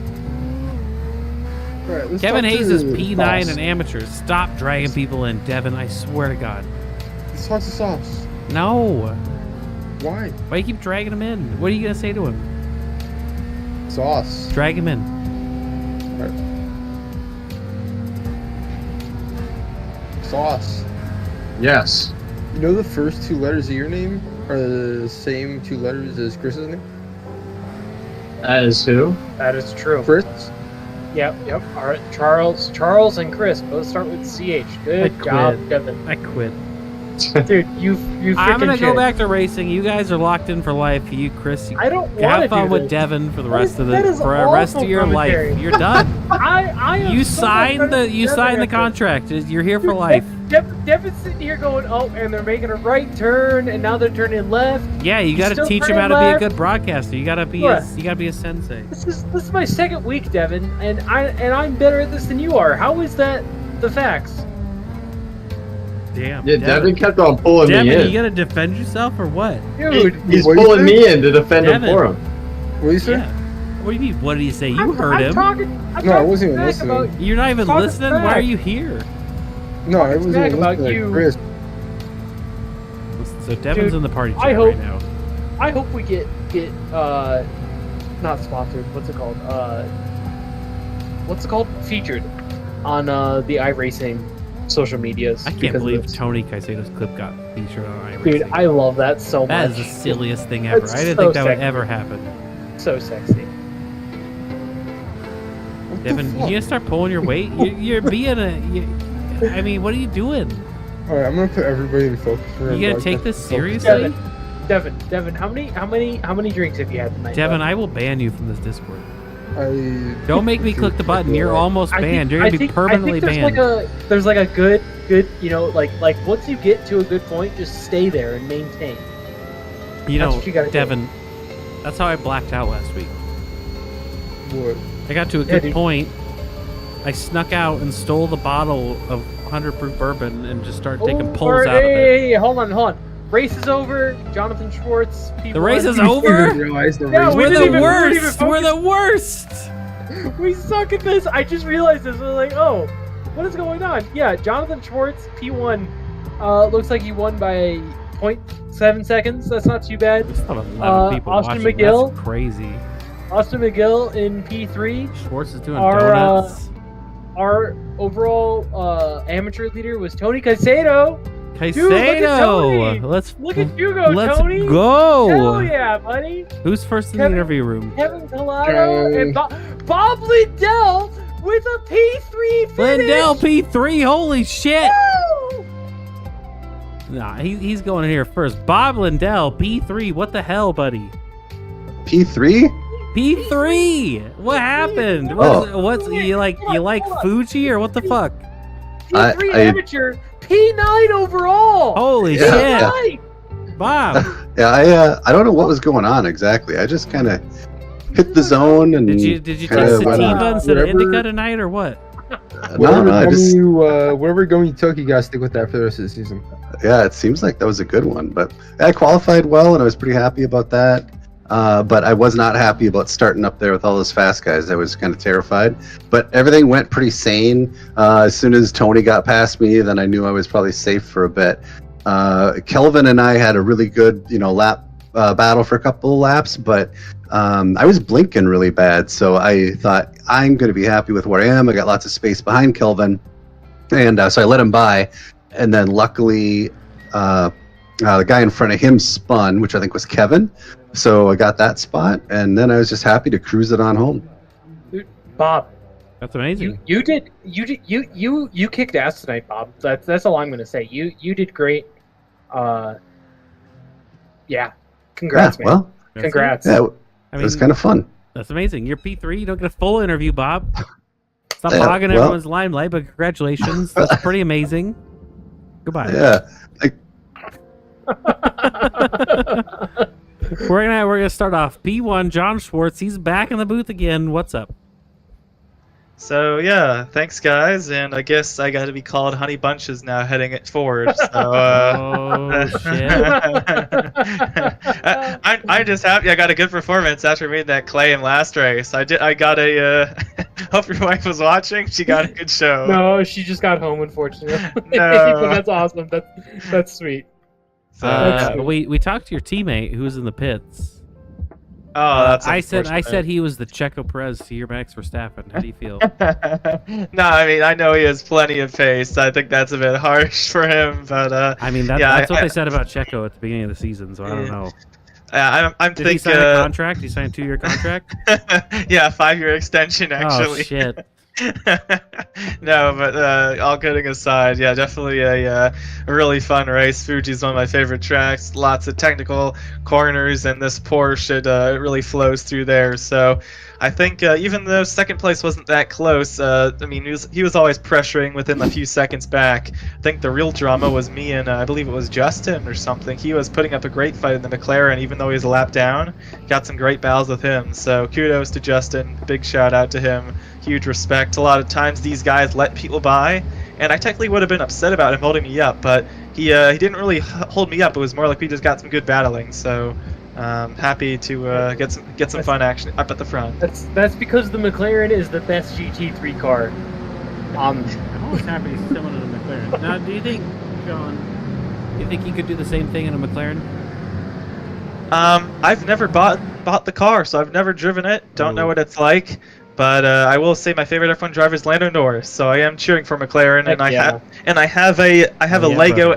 right, let's Kevin talk Hayes to is P9 Sauce. and amateurs. Stop dragging people in, Devin. I swear to God. Let's talk to Sauce. No. Why? Why you keep dragging him in? What are you gonna say to him? Sauce. Drag him in. All right. Sauce. Yes. You know the first 2 letters of your name are the same 2 letters as Chris's name? As who? That is true. Chris? Yep. All right, Charles and Chris both start with CH. Good job, Devin. I quit. Dude, you I'm gonna freaking go shit. back to racing. You guys are locked in for life. You, Chris, you I don't have wanna fun do with this. Devin for the That rest is- of that the is rest awful of your commentary. life. You're done. I am You so signed much better the than Devin. contract. You're here for life. Devin's sitting here going, oh, and they're making a right turn, and now they're turning left. Yeah, you got to still teach him turning how to be a left. good broadcaster. You got to be Yeah. you got to be a sensei. This is my second week, Devin, and I'm better at this than you are. How is that the facts? Damn. Yeah, Devin kept on pulling me Devin, in. you got to defend yourself or what? Dude, He's what do you pulling think? me in to defend him Devin. for him. What do you say? Yeah. What do you mean? What did he say? You I'm heard him. I'm No, I talking wasn't even back listening. about- You're not even talking listening. back. Why are you here? No, I wasn't back even about listening you. to Chris. So Devin's Dude, in the party chat I hope- right now. I hope we get not sponsored. What's it called? Featured on the iRacing social medias. I can't because of believe this. Tony Caicedo's clip got featured on iRacing. Dude, I love that so That much. is the silliest thing ever. It's I didn't so think that would sexy. ever happen. So sexy. Devin, you gonna start pulling your weight? You're being I mean, what are you doing? All right, I'm gonna put everybody in focus. We're You gonna gonna take broadcast this focus. seriously? Devin, how many drinks have you had tonight? Devin, bud? I will ban you from this Discord. I Don't make me click the button. You're almost banned. You're gonna be permanently there's banned. There's like a good, like once you get to a good point, just stay there and maintain. You That's know, what you gotta do. Devin, that's how I blacked out last week. What? I got to a Yeah, good dude. point. I snuck out and stole the bottle of 100 proof bourbon and just started taking pulls out of it. Hey, hold on. Race is over. Jonathan Schwartz. P1. The race is I over? didn't realize the Yeah, race. we We're didn't the even- we didn't even worst. We're the worst. We suck at this. I just realized this. We're like, oh, what is going on? Yeah, Jonathan Schwartz, P1. Looks like he won by 0.7 seconds. That's not too bad. There's not 11 people Austin watching. McGill. That's crazy. Austin McGill in P3. Schwartz is doing Our, donuts. Our overall amateur leader was Tony Caicedo. Dude, look at Caicedo. Tony. Let's Look at you go, let's Tony. go. Hell yeah, buddy. Who's first in Kevin- the interview room? Kevin Collado and Bob Lindell with a P3 finish. Lindell P3. Holy shit. Woo! Nah, he's going in here first. Bob Lindell P3. What the hell, buddy? P3? P3. What happened? What's you like Fuji or what the fuck? P3 amateur, P9 overall. Holy shit, Bob. Yeah, I don't know what was going on exactly. I just kind of hit the zone and did you take sativa instead of indica tonight or what? Wherever going you took, you gotta stick with that for the rest of the season. Yeah, it seems like that was a good one, but I qualified well and I was pretty happy about that. But I was not happy about starting up there with all those fast guys. I was kind of terrified, but everything went pretty sane. As soon as Tony got past me, then I knew I was probably safe for a bit. Kelvin and I had a really good, lap battle for a couple of laps, but I was blinking really bad. So I thought I'm going to be happy with where I am. I got lots of space behind Kelvin, and so I let him by. And then luckily, the guy in front of him spun, which I think was Kevin. So I got that spot, and then I was just happy to cruise it on home. Dude, Bob, that's amazing. You kicked ass tonight, Bob. That's all I'm gonna say. You did great. Yeah, congrats, man. Well, congrats. Yeah, it was kind of fun. That's amazing. You're P3. You don't get a full interview, Bob. Stop hogging everyone's limelight, but congratulations. That's pretty amazing. Goodbye. Yeah. We're gonna start off. P1, John Schwartz. He's back in the booth again. What's up? So yeah, thanks guys, and I guess I got to be called Honey Bunches now, heading it forward. So oh shit! I'm just happy I got a good performance after meeting that Clay in last race. I got a. Hope your wife was watching. She got a good show. No, she just got home, unfortunately. No. But that's awesome. That's sweet. We talked to your teammate who was in the pits. Oh, that's I said he was the Checo Perez to your Max Verstappen. How do you feel? No, I mean I know he has plenty of pace. I think that's a bit harsh for him, but I mean that's what they said about Checo at the beginning of the season. So I don't know. I'm Did thinking. he sign a contract? Did he sign a 2-year contract? Yeah, 5-year extension actually. Oh shit. No, but all kidding aside, yeah, definitely a really fun race. Fuji's one of my favorite tracks. Lots of technical corners, and this Porsche really flows through there. So I think even though second place wasn't that close, I mean he was always pressuring within a few seconds back. I think the real drama was me and I believe it was Justin or something. He was putting up a great fight in the McLaren, even though he was a lap down. Got some great battles with him. So kudos to Justin. Big shout out to him. Huge respect. A lot of times these guys let people by, and I technically would have been upset about him holding me up, but he didn't really hold me up. It was more like we just got some good battling. So happy to get some fun action up at the front. That's because the McLaren is the best GT3 car. I'm always happy he's similar to the McLaren. Now, do you think, John, you could do the same thing in a McLaren? I've never bought the car, so I've never driven it. Don't know what it's like. But I will say my favorite F1 driver is Lando Norris, so I am cheering for McLaren, and I have a Lego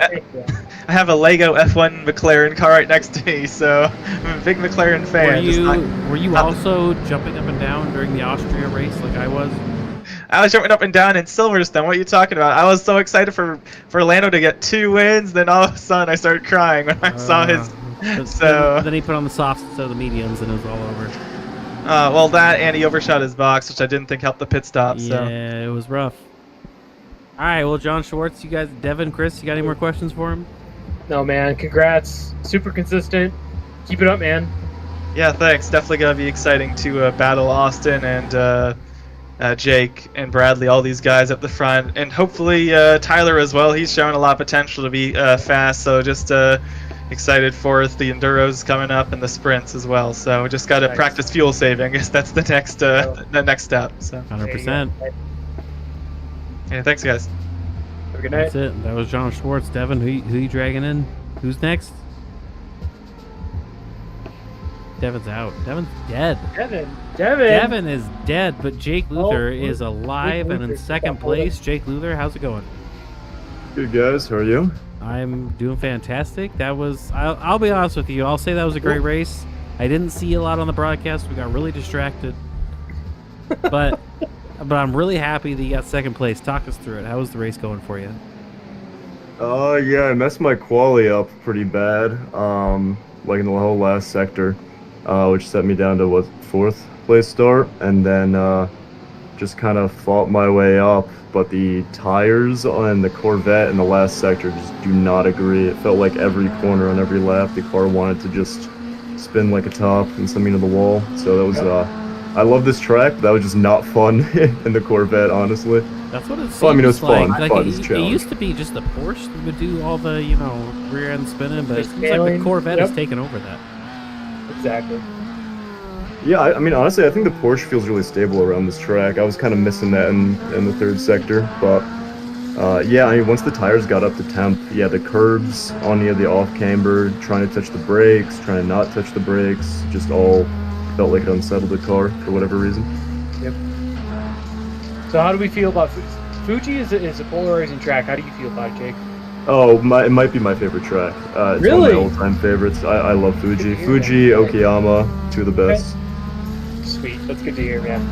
F1 McLaren car right next to me, so I'm a big McLaren fan. Were you also jumping up and down during the Austria race like I was? I was jumping up and down in Silverstone. What are you talking about? I was so excited for Lando to get 2 wins, then all of a sudden I started crying when I saw his. So then he put on the softs instead of the mediums, and it was all over. Well, that and he overshot his box, which I didn't think helped the pit stop. So. Yeah, it was rough. All right, well, John Schwartz, you guys, Devin, Chris, you got any more questions for him? No, man. Congrats. Super consistent. Keep it up, man. Yeah, thanks. Definitely gonna be exciting to battle Austin and Jake and Bradley, all these guys up the front, and hopefully Tyler as well. He's showing a lot of potential to be fast. So just. Excited for the enduros coming up and the sprints as well. So just got to practice fuel saving. I guess that's the next step. So 100%. Yeah, thanks guys. Have a good night. That's it. That was John Schwartz. Devin, who you dragging in? Who's next? Devin's out. Devin's dead. Devin is dead, but Jake Luther is alive and in second place. Jake Luther, how's it going? Good guys, how are you? I'm doing fantastic. That was, I'll be honest with you, I'll say that was a great race. I didn't see a lot on the broadcast. We got really distracted. But I'm really happy that you got second place. Talk us through it. How was the race going for you? Yeah, I messed my quali up pretty bad, like in the whole last sector. which set me down to 4th place start, and then just kind of fought my way up. But the tires on the Corvette in the last sector just do not agree. It felt like every corner on every lap, the car wanted to just spin like a top and send me to the wall. So that was, I love this track, but that was just not fun in the Corvette, honestly. That's what it seems well, I mean, it was fun. like. Fun It used to be just the Porsche that would do all the, rear end spinning, but it seems like the Corvette has taken over that. Exactly. Yeah, I mean, honestly, I think the Porsche feels really stable around this track. I was kind of missing that in the 3rd sector, but yeah, I mean, once the tires got up to temp, yeah, the curbs on the off camber, trying to touch the brakes, trying to not touch the brakes, just all felt like it unsettled the car for whatever reason. Yep. So how do we feel about Fuji? Is a polarizing track. How do you feel about it, Jake? Oh, it might be my favorite track. It's Really? one of my all-time favorites. I love Fuji. Fuji, Okayama, 2 of the best. Okay. Sweet, that's good to hear, man.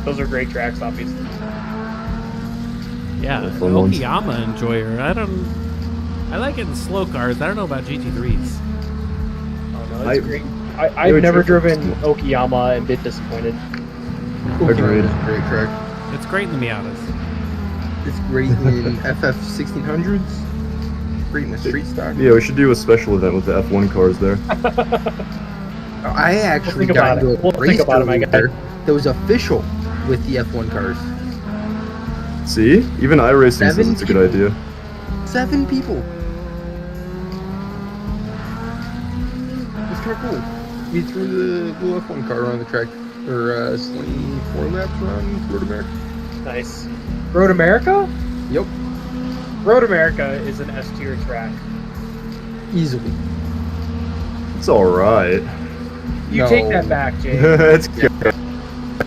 Those are great tracks, obviously. Yeah, Okayama enjoyer. I like it in slow cars. I don't know about GT3s. Oh no, that's great. I've never driven Okayama and been disappointed. Agreed. It's a great track. It's great in the Miatas. It's great in FF 1600s. Great in the street stock. Yeah, we should do a special event with the F1 cars there. I actually got into a race there that was official with the F1 cars. See? Even iRacing says it's a good idea. 7 people. It's kind of cool. We threw the little F1 car around the track for 24 laps around Road America. Nice. Road America? Yep. Road America is an S tier track. Easily. It's alright. You take that back, Jay. It's good.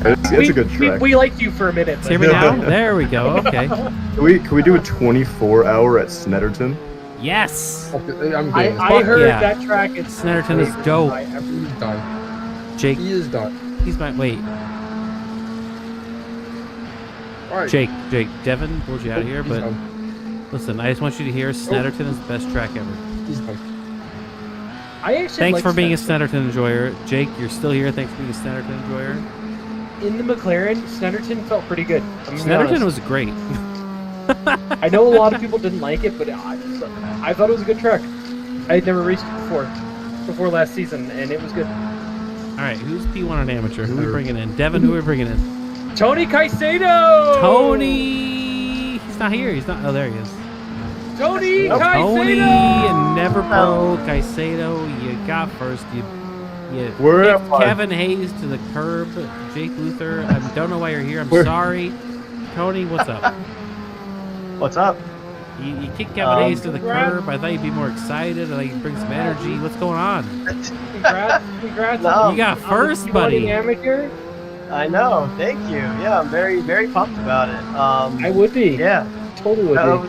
It's a good track. We liked you for a minute. Hear me now? There we go. Okay. Can we do a 24-hour at Snetterton? Yes. I heard that track. Snetterton is dope. He's done. Jake. He is done. He's my wait. All right. Jake, Devin pulled you out of here, but listen, I just want you to hear Snetterton is the best track ever. He's done. Thanks for being a Snetterton enjoyer. Jake, you're still here. Thanks for being a Snetterton enjoyer. In the McLaren, Snetterton felt pretty good. Snetterton was great. I know a lot of people didn't like it, but I thought it was a good track. I had never raced it before last season, and it was good. All right, who's P1 on amateur? Who are we bringing in? Devin, who are we bringing in? Tony Caicedo! Tony! He's not here. He's not. Oh, there he is. Tony Caicedo! Tony and Never Pro Caicedo. You got first. You hit Kevin Hayes to the curb. Jake Luther. I don't know why you're here. I'm sorry. Tony, what's up? What's up? You kicked Kevin Hayes to the curb. I thought you'd be more excited. I thought you'd bring some energy. What's going on? Congrats. No. You got first, buddy. Amateur. I know. Thank you. Yeah, I'm very, very pumped about it. I would be. Yeah. Totally would be.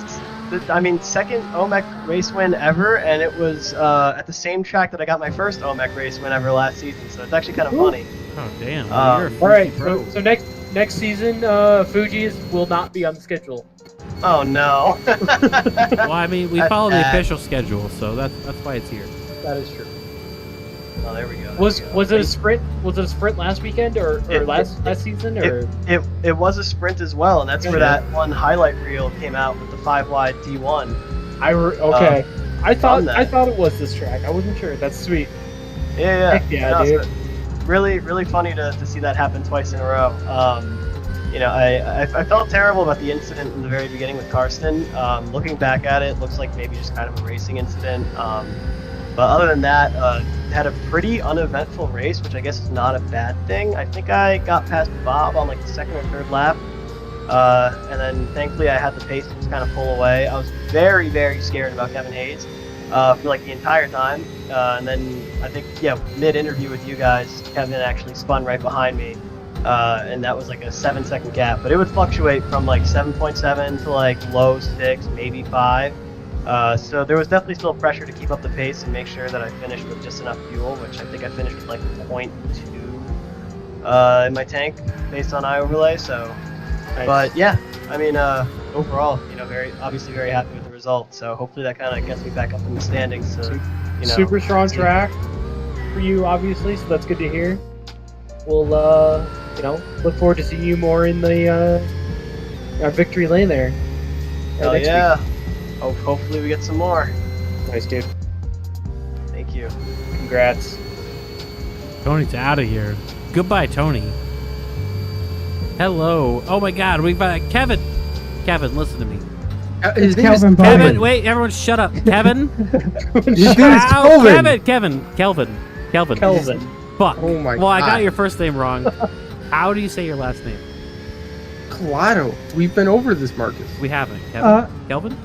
Second OMEC race win ever, and it was at the same track that I got my first OMEC race win ever last season, so it's actually kind of funny. Oh, damn. All right, so next season, Fuji will not be on the schedule. Oh, no. Well, I mean, we follow the official schedule, so that's why it's here. That is true. Oh, there we go. Was it a sprint? Was it a sprint last weekend or last season? Or it was a sprint as well, and that's where that one highlight reel came out with the 5-wide D1. Okay. I thought it was this track. I wasn't sure. That's sweet. Yeah. Heck yeah, dude. So really, really funny to see that happen twice in a row. I felt terrible about the incident in the very beginning with Karsten. Looking back at it, looks like maybe just kind of a racing incident. But other than that, had a pretty uneventful race, which I guess is not a bad thing. I think I got past Bob on like the 2nd or 3rd lap. And then thankfully I had the pace to just kind of pull away. I was very, very scared about Kevin Hayes for like the entire time. And then I think, mid-interview with you guys, Kevin actually spun right behind me. And that was like a 7-second gap. But it would fluctuate from like 7.7 to like low 6, maybe 5. So there was definitely still pressure to keep up the pace and make sure that I finished with just enough fuel, which I think I finished with like 0.2 in my tank based on iOverlay. So, nice. But yeah, I mean, overall, very happy with the result. So hopefully that kind of gets me back up in the standings. So, super strong track. for you, obviously, so that's good to hear. We'll, look forward to seeing you more in the victory lane there. Hell yeah. Hopefully we get some more. Nice, dude. Thank you. Congrats. Tony's out of here. Goodbye, Tony. Hello. Oh my God, we've got Kevin. Kevin, listen to me. It's Kelvin. Kevin, wait, everyone, shut up. Kevin. Kelvin. Fuck. Oh my Well, I got God. your first name wrong. How do you say your last name? Collado. We've been over this, Marcus. We haven't. Kevin. Kelvin.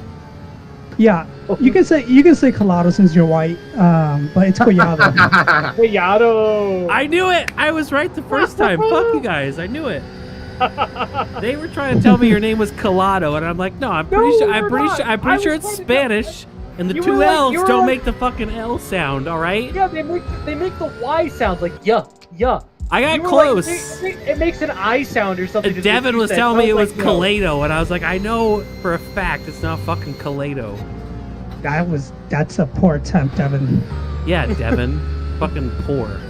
Yeah, you can say Collado since you're white, but it's Collado. Collado. I knew it. I was right the first time. Fuck you guys. I knew it. They were trying to tell me your name was Collado, and I'm like, no, I'm pretty sure it's Spanish, and the two L's don't make the fucking L sound. All right? Yeah, they make the Y sound like yeah. I got close. It makes an I sound or something. Devin was telling me it was Kalado, and I was like, I know for a fact it's not fucking Kalado. That's a poor attempt, Devin. Yeah, Devin, fucking poor.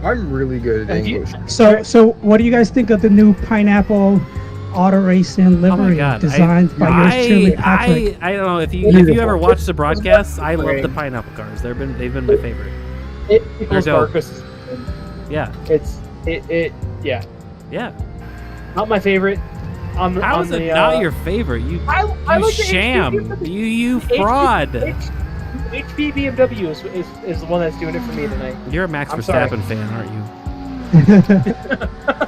I'm really good at English. So what do you guys think of the new pineapple auto racing livery designed by yours truly, Patrick? I don't know if you ever watched the broadcasts. I love the pineapple cars. They've been my favorite. It equals Marcus. Yeah. Yeah. Yeah. Not my favorite. How is it not your favorite? You like sham. You fraud. HP BMW is the one that's doing it for me tonight. You're a Max Verstappen fan, aren't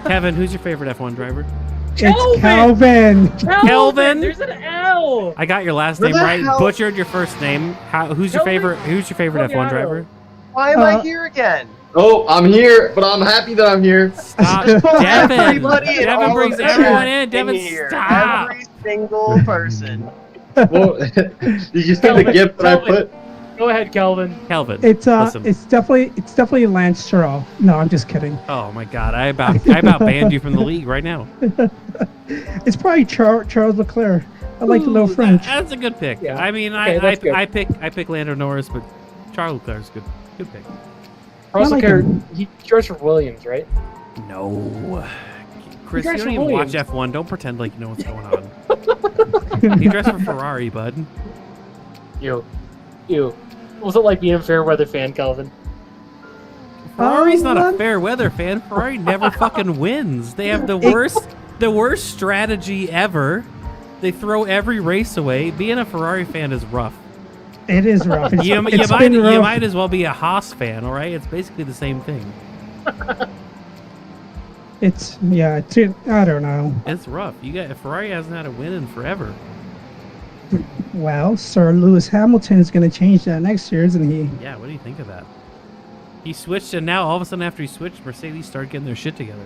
you? Kevin, who's your favorite F1 driver? It's Kelvin. Kelvin. There's an L. I got your last name right. Butchered your first name. Who's your favorite F1 driver? Why am I here again? Oh, I'm here, but I'm happy that I'm here. Stop, Devin. Everybody Devin brings everyone in. Devin, here. stop. Every single person. Well, did you see the gift that I put? Go ahead, Kelvin. Kelvin. It's listen. it's definitely Lance Stroll. No, I'm just kidding. Oh my God, I about banned you from the league right now. It's probably Charles Leclerc. I like the little French. That's a good pick. Yeah. I mean, Okay, I pick Lando Norris, but Charles Leclerc's good pick. Charles I like Leclerc, him. he drives for Williams, right? No. Chris, you drives don't for even watch Williams. F1. Don't pretend like you know what's going on. He drives for Ferrari, bud. Ew. Was it like being a fair weather fan, Kelvin? Ferrari's not a fair weather fan. Ferrari never fucking wins. They have the worst strategy ever. They throw every race away. Being a Ferrari fan is rough. It is rough. You might as well be a Haas fan, all right? It's basically the same thing. I don't know. It's rough. Ferrari hasn't had a win in forever. Well, Sir Lewis Hamilton is going to change that next year, isn't he? Yeah, what do you think of that? He switched, and now all of a sudden after he switched, Mercedes started getting their shit together.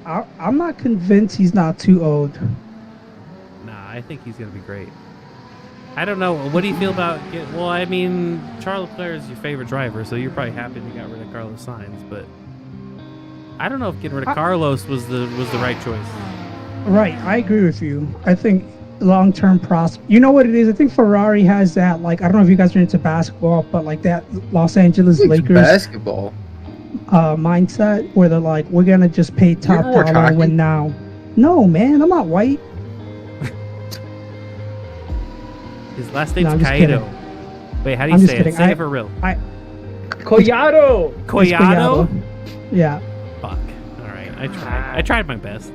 I'm not convinced he's not too old. Nah, I think he's going to be great. I don't know. What do you feel about... Well, I mean, Charles Leclerc is your favorite driver, so you're probably happy they got rid of Carlos Sainz, but I don't know if getting rid of Carlos was the right choice. Right, I agree with you. I think long-term prospect. You know what it is? I think Ferrari has that, like, I don't know if you guys are into basketball, but like that Los Angeles Lakers basketball mindset where they're like, we're gonna just pay top dollar and win now. No, man, I'm not white. His last name's I'm just Kaido. kidding. Wait, how do I'm you just say kidding. it? Say it for real. Collado. Collado? Yeah. Fuck. All right, I tried my best.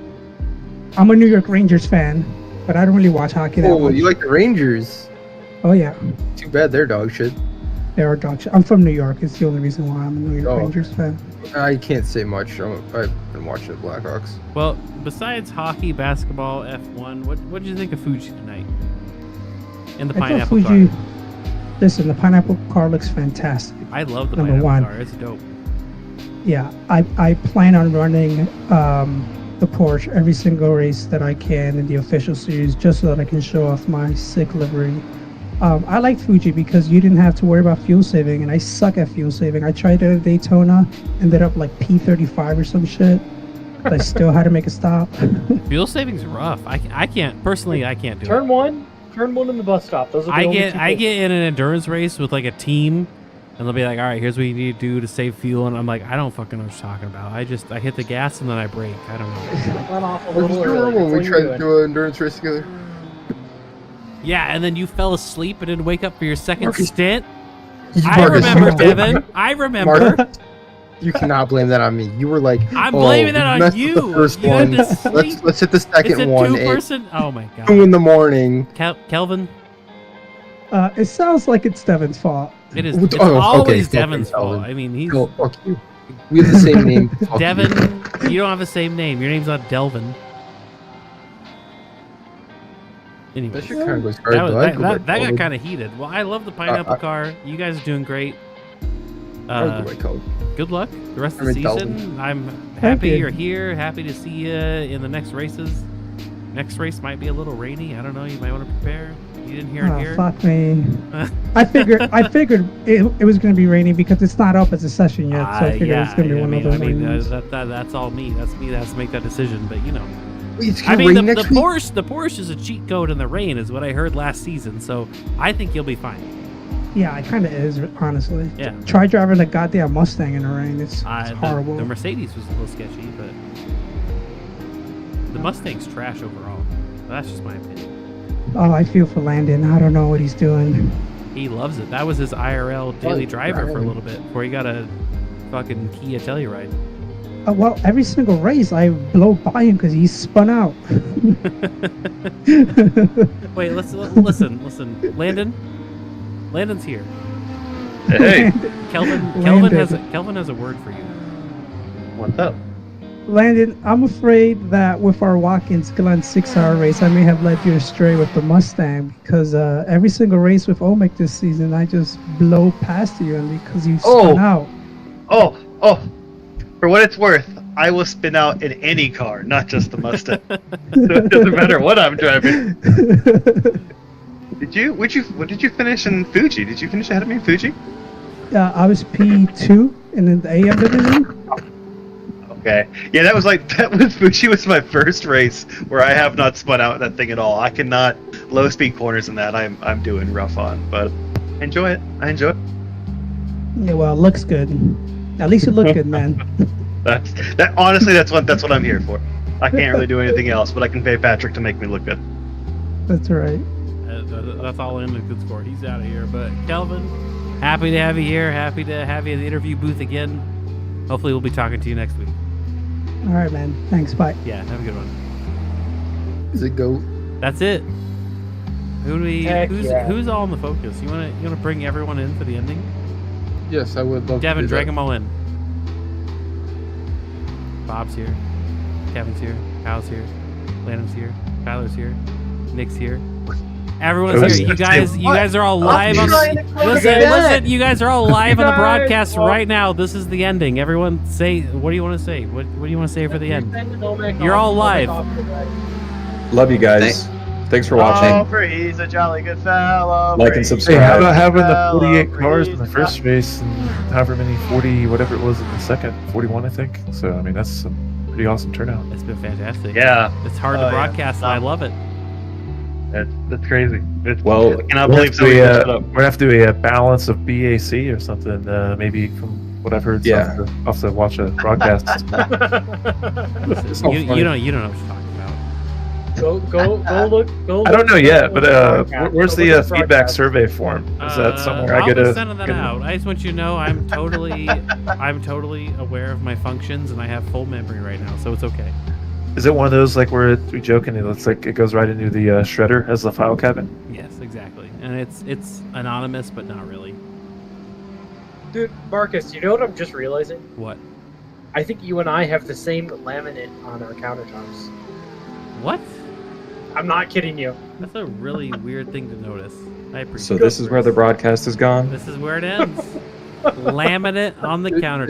I'm a New York Rangers fan, but I don't really watch hockey that much. You like the Rangers? Oh yeah. Too bad they're dog shit. They are dog shit. I'm from New York. It's the only reason why I'm a New York Rangers fan. I can't say much. I've been watching the Blackhawks. Well, besides hockey, basketball, F1, what did you think of Fuji tonight? And the pineapple car. Listen, the pineapple car looks fantastic. I love the Number pineapple one. car. It's dope. Yeah, I plan on running the Porsche every single race that I can in the official series just so that I can show off my sick livery. I like Fuji because you didn't have to worry about fuel saving, and I suck at fuel saving. I tried it at Daytona, ended up like P35 or some shit, but I still had to make a stop. Fuel saving's rough. I can't personally. I can't do Turn one in the bus stop. Those are the I only get two I things. get in an endurance race with like a team, And they'll be like, all right, here's what you need to do to save fuel. And I'm like, I don't fucking know what you're talking about. I hit the gas and then I brake. I don't know. Went off a Do you little remember early. when That's we what tried you're to doing. do an endurance race together? Yeah, and then you fell asleep and didn't wake up for your second Marcus. stint. I Marcus, remember, you- Devin. I remember. Marcus, you cannot blame that on me. You were like, I'm oh, blaming that we on messed with you. The first You one. had to sleep. Let's hit the It's second a one. two-person. Oh my god. 2 in the morning. Kelvin, It sounds like it's Devin's fault. it is. Oh, It's okay, always fucking Devin's fault. Kelvin. I mean, he's Go, fuck you. We have the same name. Fuck Devin. you. You don't have the same name. Your name's not Delvin. Anyway, That shit kind of goes hard, though. I'd go by that got Kelvin. kind of heated. Well, I love the pineapple car. You guys are doing great. I'd go by Kelvin. Good luck the rest of I the mean, season. Delvin. I'm Thank happy you. you're here. Happy to see you in the next races. Next race might be a little rainy. I don't know. You might want to prepare. You didn't hear it Oh, here. fuck me. I figured it was going to be rainy because it's not up as a session yet. So I figured it was going to be one of those rainy. That's all me. That's me that has to make that decision. But you know, It's I gonna mean, rain the next week. Porsche is a cheat code in the rain, is what I heard last season. So I think you'll be fine. Yeah, it kind of is, honestly. Yeah. Try driving a goddamn Mustang in the rain. It's horrible. The Mercedes was a little sketchy, but the Mustang's trash overall. That's just my opinion. Oh, I feel for Landon. I don't know what he's doing. He loves it. That was his IRL daily driver for a little bit before he got a fucking Kia Telluride. Well, every single race I blow by him because he's spun out. Wait, listen. Landon's here. Hey. Kelvin has a word for you. What's up? Landon, I'm afraid that with our Watkins Glen 6-hour race, I may have led you astray with the Mustang because every single race with OMEC this season, I just blow past you and because you spun out. Oh, for what it's worth, I will spin out in any car, not just the Mustang. So it doesn't matter what I'm driving. Did you finish in Fuji? Did you finish ahead of me in Fuji? I was P2 in the AM division. Okay. Yeah, that was Fuji was my first race where I have not spun out that thing at all. I cannot low speed corners in that. I'm doing rough on, but I enjoy it. Yeah, well, it looks good. At least it looked good, man. Honestly, that's what I'm here for. I can't really do anything else, but I can pay Patrick to make me look good. That's right. That's all in the good score. He's out of here. But Kelvin, happy to have you here. Happy to have you in the interview booth again. Hopefully, we'll be talking to you next week. All right, man. Thanks. Bye. Yeah, have a good one. Is it go? That's it. Heck Who's all in the focus? You wanna bring everyone in for the ending? Yes, I would love Devin, to do drag that. them all in. Bob's here. Kevin's here. Kyle's here. Landon's here. Tyler's here. Nick's here. Everyone's here. You guys are all live on listen, you guys are all live on the broadcast right now. This is the ending. Everyone say, what do you want to say? What do you want to say for the end? You're all live. Love you guys. Thanks for watching. Oh, for he's a jolly good fellow. Like and subscribe. Hey, how about having the 48 cars in the first race and however many 40, whatever it was in the second, 41, I think. So, I mean, that's some pretty awesome turnout. It's been fantastic. Yeah. It's hard to broadcast, and I love it. That's crazy. Well, I cannot we'll believe somebody put it up. we're gonna have to do a balance of BAC or something, maybe from what I've heard. Yeah. So I'll have to watch a broadcast. You don't know what you're talking about. Go look. I don't know yet, but where's the look at feedback broadcast. survey form? Is that somewhere I I'll get be a? sending that out. I just want you to know I'm totally aware of my functions and I have full memory right now, so it's okay. Is it one of those like where we joke and it looks like it goes right into the shredder as the file cabinet? Yes, exactly. And it's anonymous, but not really. Dude, Marcus, you know what I'm just realizing? What? I think you and I have the same laminate on our countertops. What? I'm not kidding you. That's a really weird thing to notice. I appreciate So this is where the broadcast is gone? This is where it ends. Laminate on the countertop.